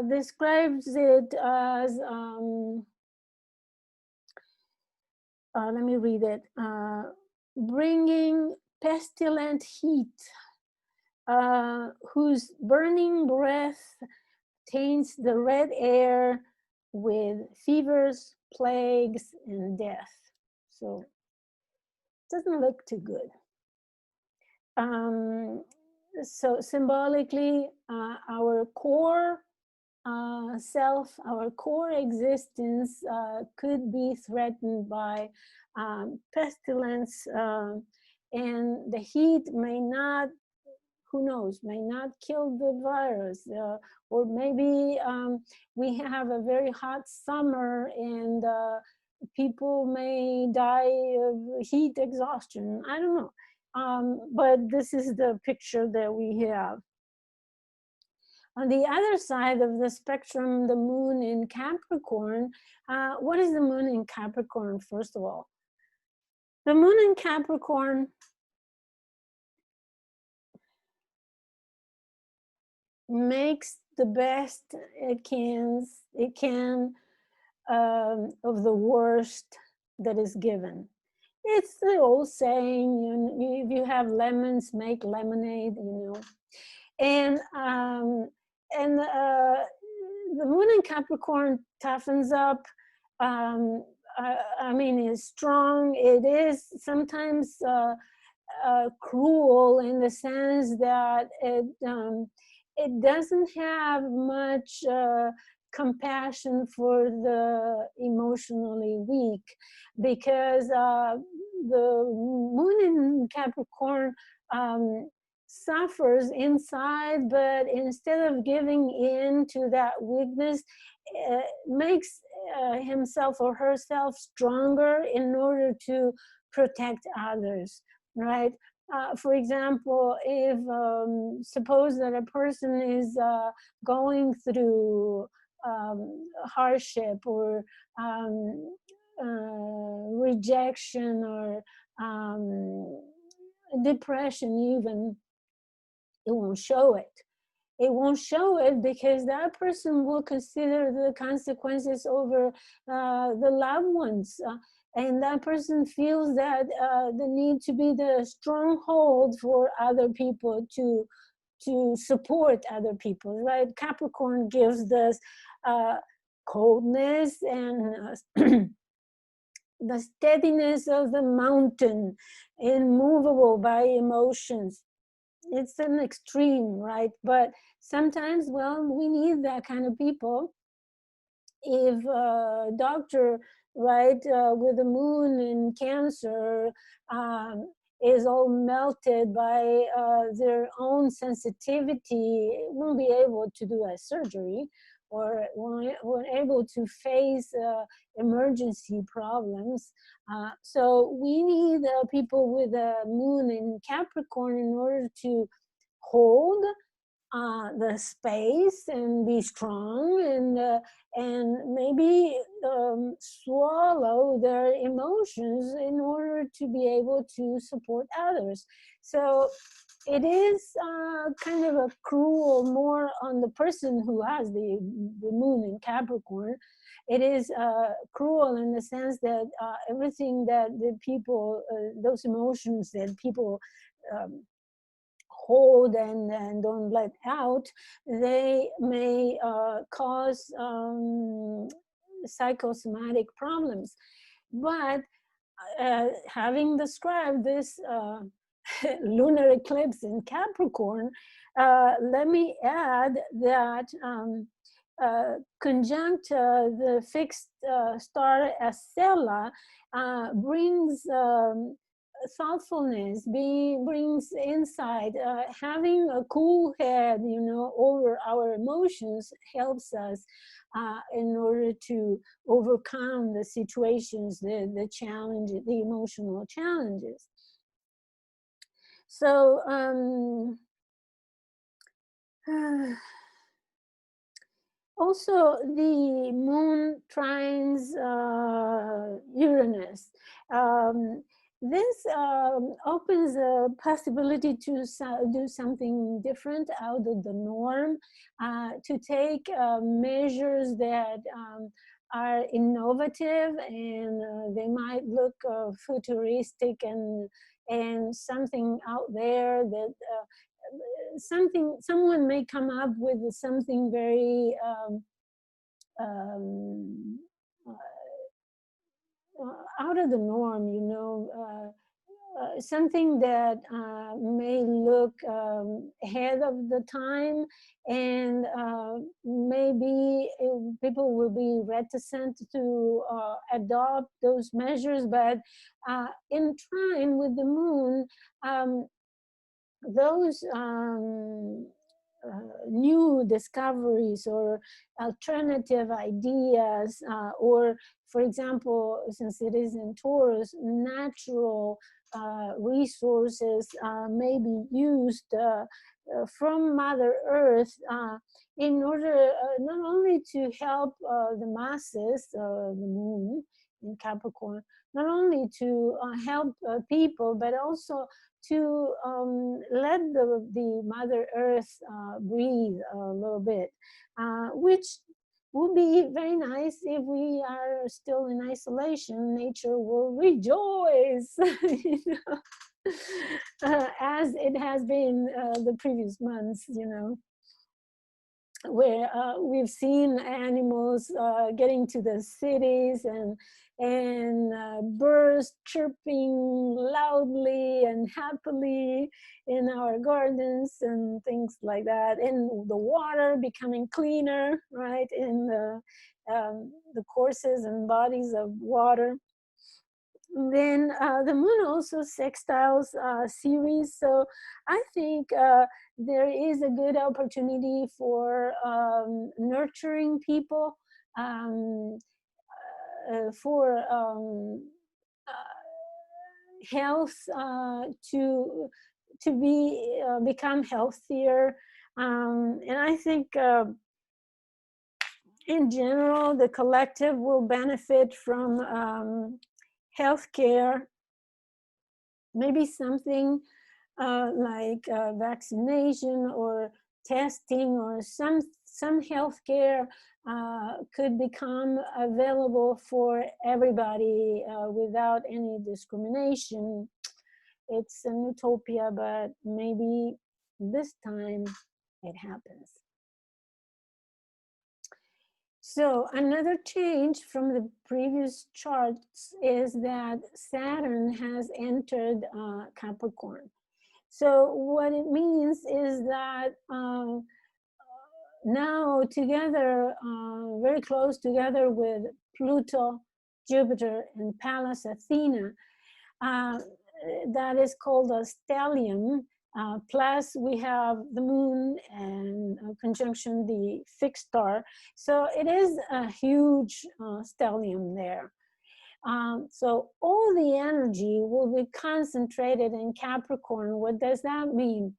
describes it as let me read it. Bringing pestilent heat, whose burning breath taints the red air with fevers, plagues, and death. So it doesn't look too good. So symbolically, our core self, our core existence could be threatened by pestilence, and the heat may not, who knows, may not kill the virus, or maybe we have a very hot summer and people may die of heat exhaustion. I don't know. But this is the picture that we have. On the other side of the spectrum, the moon in Capricorn. What is the moon in Capricorn, first of all? The moon in Capricorn makes the best it can of the worst that is given. It's the old saying, if you have lemons, make lemonade, And the moon in Capricorn toughens up. I mean, is strong. It is sometimes cruel in the sense that it doesn't have much compassion for the emotionally weak, because the moon in Capricorn suffers inside, but instead of giving in to that weakness, makes himself or herself stronger in order to protect others, right? For example, if suppose that a person is going through hardship or rejection or depression even, it won't show it. It won't show it because that person will consider the consequences over the loved ones. And that person feels that the need to be the stronghold for other people to support other people, right? Capricorn gives us coldness and the steadiness of the mountain, immovable by emotions. It's an extreme, right? But sometimes, well, we need that kind of people. If a doctor, right, with the moon in Cancer, is all melted by their own sensitivity, won't be able to do a surgery or won't able to face emergency problems. So we need people with a moon in Capricorn in order to hold the space and be strong and maybe swallow their emotions in order to be able to support others. So it is kind of a cruel more on the person who has the moon in Capricorn. It is cruel in the sense that everything that the people, those emotions that people hold and don't let out, they may cause psychosomatic problems. But having described this lunar eclipse in Capricorn, let me add that conjunct the fixed star Acela brings thoughtfulness, brings insight. Having a cool head, you know, over our emotions helps us in order to overcome the situations, the challenges, the emotional challenges. So also the moon trines Uranus. This opens a possibility to do something different out of the norm, to take measures that are innovative, and they might look futuristic and something out there that someone may come up with something very out of the norm, you know, something that may look ahead of the time, and maybe people will be reticent to adopt those measures, but in trine with the moon, those new discoveries or alternative ideas, or for example, since it is in Taurus, natural resources may be used from Mother Earth in order not only to help the masses, the moon in Capricorn, not only to help people, but also to let the Mother Earth breathe a little bit, which would be very nice. If we are still in isolation, nature will rejoice, you know, as it has been the previous months, you know, where we've seen animals getting to the cities, and birds chirping loudly and happily in our gardens and things like that, and the water becoming cleaner, right, in the courses and bodies of water. Then the moon also sextiles Ceres, so I think there is a good opportunity for nurturing people, for health, to become healthier, and I think in general the collective will benefit from healthcare, maybe something like vaccination or testing, or some healthcare could become available for everybody without any discrimination. It's an utopia, but maybe this time it happens. So another change from the previous charts is that Saturn has entered Capricorn. So what it means is that now together, very close together with Pluto, Jupiter, and Pallas Athena, that is called a stellium. Plus we have the moon and conjunction the fixed star. So it is a huge stellium there. So all the energy will be concentrated in Capricorn. What does that mean?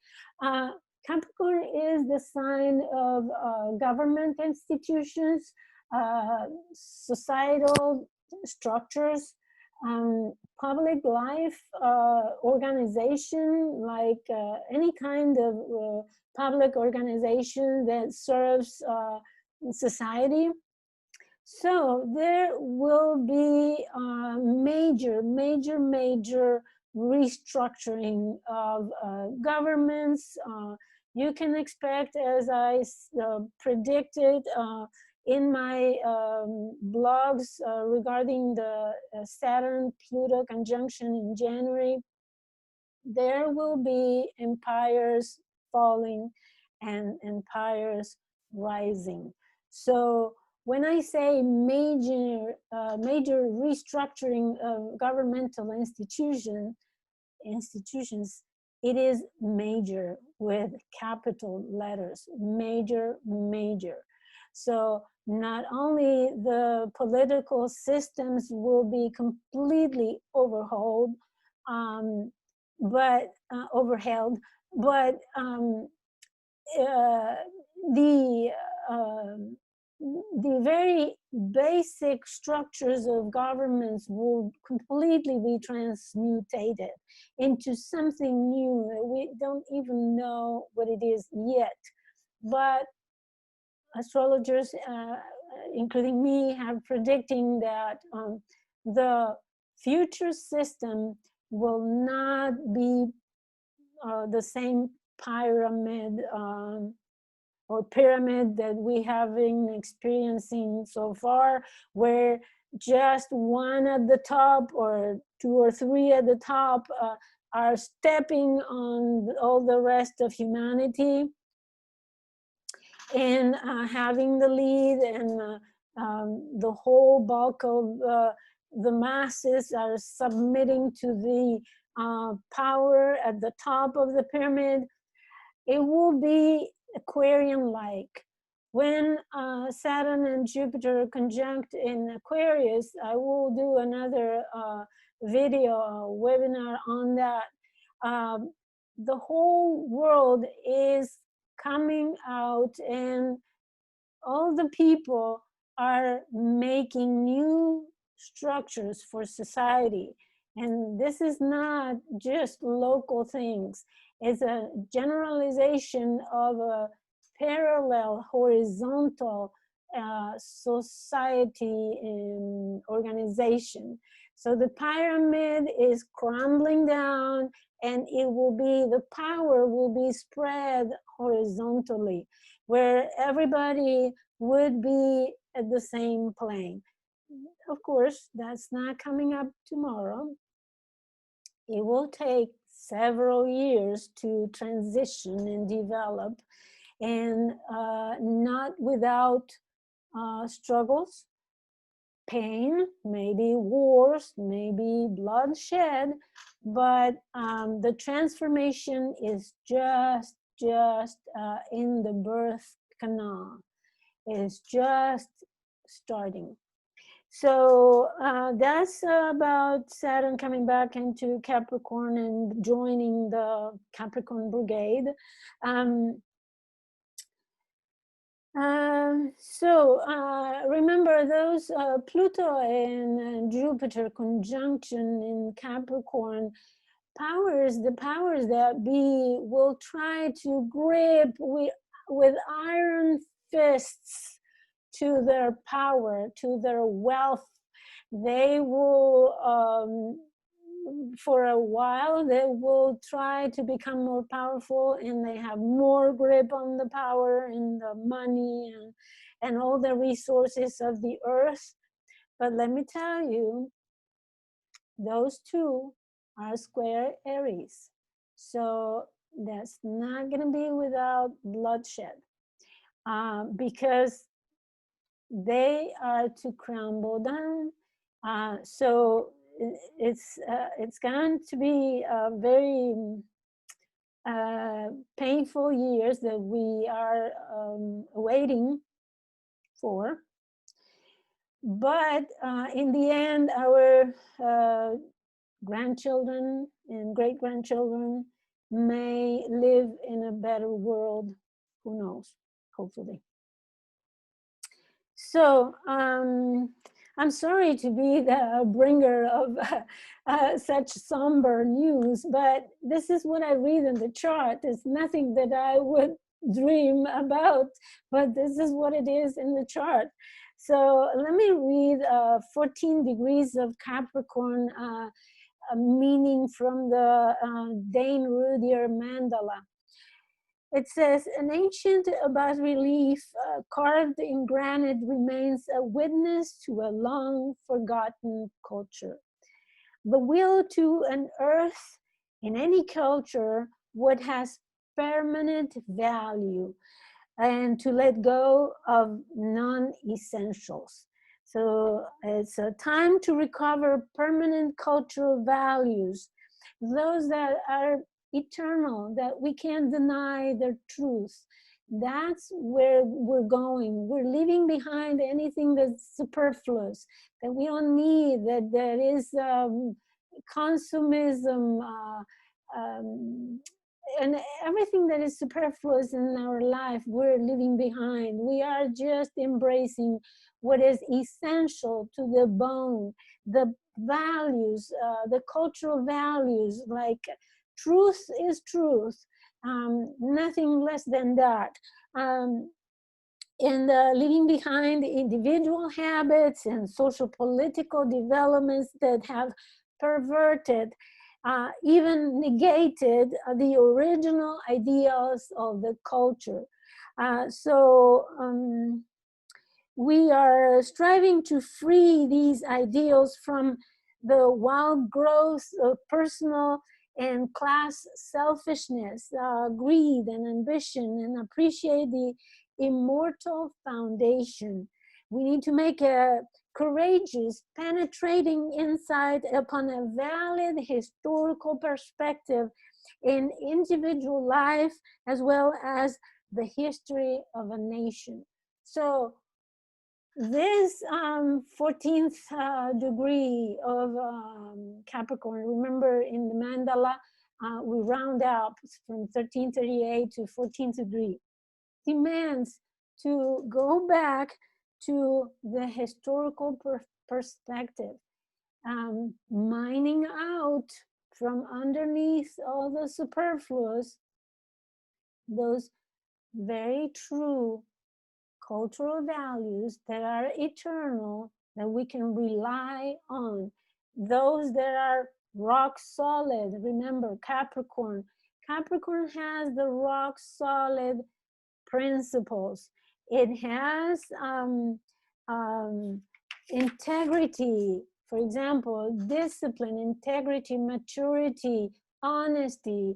Capricorn is the sign of government institutions, societal structures, public life organization, like any kind of public organization that serves society. So there will be major restructuring of governments. You can expect, as I predicted in my blogs regarding the Saturn-Pluto conjunction in January, there will be empires falling and empires rising. So when I say major restructuring of governmental institutions, it is major with capital letters, major. So not only the political systems will be completely overhauled, but overheld, but the very basic structures of governments will completely be transmutated into something new. We don't even know what it is yet, but astrologers, including me, have predicting that the future system will not be the same pyramid or pyramid that we have been experiencing so far, where just one at the top or two or three at the top are stepping on all the rest of humanity and having the lead, and the whole bulk of the masses are submitting to the power at the top of the pyramid. It will be Aquarian-like. When Saturn and Jupiter conjunct in Aquarius, I will do another video, webinar on that. The whole world is coming out, and all the people are making new structures for society. And this is not just local things. It's a generalization of a parallel horizontal society and organization. So the pyramid is crumbling down, and it will be, the power will be spread horizontally, where everybody would be at the same plane. Of course, that's not coming up tomorrow. It will take several years to transition and develop, and not without struggles, pain, maybe wars, maybe bloodshed, but the transformation is just in the birth canal. It's just starting. So that's about Saturn coming back into Capricorn and joining the Capricorn brigade. Remember those Pluto and Jupiter conjunction in Capricorn powers, the powers that be will try to grip with iron fists to their power, to their wealth. They will, for a while, they will try to become more powerful, and they have more grip on the power and the money and all the resources of the earth. But let me tell you, those two are square Aries. So that's not going to be without bloodshed, because they are to crumble down. So it's going to be a very painful years that we are waiting for. But in the end, our grandchildren and great-grandchildren may live in a better world. Who knows? Hopefully. So I'm sorry to be the bringer of such somber news, but this is what I read in the chart. It's nothing that I would dream about, but this is what it is in the chart. So let me read 14 degrees of Capricorn meaning from the Dane Rudhyar Mandala. It says, an ancient bas-relief carved in granite remains a witness to a long forgotten culture. The will to unearth in any culture what has permanent value and to let go of non-essentials. So it's a time to recover permanent cultural values, those that are eternal, that we can't deny their truth. That's where we're going. We're leaving behind anything that's superfluous, that we don't need, that is consumism, and everything that is superfluous in our life, we're leaving behind. We are just embracing what is essential to the bone, the values, the cultural values, like truth is truth, nothing less than that. And leaving behind individual habits and social political developments that have perverted, even negated the original ideals of the culture. We are striving to free these ideals from the wild growth of personal and class selfishness, greed and ambition, and appreciate the immortal foundation. We need to make a courageous, penetrating insight upon a valid historical perspective in individual life, as well as the history of a nation. So this 14th degree of Capricorn, remember in the mandala, we round up from 1338 to 14th degree, demands to go back to the historical perspective, mining out from underneath all the superfluous, those very true cultural values that are eternal, that we can rely on, those that are rock solid. Remember, Capricorn has the rock solid principles. It has integrity, for example, discipline, integrity, maturity, honesty,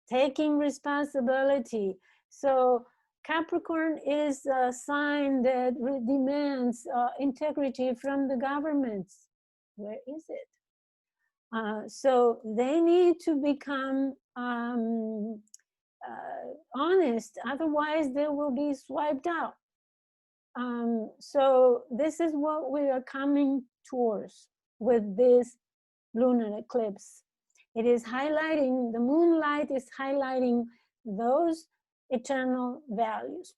taking responsibility. So Capricorn is a sign that demands integrity from the governments. Where is it? So they need to become honest, otherwise they will be swiped out. So this is what we are coming towards with this lunar eclipse. It is highlighting, the moonlight is highlighting those eternal values.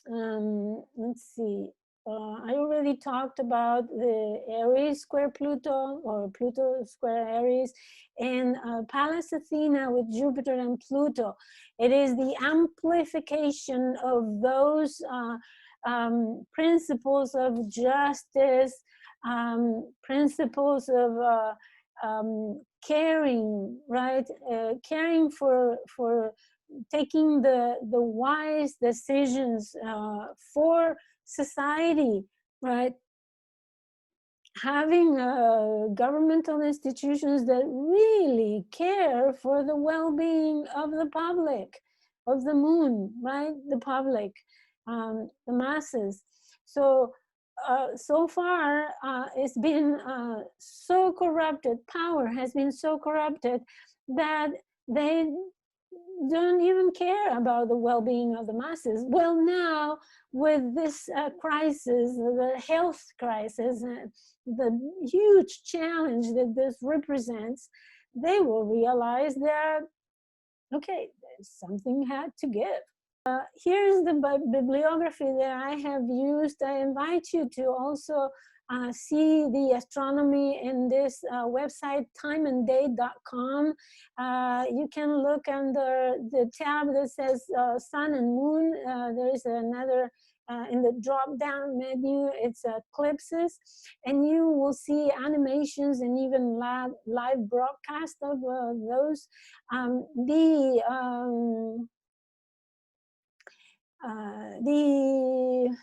Let's see. I already talked about the Aries square Pluto, or Pluto square Aries, and Pallas Athena with Jupiter and Pluto. It is the amplification of those principles of justice, principles of caring, right? Caring for taking the wise decisions for society, right? Having governmental institutions that really care for the well-being of the public, of the moon, right? The public, the masses. So so far it's been so corrupted, power has been so corrupted that they don't even care about the well-being of the masses. Well, now with this crisis, the health crisis, the huge challenge that this represents, they will realize that, okay, something had to give. Here's the bibliography that I have used. I invite you to also see the astronomy in this website, timeanddate.com. You can look under the tab that says sun and moon. There is another in the drop-down menu, it's eclipses, and you will see animations and even live broadcast of those. The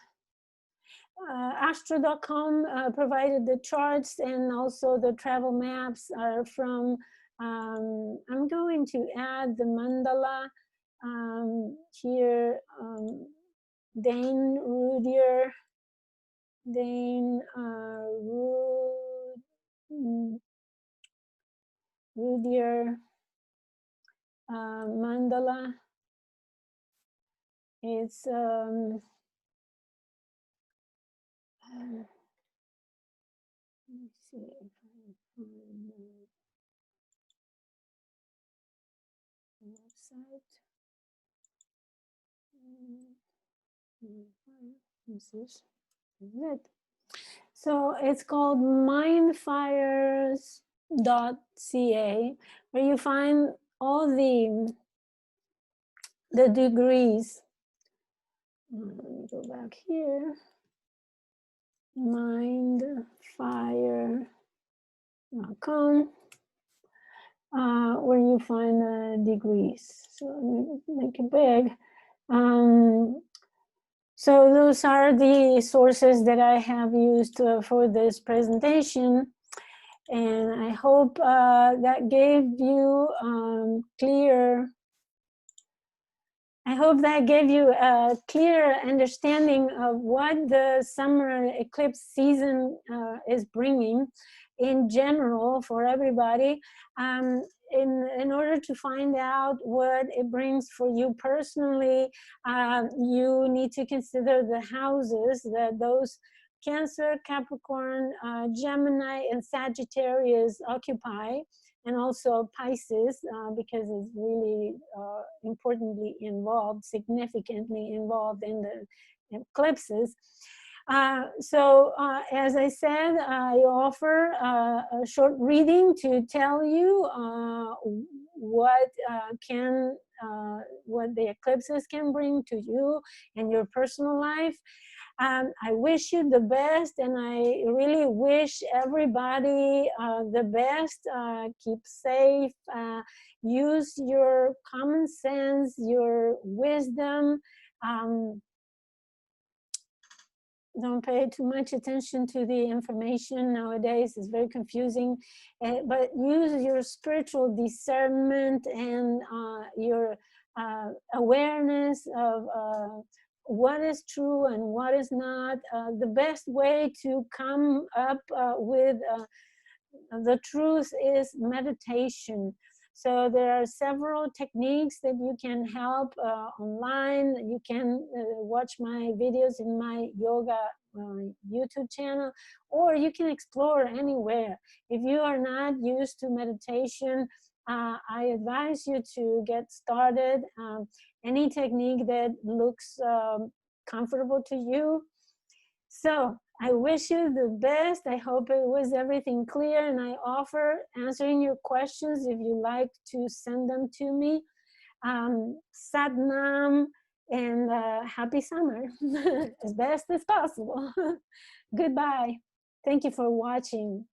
astro.com provided the charts, and also the travel maps are from, I'm going to add the mandala here, Rudhyar Mandala. It's let me see if I can find the website. This is it. So it's called mindfire.ca, where you find all the degrees. Let me go back here. Mindfire.com, where you find the degrees. So let me make it big. So those are the sources that I have used for this presentation. And I hope that gave you a clear understanding of what the summer eclipse season is bringing in general for everybody. In order to find out what it brings for you personally, you need to consider the houses that those Cancer, Capricorn, Gemini, and Sagittarius occupy, and also Pisces, because it's really significantly involved in the eclipses. So as I said, I offer a short reading to tell you what the eclipses can bring to you and your personal life. I wish you the best, and I really wish everybody the best. Keep safe, use your common sense, your wisdom. Don't pay too much attention to the information nowadays. It's very confusing, but use your spiritual discernment and your awareness of what is true and what is not. The best way to come up with the truth is meditation. So there are several techniques that you can help online. You can watch my videos in my yoga YouTube channel, or you can explore anywhere. If you are not used to meditation, I advise you to get started. Any technique that looks comfortable to you. So I wish you the best. I hope it was everything clear, and I offer answering your questions if you like to send them to me. Satnam, and happy summer as best as possible. Goodbye. Thank you for watching.